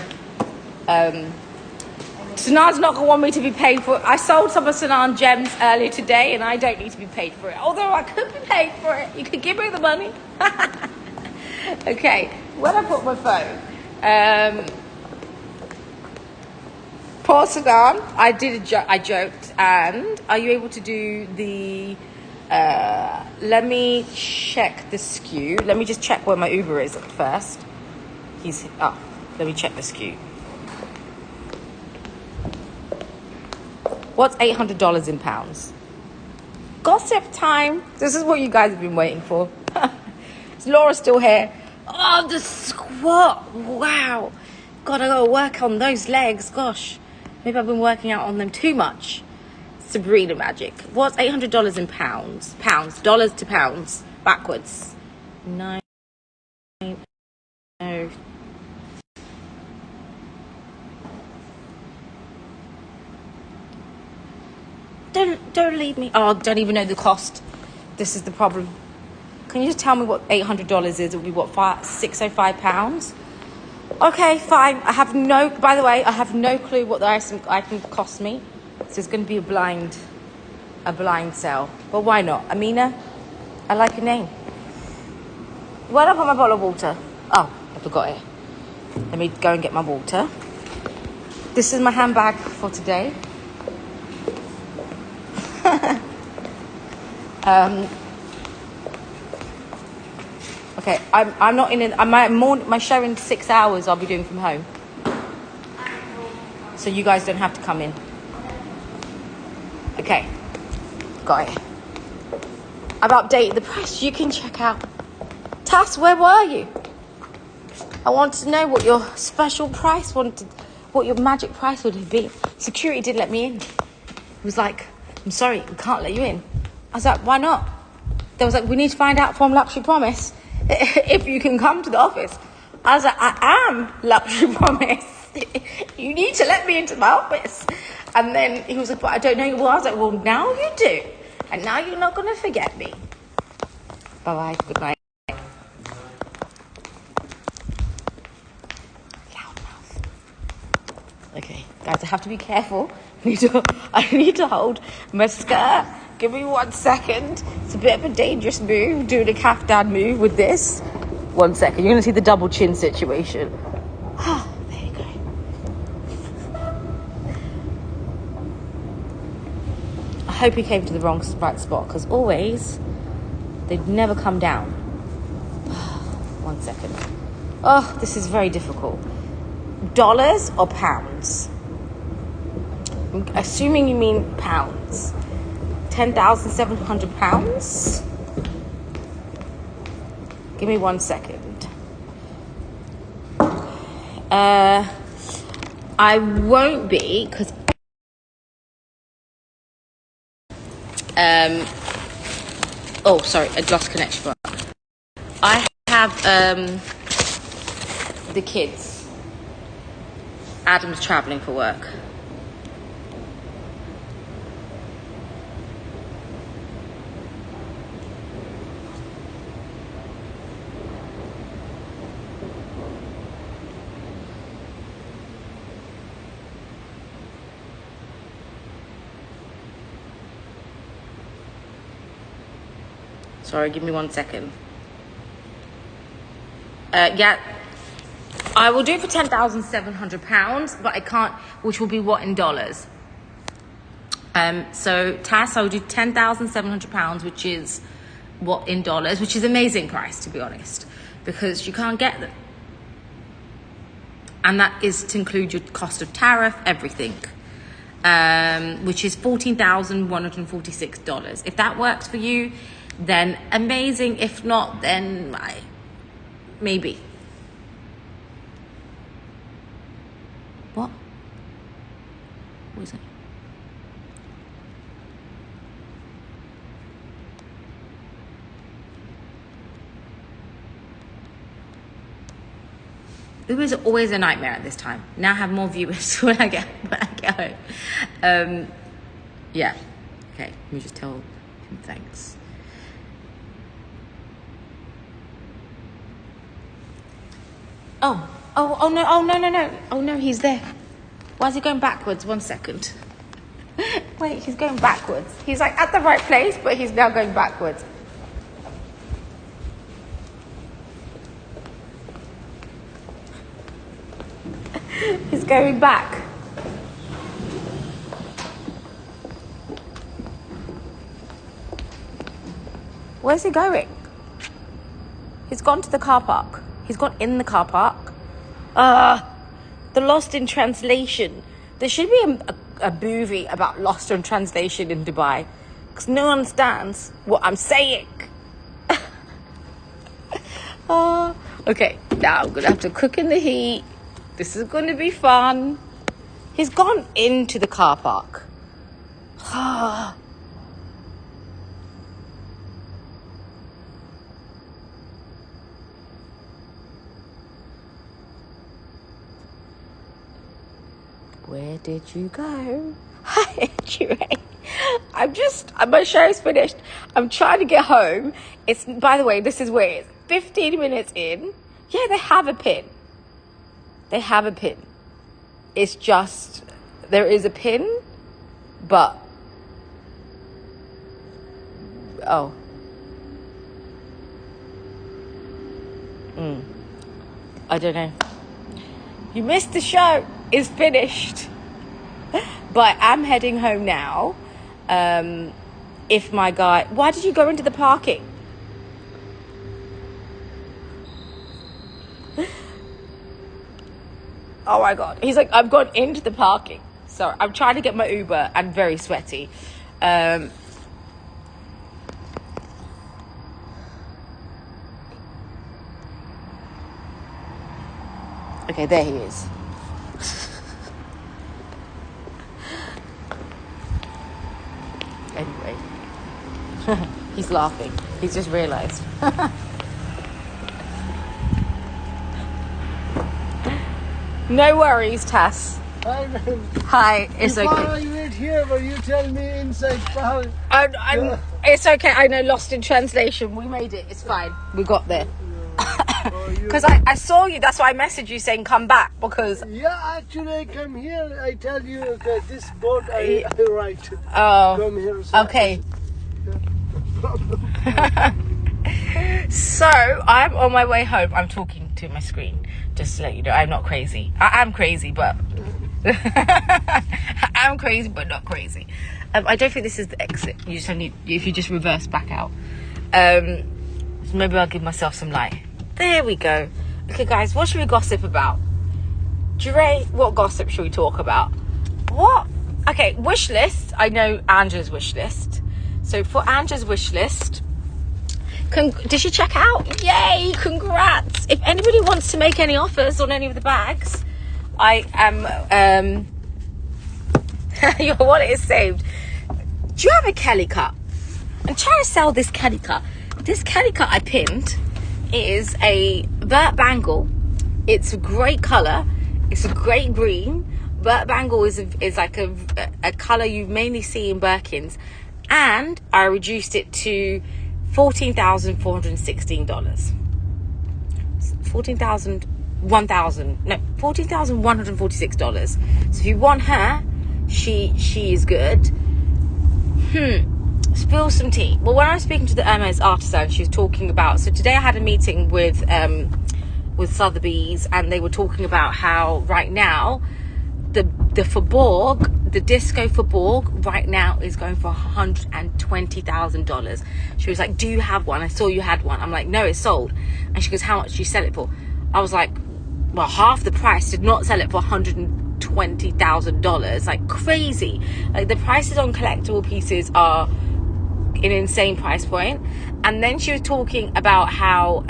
Sanan's not going to want me to be paid for it. I sold some of Sanan gems earlier today and I don't need to be paid for it. Although I could be paid for it. You could give me the money. Okay, where I put my phone? Poor Sanan, I joked. And are you able to do the... let me check the SKU. Let me just check where my Uber is first. Let me check the SKU. What's $800 in pounds? Gossip time. This is what you guys have been waiting for. Is Laura still here? Oh, the squat. Wow. God, I gotta work on those legs. Gosh. Maybe I've been working out on them too much. Sabrina magic. What's $800 in pounds? Pounds. Dollars to pounds. Backwards. 9. No. Don't leave me. Oh, I don't even know the cost. This is the problem. Can you just tell me what $800 is? It'll be what, £605? Okay, fine. By the way, I have no clue what the item cost me. So it's going to be a blind sell. But why not? Amina, I like your name. Where did I put my bottle of water? Oh, I forgot it. Let me go and get my water. This is my handbag for today. Okay, I'm not in it. My show in 6 hours I'll be doing from home. So you guys don't have to come in. Okay, got it. I've updated the price. You can check out. Tass, where were you? I wanted to know what your special price what your magic price would have been. Security didn't let me in. He was like, I'm sorry, we can't let you in. I was like, why not? They was like, we need to find out from Luxury Promise if you can come to the office. I was like, I am Luxury Promise. You need to let me into my office. And then he was like, but I don't know you well. I was like, well, now you do. And now you're not going to forget me. Bye-bye. Good night. Loudmouth. Okay, guys, I have to be careful. I need to hold my skirt. Give me 1 second. It's a bit of a dangerous move, doing a kaftan move with this. 1 second. You're going to see the double chin situation. There you go. I hope he came to the right spot, because always they'd never come down. 1 second. Oh, this is very difficult. Dollars or pounds? I'm assuming you mean pounds. £10,700. Give me 1 second. I won't be because oh sorry, I lost connection. I have the kids. Adam's traveling for work. Sorry, give me 1 second. Yeah, I will do it for £10,700, but I can't, which will be what in dollars? So Tass, I will do £10,700, which is what in dollars, which is amazing price, to be honest, because you can't get them. And that is to include your cost of tariff, everything, which is $14,146. If that works for you, then amazing. If not, then maybe. What was it? Uber is always a nightmare at this time. Now I have more viewers when I get home. Yeah. Okay. Let me just tell him thanks. Oh no! Oh no! He's there. Why is he going backwards? 1 second. Wait, he's going backwards. He's like at the right place, but he's now going backwards. He's going back. Where's he going? He's gone to the car park. He's gone in the car park. The Lost in Translation. There should be a movie about Lost in Translation in Dubai, because no one understands what I'm saying. Okay, now I'm gonna have to cook in the heat. This is gonna be fun. He's gone into the car park. Where did you go? Hi, Jure. My show's finished. I'm trying to get home. It's, by the way, this is where it's 15 minutes in. Yeah, they have a pin. They have a pin. It's just, there is a pin, but, oh. I don't know. You missed the show. It's finished. But I'm heading home now. If my guy... Why did you go into the parking? Oh my God. He's like, I've gone into the parking. Sorry, I'm trying to get my Uber and very sweaty. Okay, there he is. Anyway, he's laughing. He's just realised. No worries, Tass. Hi, ma'am. Hi, it's Before okay. I wait here, but you tell me inside how... It's okay. I know, Lost in Translation. We made it. It's fine. We got there. Because I saw you. That's why I messaged you saying come back, because... Yeah, actually, I come here. I tell you, okay, this boat, I write. Oh, Come here. So okay. So, I'm on my way home. I'm talking to my screen, just to let you know. I'm not crazy. I am crazy, but... I'm crazy, but not crazy. I don't think this is the exit. You just need... If you just reverse back out. So maybe I'll give myself some light. There we go. Okay, guys, what should we gossip about? Jure, what gossip should we talk about? What? Okay, wish list. I know Angela's wish list. So for Angela's wish list, did she check out? Yay, congrats. If anybody wants to make any offers on any of the bags, I am, your wallet is saved. Do you have a Kelly cut? I'm trying to sell this Kelly cut. This Kelly cut I pinned is a Burt bangle. It's a great color. It's a great green. Burt bangle is like a color you mainly see in Birkins, and I reduced it to $14,146. $14,146. So if you want her, she is good. Spill some tea. Well, when I was speaking to the Hermes artisan, she was talking about, so today I had a meeting with Sotheby's, and they were talking about how right now the Faubourg, the disco Faubourg right now is going for $120,000. She was like, do you have one? I saw you had one. I'm like, no, it's sold. And she goes, how much do you sell it for? I was like, well, half the price. Did not sell it for $120,000. Like crazy. Like the prices on collectible pieces are an insane price point. And then she was talking about how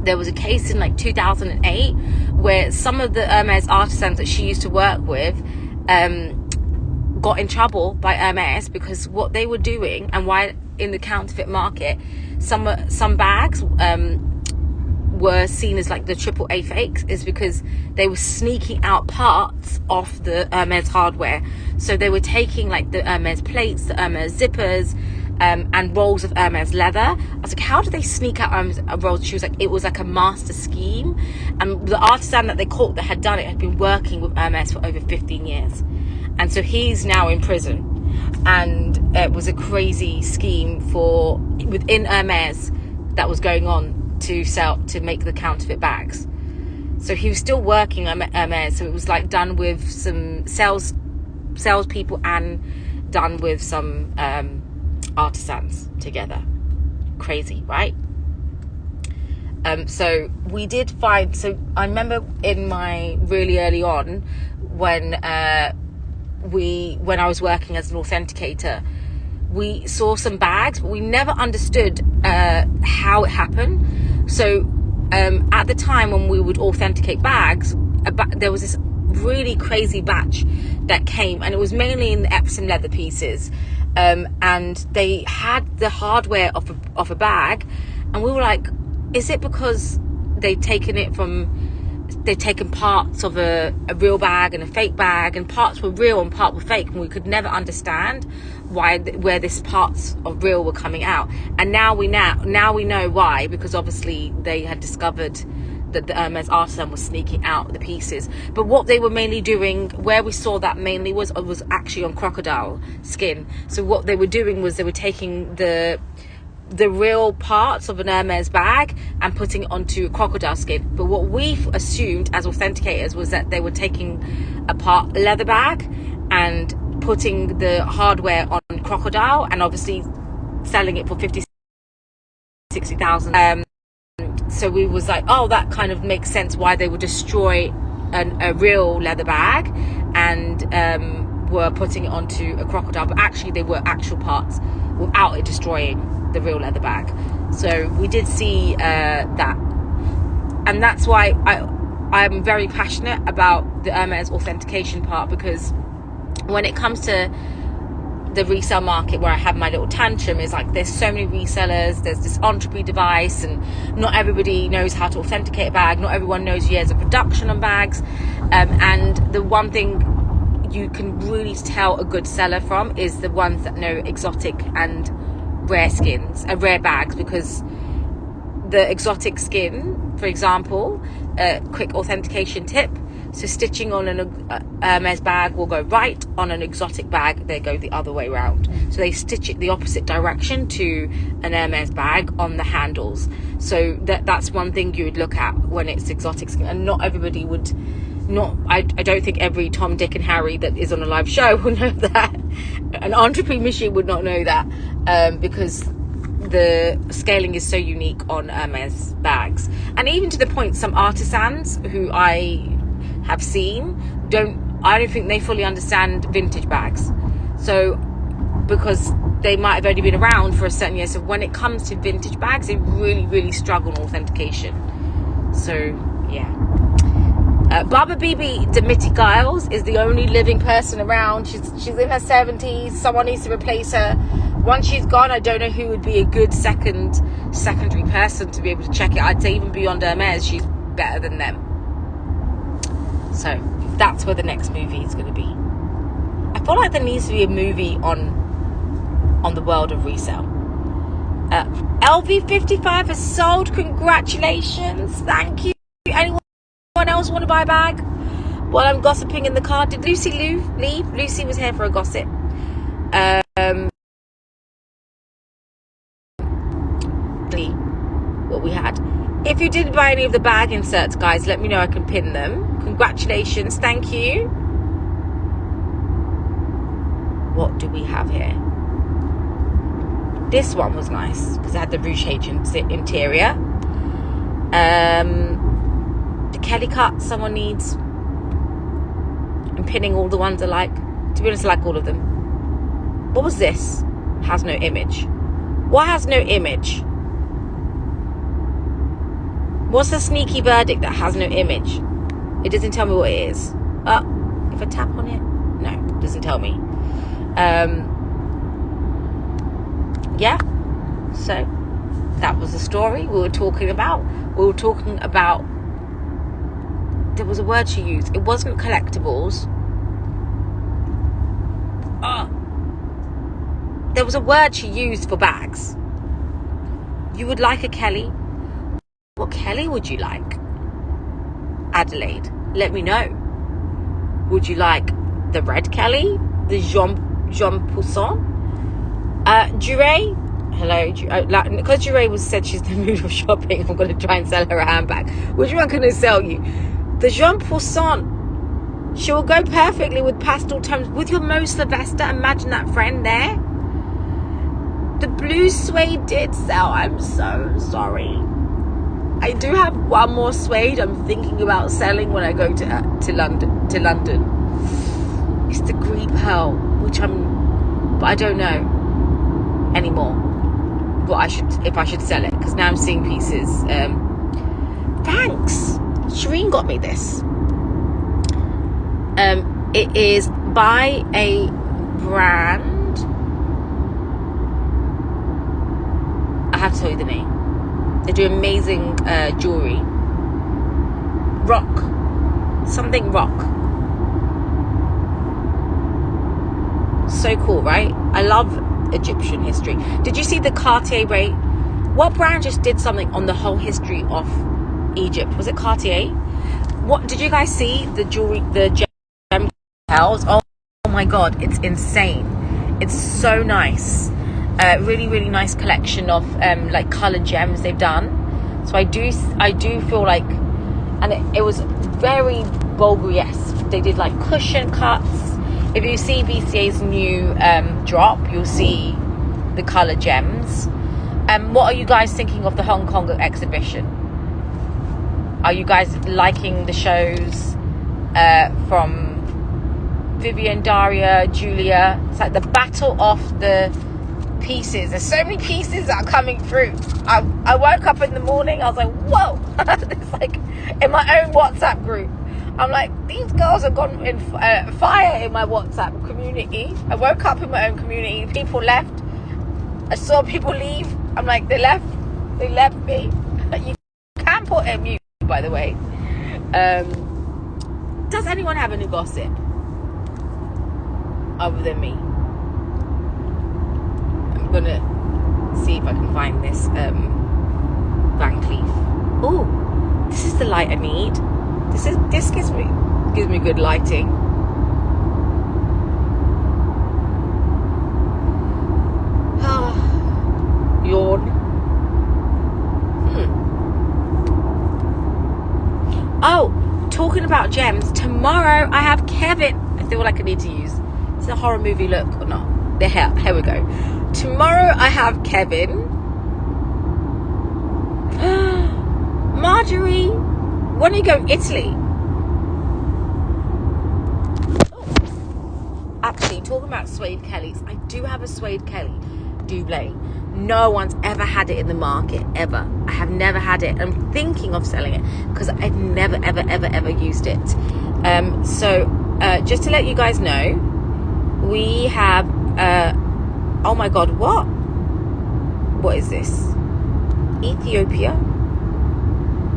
there was a case in like 2008 where some of the Hermes artisans that she used to work with got in trouble by Hermes because what they were doing, and why in the counterfeit market some bags were seen as like the AAA fakes, is because they were sneaking out parts of the Hermes hardware. So they were taking like the Hermes plates, the Hermes zippers, and rolls of Hermes leather. I was like, how do they sneak out Hermes rolls? She was like, it was like a master scheme. And the artisan that they caught that had done it had been working with Hermes for over 15 years. And so he's now in prison. And it was a crazy scheme within Hermes that was going on to make the counterfeit bags. So he was still working at Hermes. So it was like done with some salespeople and done with some artisans together. Crazy, right? So we did find, so I remember in my really early on when I was working as an authenticator, we saw some bags, but we never understood how it happened. So at the time when we would authenticate bags, there was this really crazy batch that came, and it was mainly in the Epsom leather pieces, and they had the hardware of a bag, and we were like, is it because they've taken parts of a real bag and a fake bag, and parts were real and part were fake, and we could never understand where this parts of real were coming out. And now we know why, because obviously they had discovered that the Hermes artisan was sneaking out the pieces. But what they were mainly doing, where we saw that mainly was actually on crocodile skin. So what they were doing was they were taking the real parts of an Hermes bag and putting it onto crocodile skin. But what we assumed as authenticators was that they were taking a leather bag and putting the hardware on crocodile, and obviously selling it for 50,000-60,000. So we was like, oh, that kind of makes sense why they would destroy a real leather bag and were putting it onto a crocodile. But actually they were actual parts without it destroying the real leather bag. So we did see that, and that's why I'm very passionate about the Hermes authentication part, because when it comes to the resale market, where I have my little tantrum, is like there's so many resellers, there's this entropy device, and not everybody knows how to authenticate a bag, not everyone knows years of production on bags, and the one thing you can really tell a good seller from is the ones that know exotic and rare skins, rare bags. Because the exotic skin, for example, quick authentication tip, so stitching on an Hermes bag will go right, on an exotic bag they go the other way around. So they stitch it the opposite direction to an Hermes bag on the handles. So that's one thing you would look at when it's exotic skin. And not everybody would, I don't think every Tom, Dick and Harry that is on a live show will know that. An entrepreneur machine would not know that, because the scaling is so unique on Hermes bags. And even to the point, some artisans who I have seen I don't think they fully understand vintage bags. So because they might have only been around for a certain year, so when it comes to vintage bags, they really, really struggle on authentication. So yeah. Baba Bibi Demitty Giles is the only living person around. She's in her 70s. Someone needs to replace her. Once she's gone, I don't know who would be a good secondary person to be able to check it. I'd say even beyond Hermes, she's better than them. So that's where the next movie is going to be. I feel like there needs to be a movie on the world of resale. LV55 has sold. Congratulations. Thank you. Anyone else want to buy a bag? While I'm gossiping in the car. Did Lucy leave? Lucy was here for a gossip. What we had. If you did buy any of the bag inserts, guys, let me know. I can pin them. Congratulations. Thank you. What do we have here? This one was nice because it had the Rouge H interior. The Kelly cut someone needs. I'm pinning all the ones I like. To be honest, I like all of them. What was this? Has no image. What has no image? What's the sneaky verdict that has no image? It doesn't tell me what it is. If I tap on it, no, it doesn't tell me. Yeah, so that was the story we were talking about. There was a word she used. It wasn't collectibles. There was a word she used for bags. You would like a Kelly. What Kelly would you like? Adelaide, let me know. Would you like the red Kelly? The Jean Poussin? Jure, hello. Because Jure said she's in the mood of shopping, I'm going to try and sell her a handbag. Which one can I sell you? The Jean Poussin. She will go perfectly with pastel tones. With your Mo Sylvester, imagine that friend there. The blue suede did sell. I'm so sorry. I do have one more suede I'm thinking about selling when I go to London. It's the green pearl, but I don't know anymore if I should sell it, because now I'm seeing pieces. Thanks, Shireen got me this. It is by a brand. I have to tell you the name. They do amazing jewelry. Something rock. So cool, right? I love Egyptian history. Did you see the Cartier rate? What brand just did something on the whole history of Egypt? Was it Cartier? What did you guys see? The jewelry, the gem pearls. Oh my god, it's insane. It's so nice. Really, really nice collection of like colored gems they've done. So I do feel like, and it was very Bulgari-esque. They did like cushion cuts. If you see VCA's new drop, you'll see the colored gems. What are you guys thinking of the Hong Kong exhibition? Are you guys liking the shows from Vivian, Daria, Julia? It's like the battle of the pieces. There's so many pieces that are coming through. I woke up in the morning, I was like, whoa. It's like in my own WhatsApp group, I'm like, these girls have gone in fire in my WhatsApp community. I woke up in my own community, people left, I saw people leave, I'm like, they left me. You can put a mute, by the way. Does anyone have any gossip other than me? I'm gonna see if I can find this Van Cleef. Oh, this is the light I need. This gives me good lighting. Yawn. Oh, talking about gems, tomorrow I have Kevin. I feel like I need to use. Is it a horror movie look or not? Here we go. Tomorrow I have Kevin. Marjorie, when are you going? Italy? Oh. Actually, talking about suede Kellys, I do have a suede Kelly Double. No one's ever had it in the market, ever. I have never had it. I'm thinking of selling it because I've never, ever used it. So just to let you guys know, we have, oh my God, what is this? Ethiopia?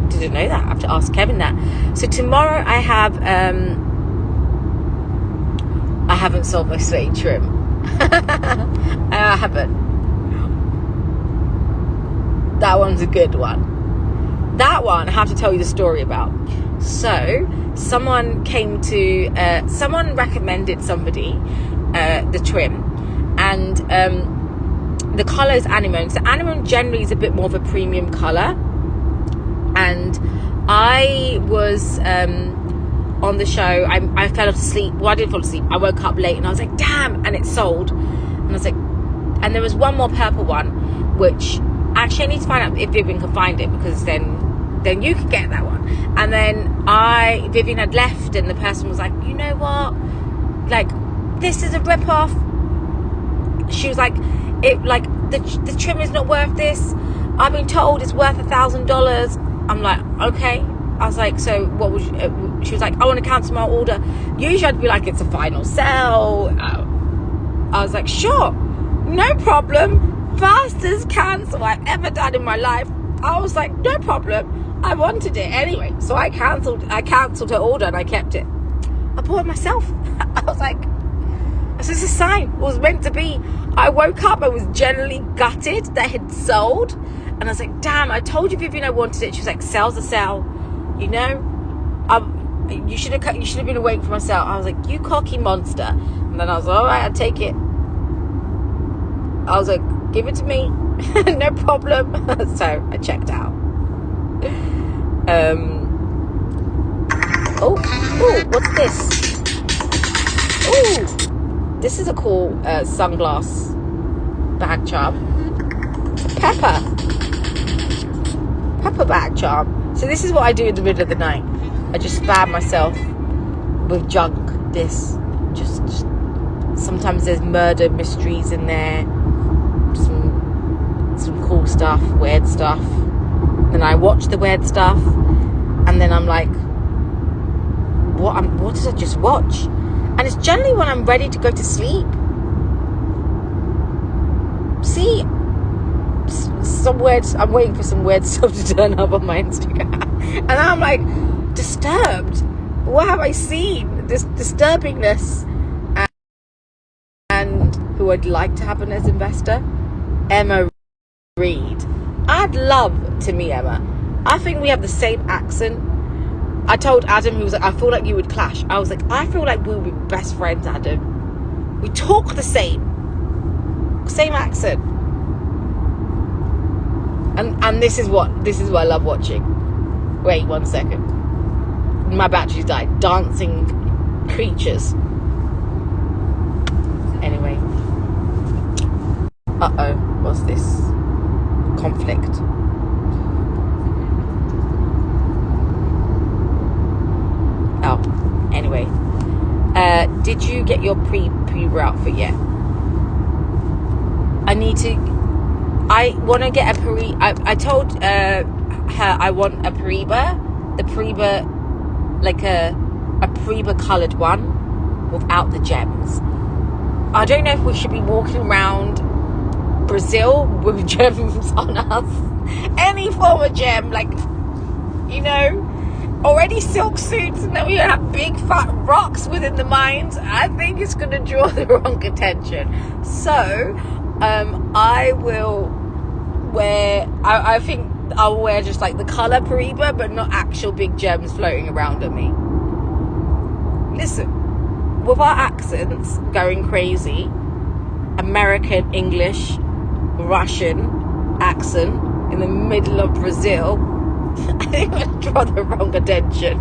Didn't know that. I have to ask Kevin that. So tomorrow I haven't sold my sweaty trim. I haven't. That one's a good one. That one I have to tell you the story about. So someone recommended somebody the trim, and the color is anemone. So anemone generally is a bit more of a premium color, and I was on the show. I fell asleep. Well, I didn't fall asleep. I woke up late and I was like, damn, and it sold. And I was like, and there was one more purple one, which actually I need to find out if Vivian can find it, because then you can get that one. And then Vivian had left, and the person was like, you know what? Like, this is a rip-off. She was like, the trim is not worth this. I've been told it's worth $1,000. I'm like, okay. I was like, so what was she was like, I want to cancel my order. Usually I'd be like, it's a final sell. I was like, sure, no problem. Fastest cancel I've ever done in my life. I was like, no problem. I wanted it anyway, so I cancelled her order and I kept it. I bought it myself. I was like, this is a sign. It was meant to be. I woke up, I was genuinely gutted that it had sold, and I was like, damn, I told you, Vivian, I wanted it. She was like, sell's a sell, you know. You should have been awake for my sale. I was like, you cocky monster. And then I was like, all right, I'll take it. I was like, give it to me. No problem. So I checked out. Oh, what's this? Oh, this is a cool sunglass bag charm. Pepper bag charm. So this is what I do in the middle of the night. I just spam myself with junk. Just sometimes there's murder mysteries in there, some cool stuff, weird stuff. Then I watch the weird stuff, and then I'm like, what did I just watch? And it's generally when I'm ready to go to sleep. See, I'm waiting for some weird stuff to turn up on my Instagram, and I'm like, disturbed. What have I seen? This disturbingness. And who I'd like to have an as investor, Emma Reed. I'd love to meet Emma. I think we have the same accent. I told Adam, he was like, I feel like you would clash. I was like, I feel like we would be best friends, Adam. We talk the same accent. And this is what I love watching. Wait 1 second. My battery's died. Dancing creatures. Anyway. Uh-oh. What's this? Conflict. Oh. Anyway. Did you get your pre-Pariba outfit yet? I want to get a Pariba. I told her I want a Pariba. The Pariba, like a Pariba coloured one without the gems. I don't know if we should be walking around Brazil with gems on us. Any form of gem, like, you know, already silk suits, and then we have big fat rocks within the mines. I think it's going to draw the wrong attention. So I will wear, I think I'll wear just like the colour Pariba, but not actual big gems floating around at me. Listen, with our accents going crazy, American, English, Russian accent in the middle of Brazil, I think I'm going to draw the wrong attention.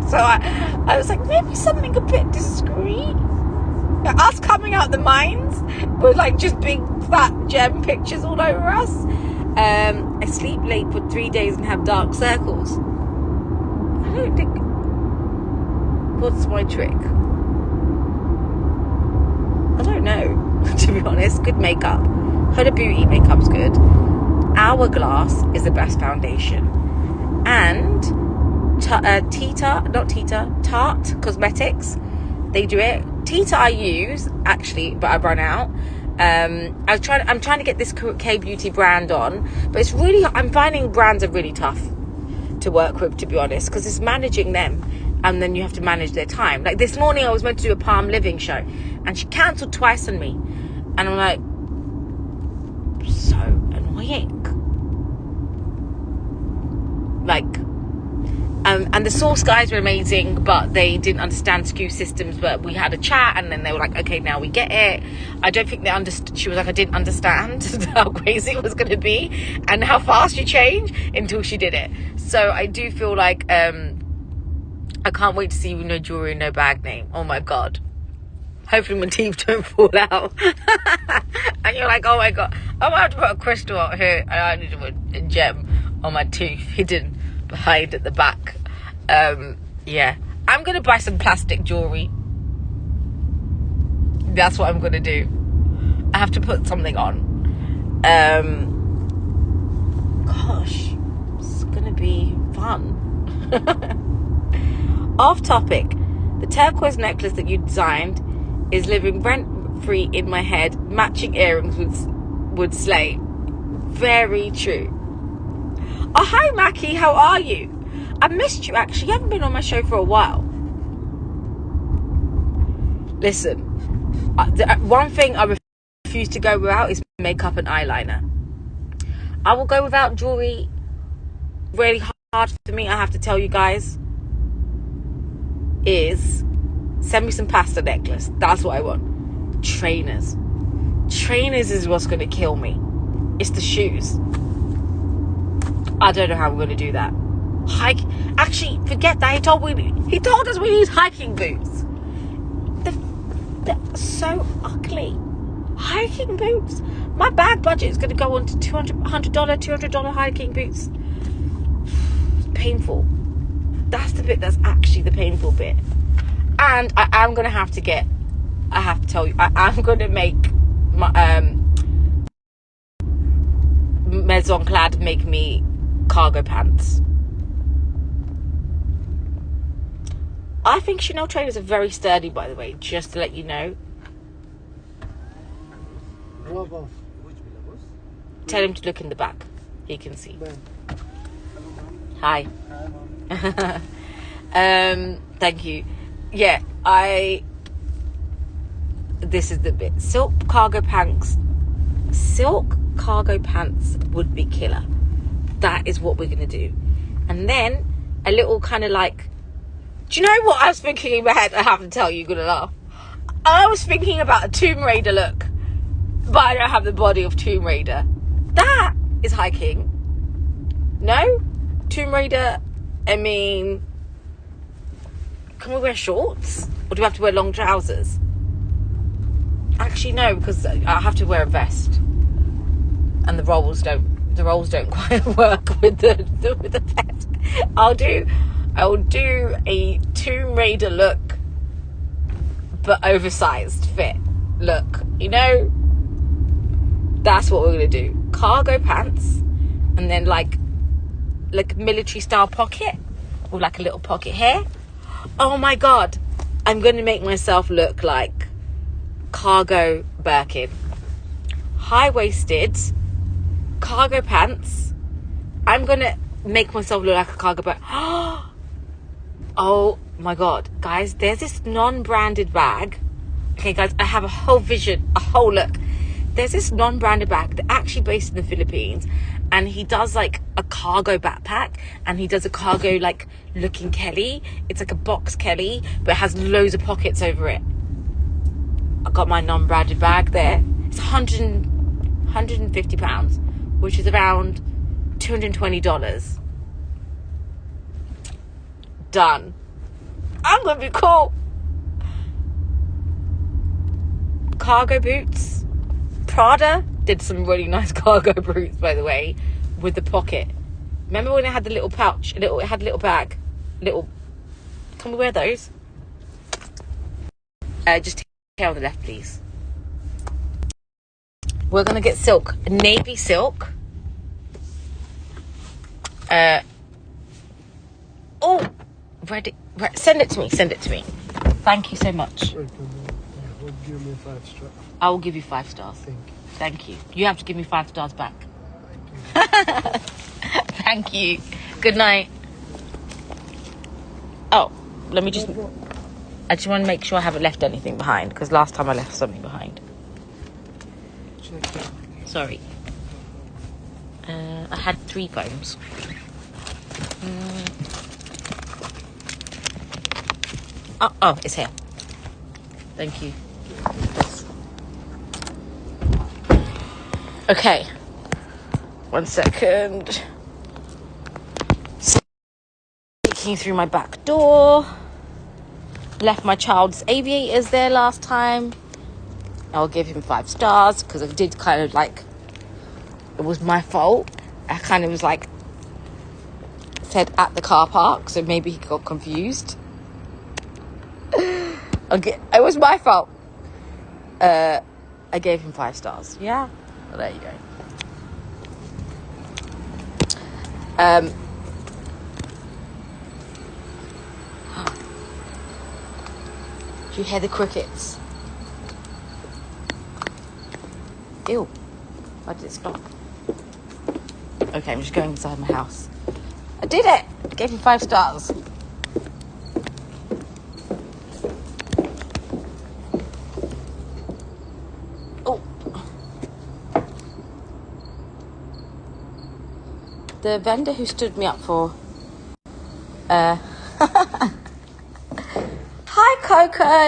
So I was like, maybe something a bit discreet. Us coming out the mines with like just big fat gem pictures all over us. I sleep late for 3 days and have dark circles. I don't think. What's my trick? I don't know. to be honest. Good makeup. Huda Beauty makeup's good. Hourglass is the best foundation. And Tarte Cosmetics, they do it. Tita I use actually, but I run out. I'm trying to get this K-beauty brand on, but it's really, I'm finding brands are really tough to work with, to be honest, because it's managing them, and then you have to manage their time. Like this morning I was meant to do a Palm Living show and she cancelled twice on me, and I'm like, so annoying. Like, and the Source guys were amazing, but they didn't understand SKU systems. But we had a chat, and then they were like, okay, now we get it. I don't think they understood. She was like, I didn't understand how crazy it was going to be and how fast you change until she did it. So I do feel like I can't wait to see no jewelry, no bag name. Oh my God. Hopefully my teeth don't fall out. And you're like, oh my God, I'm going to have to put a crystal out here, and I need to put a gem on my tooth hidden behind at the back. Yeah, I'm gonna buy some plastic jewelry. That's what I'm gonna do. I have to put something on. Gosh, it's gonna be fun. Off topic, the turquoise necklace that you designed is living rent free in my head. Matching earrings would slay. Very true. Oh, hi Mackie, how are you? I missed you actually. You haven't been on my show for a while. Listen, one thing I refuse to go without is makeup and eyeliner. I will go without jewelry. Really hard for me, I have to tell you guys, is send me some pasta necklace. That's what I want. Trainers is what's going to kill me. It's the shoes. I don't know how we're going to do that. Actually, forget that. He told us we need hiking boots. They're so ugly. Hiking boots. My bag budget is going to go on to $200 hiking boots. It's painful. That's the bit that's actually the painful bit. And I am going to have to get, I have to tell you, I am going to make my Maison Clad make me cargo pants. I think Chanel trainers are very sturdy, by the way, just to let you know. Tell him to look in the back. He can see. Hi. Thank you. Yeah, this is the bit. Silk cargo pants would be killer. That is what we're gonna do. And then a little kind of like, do you know what I was thinking in my head? I have to tell you, you're gonna laugh. I was thinking about a Tomb Raider look, but I don't have the body of Tomb Raider. That is hiking. No? Tomb Raider, I mean, can we wear shorts? Or do we have to wear long trousers? Actually, no, because I have to wear a vest. And the rolls don't quite work with the vest. I'll do a Tomb Raider look, but oversized fit look. You know, that's what we're gonna do. Cargo pants, and then like military style pocket with like a little pocket here. Oh my God, I'm gonna make myself look like cargo Birkin. High-waisted cargo pants. I'm gonna make myself look like a cargo bag. Oh my God, guys, there's this non-branded bag. Okay guys, I have a whole vision, a whole look. There's this non-branded bag that's actually based in the Philippines, and he does like a cargo backpack, and he does a cargo like looking Kelly. It's like a box Kelly, but it has loads of pockets over it. I got my non-branded bag there. It's £150, which is around $220. Done. I'm gonna be cool. Cargo boots. Prada did some really nice cargo boots, by the way, with the pocket. Remember when it had the little pouch? It had a little bag. Can we wear those? Just here on the left, please. We're gonna get silk, navy silk. Oh, ready. Send it to me. Send it to me. Thank you so much. Wait, give me 5 stars. I will give you 5 stars. Thank you. Thank you. You have to give me 5 stars back. Thank you. Thank you. Good night. Oh, let me just... I just want to make sure I haven't left anything behind, because last time I left something behind. Check it. Sorry. I had 3 phones. Oh, it's here. Thank you. Okay. 1 second. Sneaking through my back door. Left my child's aviators there last time. I'll give him 5 stars because I did kind of like... It was my fault. I kind of was like... said at the car park, so maybe he got confused. Okay, it was my fault. I gave him 5 stars. Yeah, well, there you go. Do you hear the crickets? Ew. Why did it stop? Okay, I'm just going inside my house. I did it! I gave him 5 stars. Oh. The vendor who stood me up for... Hi, Coco!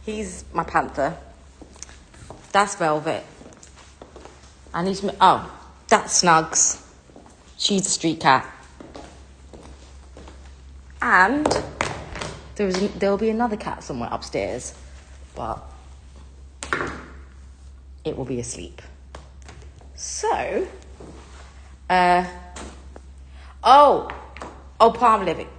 He's my panther. That's Velvet. I need to... Oh, that's Snugs. She's a street cat. And there'll be another cat somewhere upstairs, but it will be asleep. So, oh, Palm Living.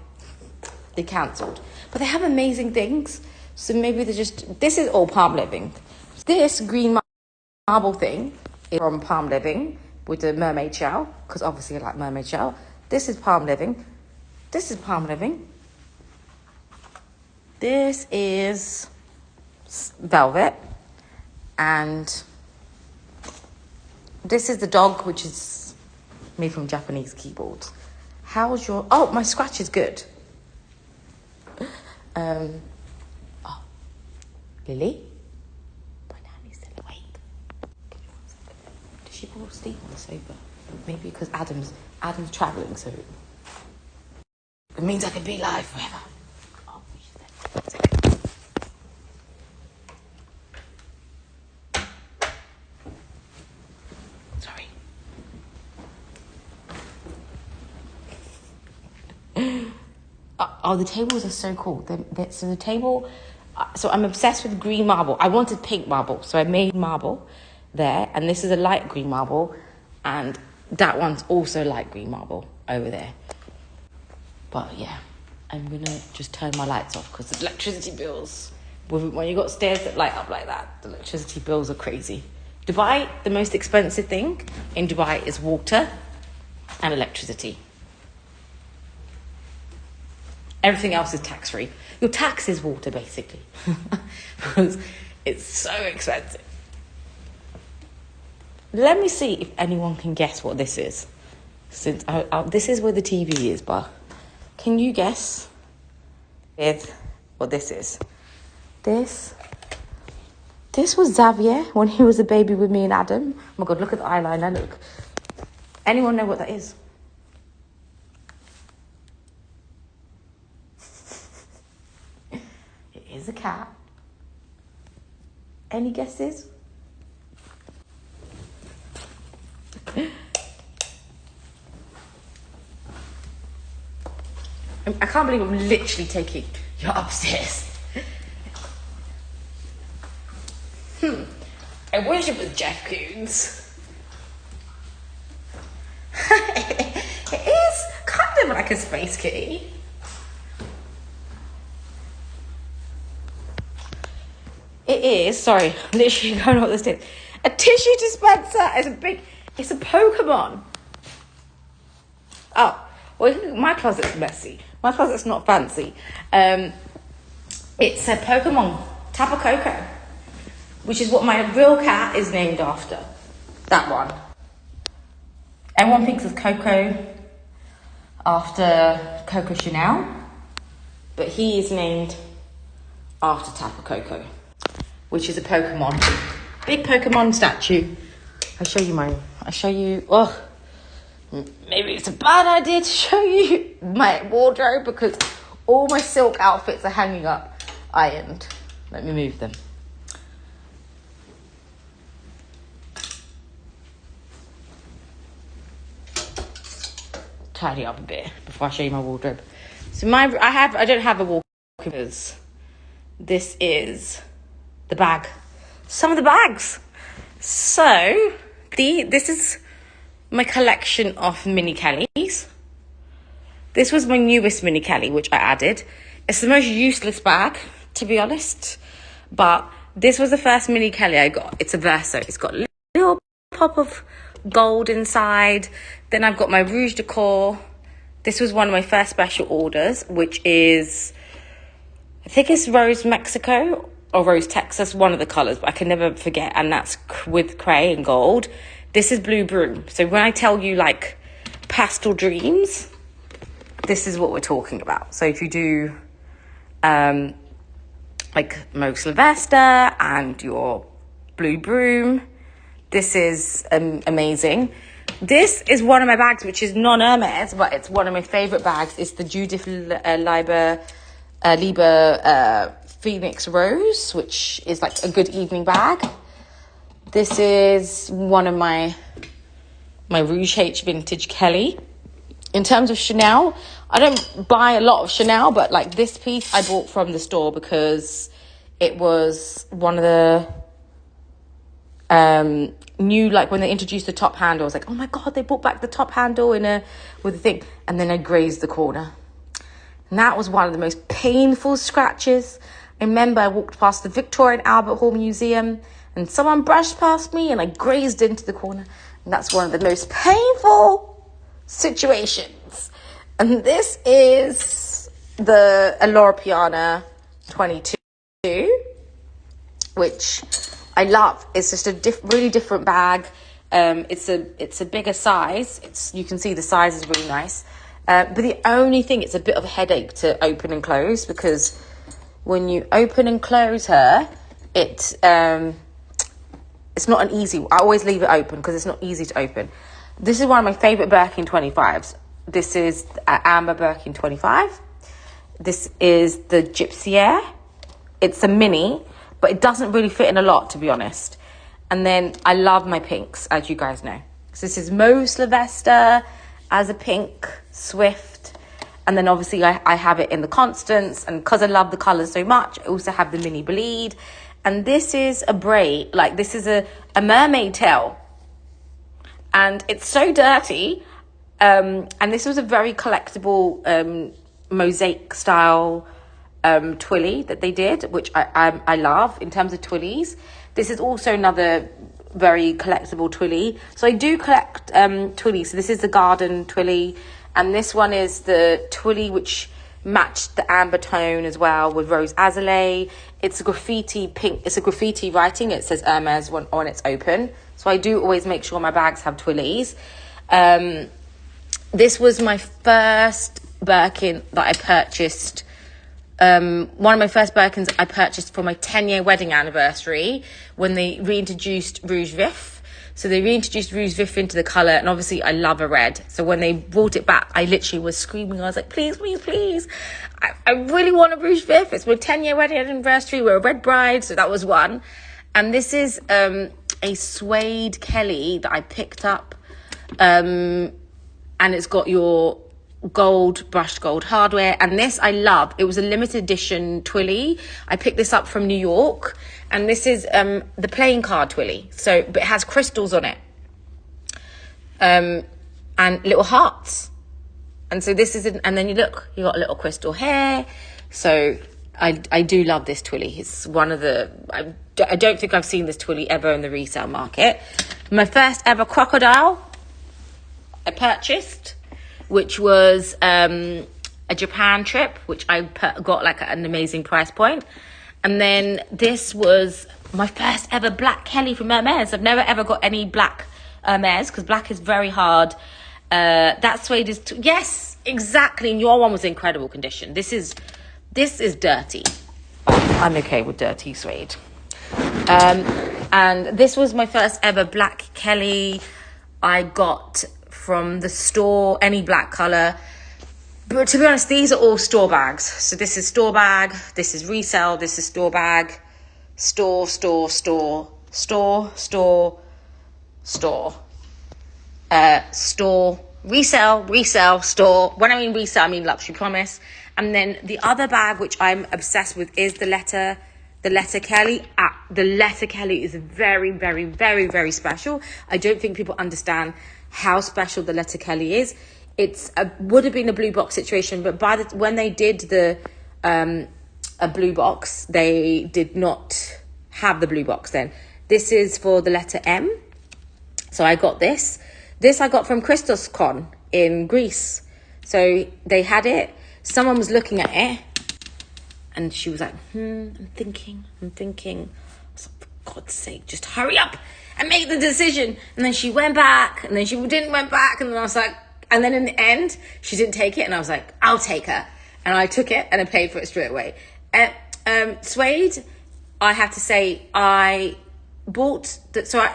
They cancelled, but they have amazing things. So maybe they're just... This is all Palm Living. This green marble thing is from Palm Living with the mermaid shell, because obviously I like mermaid shell. This is Palm Living. This is Palm Living. This is Velvet. And this is the dog, which is made from Japanese keyboards. How's your... Oh, my scratch is good. Oh, Lily? My nanny's still awake. Give me 1 second. Does she fall asleep on the sofa? Maybe because Adam's travelling, so it means I can be live forever. Oh, she's there. 1 second. Sorry. Oh, the tables are so cool. So the table... So I'm obsessed with green marble. I wanted pink marble, so I made marble there. And this is a light green marble. And that one's also light green marble over there. But yeah, I'm going to just turn my lights off because the electricity bills... When you got stairs that light up like that, the electricity bills are crazy. Dubai, the most expensive thing in Dubai is water and electricity. Everything else is tax-free. Your tax is water, basically. Because it's so expensive. Let me see if anyone can guess what this is. Since this is where the TV is, but can you guess with what this is? This was Xavier when he was a baby with me and Adam. Oh my God, look at the eyeliner, look. Anyone know what that is? Is a cat. Any guesses? I can't believe I'm literally taking you upstairs. I wish it was Jeff Koons. It is kind of like a space kitty. it is, sorry, I'm literally going up the stairs. A tissue dispenser it's a Pokemon. Oh, well, my closet's messy. My closet's not fancy. It's a Pokemon, Tapu Koko, which is what my real cat is named after. That one. Everyone thinks of Coco after Coco Chanel, but he is named after Tapu Koko, which is a Pokemon. Big Pokemon statue. I'll show you, oh, maybe it's a bad idea to show you my wardrobe because all my silk outfits are hanging up ironed. Let me move them. Tidy up a bit before I show you my wardrobe. So I don't have a wardrobe because this is the bag. Some of the bags. So this is my collection of mini Kellys. This was my newest mini Kelly, which I added. It's the most useless bag, to be honest. But this was the first mini Kelly I got. It's a Verso. It's got a little pop of gold inside. Then I've got my Rouge Decor. This was one of my first special orders, which is, I think it's Rose Mexico or Rose Texas, one of the colours, but I can never forget. And that's with cray and gold. This is Blue Broom. So when I tell you like pastel dreams, this is what we're talking about. So if you do like Mauve Sylvester and your Blue Broom, this is amazing. This is one of my bags, which is non-Hermes, but it's one of my favourite bags. It's the Judith Lieber Phoenix Rose, which is like a good evening bag. This is one of my Rouge H Vintage Kelly. In terms of Chanel, I don't buy a lot of Chanel, but like this piece I bought from the store because it was one of the new, like when they introduced the top handle, I was like, oh my God, they brought back the top handle with a thing. And then I grazed the corner. And that was one of the most painful scratches. I remember I walked past the Victoria and Albert Hall Museum and someone brushed past me and I grazed into the corner. And that's one of the most painful situations. And this is the Allure Piana 22, which I love. It's just a really different bag. It's a bigger size. You can see the size is really nice. But the only thing, it's a bit of a headache to open and close because when you open and close her, it's not an easy. I always leave it open because it's not easy to open. This is one of my favorite Birkin 25s. This is Amber Birkin 25. This is the Gypsy Air. It's a mini, but it doesn't really fit in a lot, to be honest. And then I love my pinks, as you guys know. So this is Mauve Sylvester as a pink, Swift. And then obviously I have it in the Constance. And because I love the colours so much, I also have the mini bleed. And this is a braid, like this is a mermaid tail. And it's so dirty. And this was a very collectible mosaic style twilly that they did, which I love in terms of twillies. This is also another very collectible twilly. So I do collect twillies. So this is the garden twilly, and this one is the twilly which matched the amber tone as well with rose azalea. It's a graffiti pink. It's a graffiti writing. It says Hermes when it's open. So I do always make sure my bags have twillies. This was my first Birkin that I purchased. One of my first Birkins I purchased for my 10-year wedding anniversary when they reintroduced Rouge Vif. So they reintroduced Rouge Vif into the colour, and obviously I love a red. So when they brought it back, I literally was screaming. I was like, please, please, please. I really want a Rouge Vif. It's my 10-year wedding anniversary. We're a red bride, so that was one. And this is a suede Kelly that I picked up. And it's got your brushed gold hardware, and this I love. It was a limited edition twilly. I picked this up from New York, and this is the playing card twilly, so but it has crystals on it and little hearts. And so this is and then you got a little crystal hair. So I do love this twilly. It's one of the, I don't think I've seen this twilly ever in the resale market. My first ever crocodile I purchased, which was a Japan trip, which I got like an amazing price point. And then this was my first ever black Kelly from Hermes. I've never ever got any black Hermes because black is very hard. That suede is, yes, exactly. And your one was in incredible condition. This is dirty. I'm okay with dirty suede. And this was my first ever black Kelly. I got from the store, any black color. But to be honest, these are all store bags. So this is store bag, this is resell, this is store bag, store, store, store, store, store, store, store, resell, resell, store. When I mean resell, I mean luxury promise. And then the other bag, which I'm obsessed with, is the letter Kelly. The letter Kelly is very, very, very, very special. I don't think people understand how special the letter Kelly is. It's would have been a blue box situation, but when they did a blue box, they did not have the blue box then. This is for the letter M. So I got this. This I got from Christos Con in Greece. So they had it. Someone was looking at it and she was like, I'm thinking. I was like, for God's sake, just hurry up and make the decision. And then she went back and then she didn't went back. And then I was like, and then in the end, she didn't take it. And I was like, I'll take her. And I took it and I paid for it straight away. Suede, I have to say, I bought that. So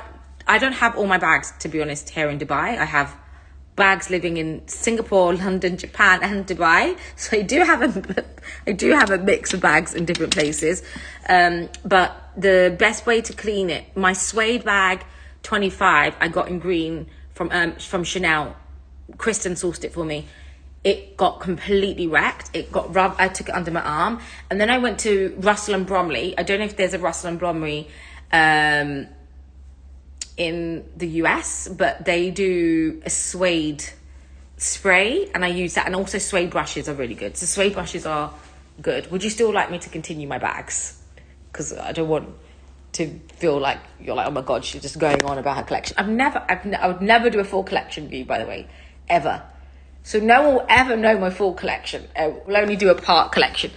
I don't have all my bags, to be honest, here in Dubai. I have bags living in Singapore, London, Japan, and Dubai. So I do have a mix of bags in different places. But the best way to clean it, my suede bag 25, I got in green from Chanel. Kristen sourced it for me. It got completely wrecked. It got rubbed. I took it under my arm, and then I went to Russell and Bromley. I don't know if there's a Russell and Bromley in the US, but they do a suede spray, and I use that. And also suede brushes are really good. So suede brushes are good. Would you still like me to continue my bags? Because I don't want to feel like you're like, oh my God, she's just going on about her collection. I would never do a full collection view, by the way, ever. So no one will ever know my full collection. We'll only do a part collection.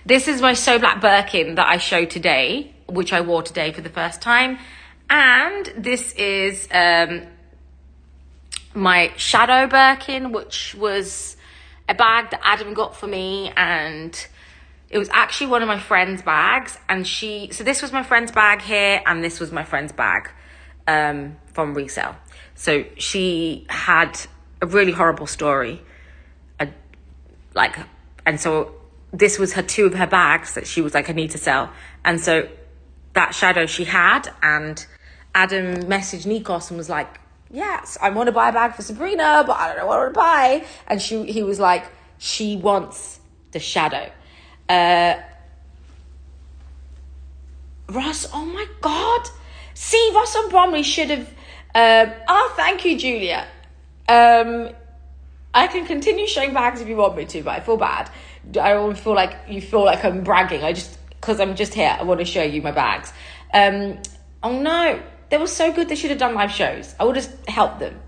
This is my So Black Birkin that I showed today, which I wore today for the first time. And this is my Shadow Birkin, which was a bag that Adam got for me. And it was actually one of my friend's bags. And so this was my friend's bag here. And this was my friend's bag from resale. So she had a really horrible story. And so this was two of her bags that she was like, I need to sell. And so that shadow she had, and Adam messaged Nikos and was like, yes, I want to buy a bag for Sabrina, but I don't know what I want to buy. And he was like, she wants the shadow. Ross, oh my God. See, Ross and Bromley should have, thank you, Julia. I can continue showing bags if you want me to, but I feel bad. I don't feel like you feel like I'm bragging. Because I'm just here, I want to show you my bags. Oh no, they were so good. They should have done live shows. I would have helped them.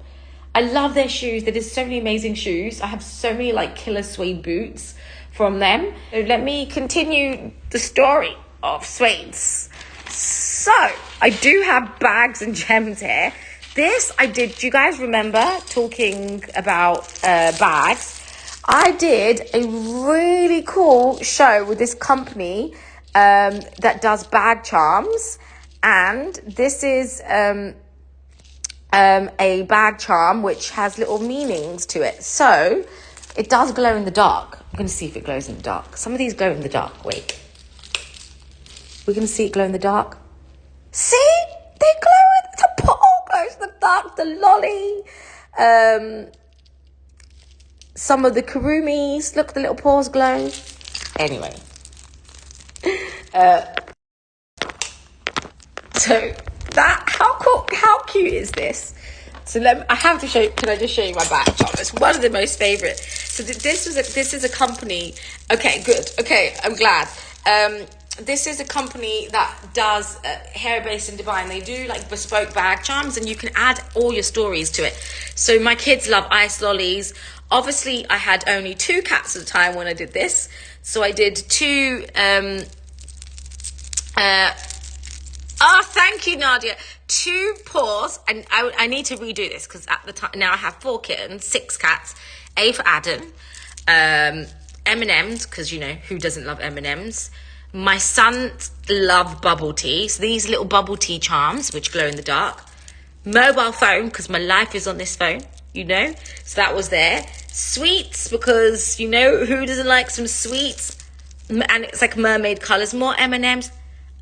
I love their shoes. They did so many amazing shoes. I have so many like killer suede boots from them. So let me continue the story of suedes. So I do have bags and gems here. This I did. Do you guys remember talking about bags? I did a really cool show with this company that does bag charms, and this is a bag charm which has little meanings to it. So it does glow in the dark. I'm going to see if it glows in the dark. Some of these glow in the dark. Wait, we're going to see it glow in the dark. See, they glow. The bottle glows in the dark. The lolly. Some of the kurumis. Look, the little paws glow. Anyway. So that, how cool, how cute is this? So I have to show you, can I just show you my bag charm? It's one of the most favorite. So this is a company. Okay, good. Okay, I'm glad. This is a company that does hair based in Dubai, and they do like bespoke bag charms, and you can add all your stories to it. So my kids love ice lollies. Obviously, I had only 2 cats at the time when I did this, so I did 2. Thank you, Nadia. 2 paws, and I need to redo this because at the time now I have 4 kittens, 6 cats, A for Adam, M&Ms, because you know who doesn't love M&Ms. My sons love bubble tea, so these little bubble tea charms which glow in the dark. Mobile phone, because my life is on this phone, you know, so that was there. Sweets, because you know who doesn't like some sweets, and it's like mermaid colors. More M&Ms,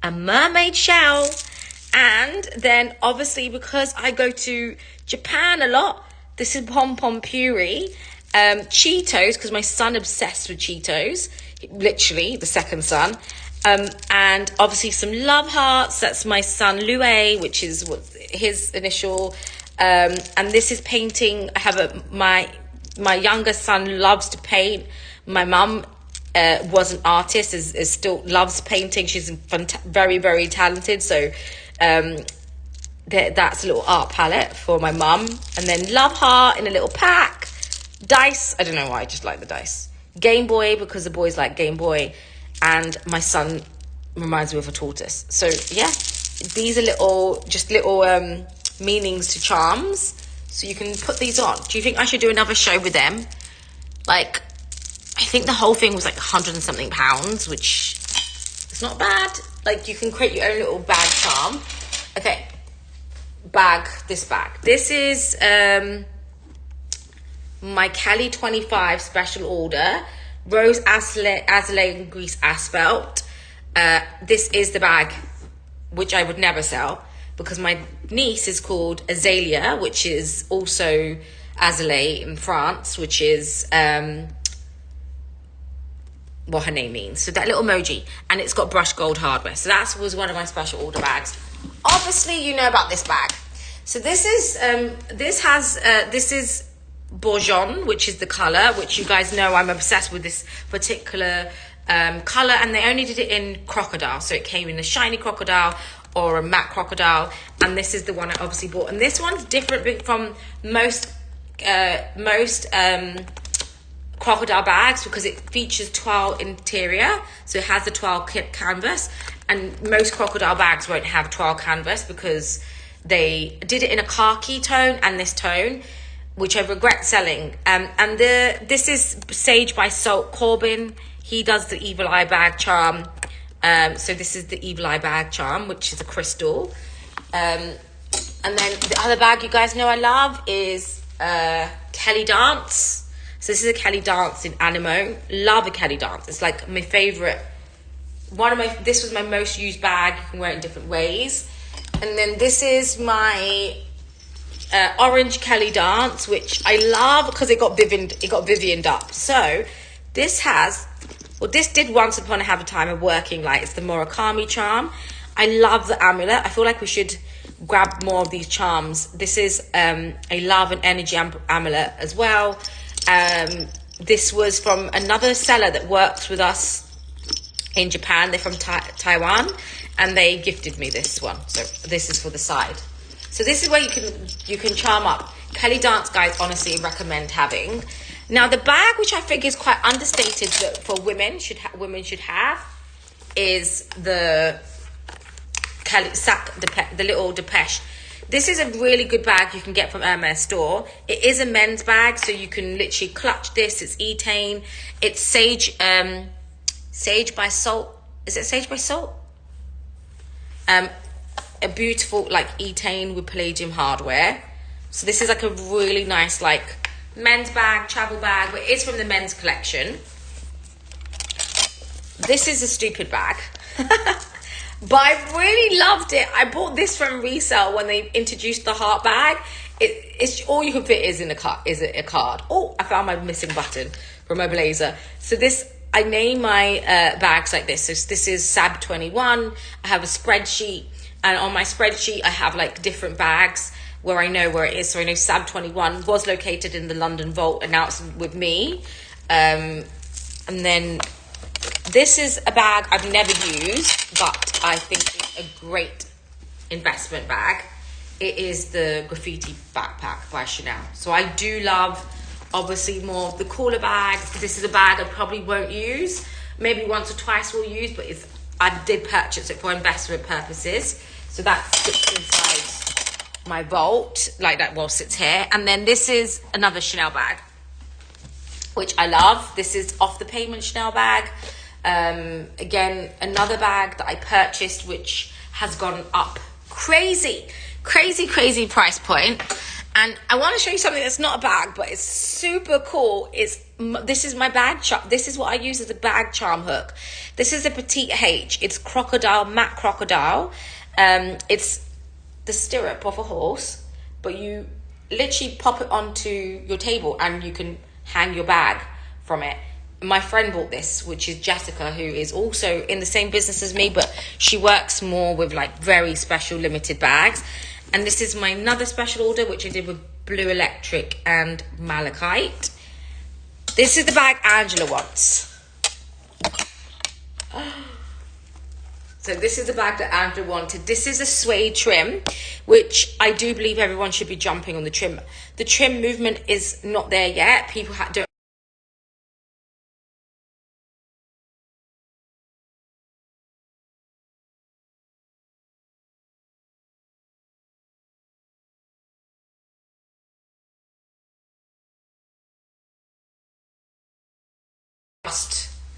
a mermaid shell. And then obviously because I go to Japan a lot, this is pom pom puree. Cheetos, because my son obsessed with Cheetos, literally the second son. And obviously some love hearts. That's my son Lue, which is what his initial. And this is painting. I have my younger son loves to paint. My mum was an artist, is still loves painting. She's very, very talented. So that's a little art palette for my mum. And then love heart in a little pack. Dice, I don't know why, I just like the dice. Game Boy, because the boys like Game Boy. And my son reminds me of a tortoise. So yeah, these are little meanings to charms. So you can put these on. Do you think I should do another show with them? Like, I think the whole thing was like 100 and something pounds, which is not bad. Like, you can create your own little bag charm. Okay, this bag. This is my Kelly 25 special order. Rose Azalea Grease Asphalt. This is the bag, which I would never sell, because my niece is called Azalea, which is also Azalea in France, which is what her name means. So that little emoji, and it's got brushed gold hardware. So that was one of my special order bags. Obviously, you know about this bag. So this is Bourgeon, which is the color, which you guys know I'm obsessed with this particular color, and they only did it in crocodile. So it came in a shiny crocodile or a matte crocodile, and this is the one I obviously bought. And this one's different from most crocodile bags because it features twill interior, so it has the twill canvas, and most crocodile bags won't have twill canvas because they did it in a khaki tone and this tone, which I regret selling. And this is Sage by Salt Corbin. He does the Evil Eye bag charm. So this is the Evil Eye bag charm, which is a crystal. And then the other bag you guys know I love is Kelly Dance. So this is a Kelly Dance in Animo. Love a Kelly Dance. It's like my favorite. This was my most used bag. You can wear it in different ways. And then this is my orange Kelly Dance, which I love because it got Vivianed up. So this did once upon a time a working light. It's the Murakami charm. I love the amulet. I feel like we should grab more of these charms. This is a love and energy amulet as well. This was from another seller that works with us in Japan. They're from Taiwan, and they gifted me this one. So this is for the side. So this is where you can charm up. Kelly Dance, guys, honestly recommend having. Now the bag, which I think is quite understated that for women should have, is the Kelly the little Depeche. This is a really good bag you can get from Hermes store. It is a men's bag, so you can literally clutch this. It's Etane. It's Sage by Salt. Is it Sage by Salt? A beautiful like Etane with palladium hardware. So this is like a really nice like men's bag, travel bag, but it's from the men's collection. This is a stupid bag. But I really loved it. I bought this from resale when they introduced the heart bag. It's all you can fit is in a card. Oh, I found my missing button from my blazer. So this, I name my bags like this. So this is Sab 21. I have a spreadsheet, and on my spreadsheet I have like different bags where I know where it is. So I know Sab 21 was located in the London Vault, and now it's with me. And then This is a bag I've never used, but I think it's a great investment bag. It is the Graffiti Backpack by Chanel. So I do love, obviously, more of the cooler bags. This is a bag I probably won't use. Maybe once or twice we'll use, but I did purchase it for investment purposes. So that sits inside my vault, like that, well, sits here. And then this is another Chanel bag, which I love. This is Off the Pavement Chanel bag. Again, another bag that I purchased, which has gone up crazy price point. And I want to show you something that's not a bag, but it's super cool. This is my bag charm. This is what I use as a bag charm hook. This is a Petite H. It's crocodile, matte crocodile. It's the stirrup of a horse, but you literally pop it onto your table and you can hang your bag from it. My friend bought this, which is Jessica, who is also in the same business as me, but she works more with like very special limited bags. And this is my another special order, which I did with Blue Electric and Malachite. This is the bag Angela wants. So this is the bag that Angela wanted. This is a suede trim, which I do believe everyone should be jumping on the trim. The trim movement is not there yet. People don't.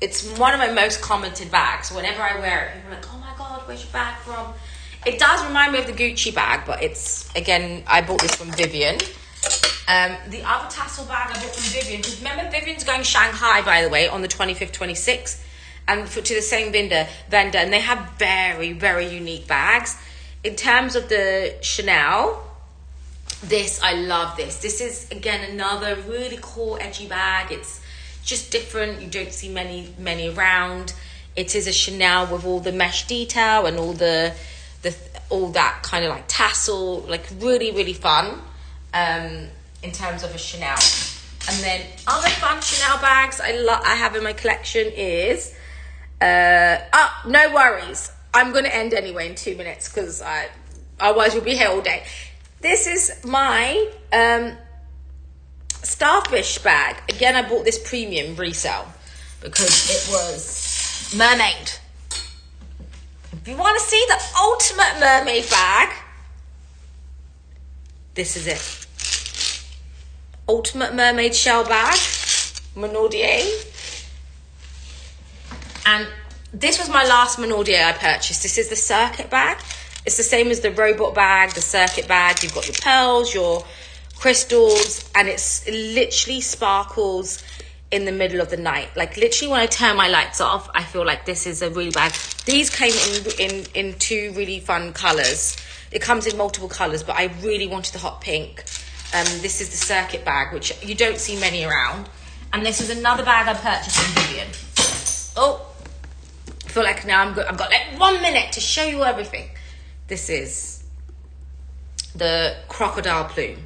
It's one of my most commented bags. Whenever I wear it, people are like, oh my God, where's your bag from? It does remind me of the Gucci bag, but it's, again, I bought this from Vivian. The other tassel bag I bought from Vivian, because remember Vivian's going Shanghai, by the way, on the 25th, 26th, and to the same vendor, and they have very, very unique bags. In terms of the Chanel, I love this. This is, again, another really cool, edgy bag. It's just different. You don't see many around. It is a Chanel with all the mesh detail and all all that kind of like tassel, like really fun in terms of a Chanel. And then other fun Chanel bags I have in my collection is no worries, I'm going to end anyway in 2 minutes because otherwise you'll be here all day. This is my Starfish bag. Again, I bought this premium resale because it was mermaid. If you want to see the ultimate mermaid bag, this is it. Ultimate mermaid shell bag, Monaudier. And this was my last Monaudier I purchased. This is the circuit bag. It's the same as the robot bag, the circuit bag. You've got your pearls, your crystals, and it's literally sparkles in the middle of the night. Like literally when I turn my lights off, I feel like this is a really bag. These came in two really fun colors. It comes in multiple colors, but I really wanted the hot pink. This is the circuit bag, which you don't see many around. And this is another bag I purchased from Vivian. Oh, I feel like now I've got like 1 minute to show you everything. This is the crocodile plume,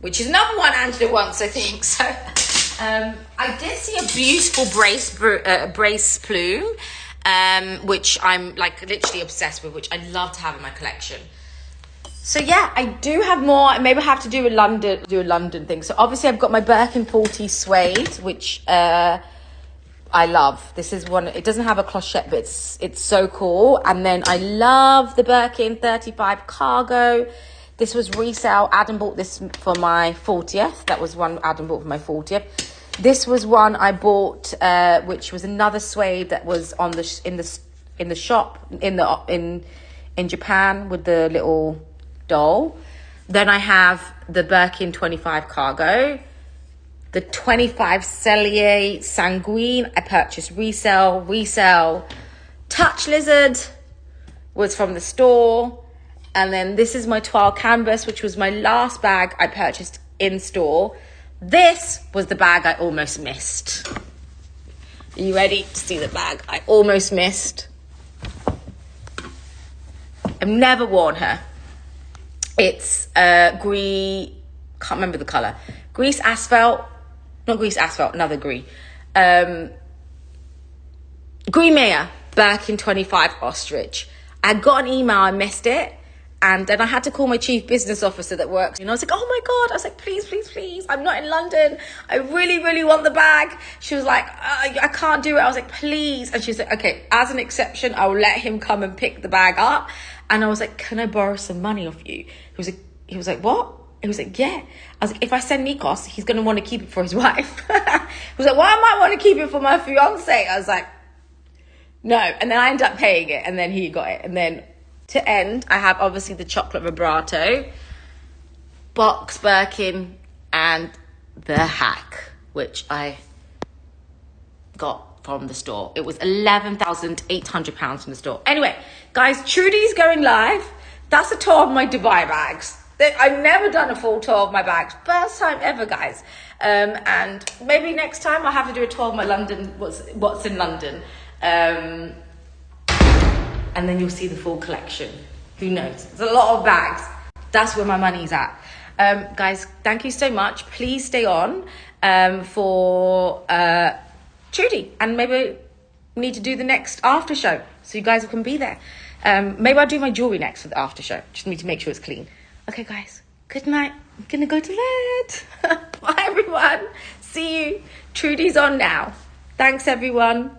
which is another one Angela wants, I think. So I did see a beautiful brace plume, which I'm like literally obsessed with, which I'd love to have in my collection. So yeah, I do have more. Maybe I have to do a London thing. So obviously I've got my Birkin 40 suede, which I love. This is one. It doesn't have a clochette, but it's so cool. And then I love the Birkin 35 cargo. This was resale. Adam bought this for my 40th. That was one Adam bought for my 40th. This was one I bought, which was another suede that was on in the shop in Japan with the little doll. Then I have the Birkin 25 cargo, the 25 Cellier Sanguine. I purchased resale. Touch Lizard was from the store. And then this is my Toile Canvas, which was my last bag I purchased in store. This was the bag I almost missed. Are you ready to see the bag I almost missed? I've never worn her. It's can't remember the colour. Grease Asphalt, not Grease Asphalt, another Grease Green Mayer, Birkin 25 ostrich. I got an email, I missed it. And then I had to call my chief business officer that works. And I was like, oh my God. I was like, please, please, please. I'm not in London. I really, really want the bag. She was like, I can't do it. I was like, please. And she was like, okay, as an exception, I will let him come and pick the bag up. And I was like, can I borrow some money off you? He was like, what? He was like, yeah. I was like, if I send Nikos, he's going to want to keep it for his wife. He was like, why am I want to keep it for my fiance? I was like, no. And then I ended up paying it. And then he got it. And then to end, I have obviously the chocolate vibrato, box Birkin, and the hack, which I got from the store. It was £11,800 from the store. Anyway, guys, Trudy's going live. That's a tour of my Dubai bags. I've never done a full tour of my bags. First time ever, guys. And maybe next time I'll have to do a tour of my London, what's in London. And then you'll see the full collection. Who knows? There's a lot of bags. That's where my money's at. Guys, thank you so much. Please stay on for Trudy. And maybe we need to do the next after show so you guys can be there. Maybe I'll do my jewelry next for the after show. Just need to make sure it's clean. Okay, guys. Good night. I'm going to go to bed. Bye, everyone. See you. Trudy's on now. Thanks, everyone.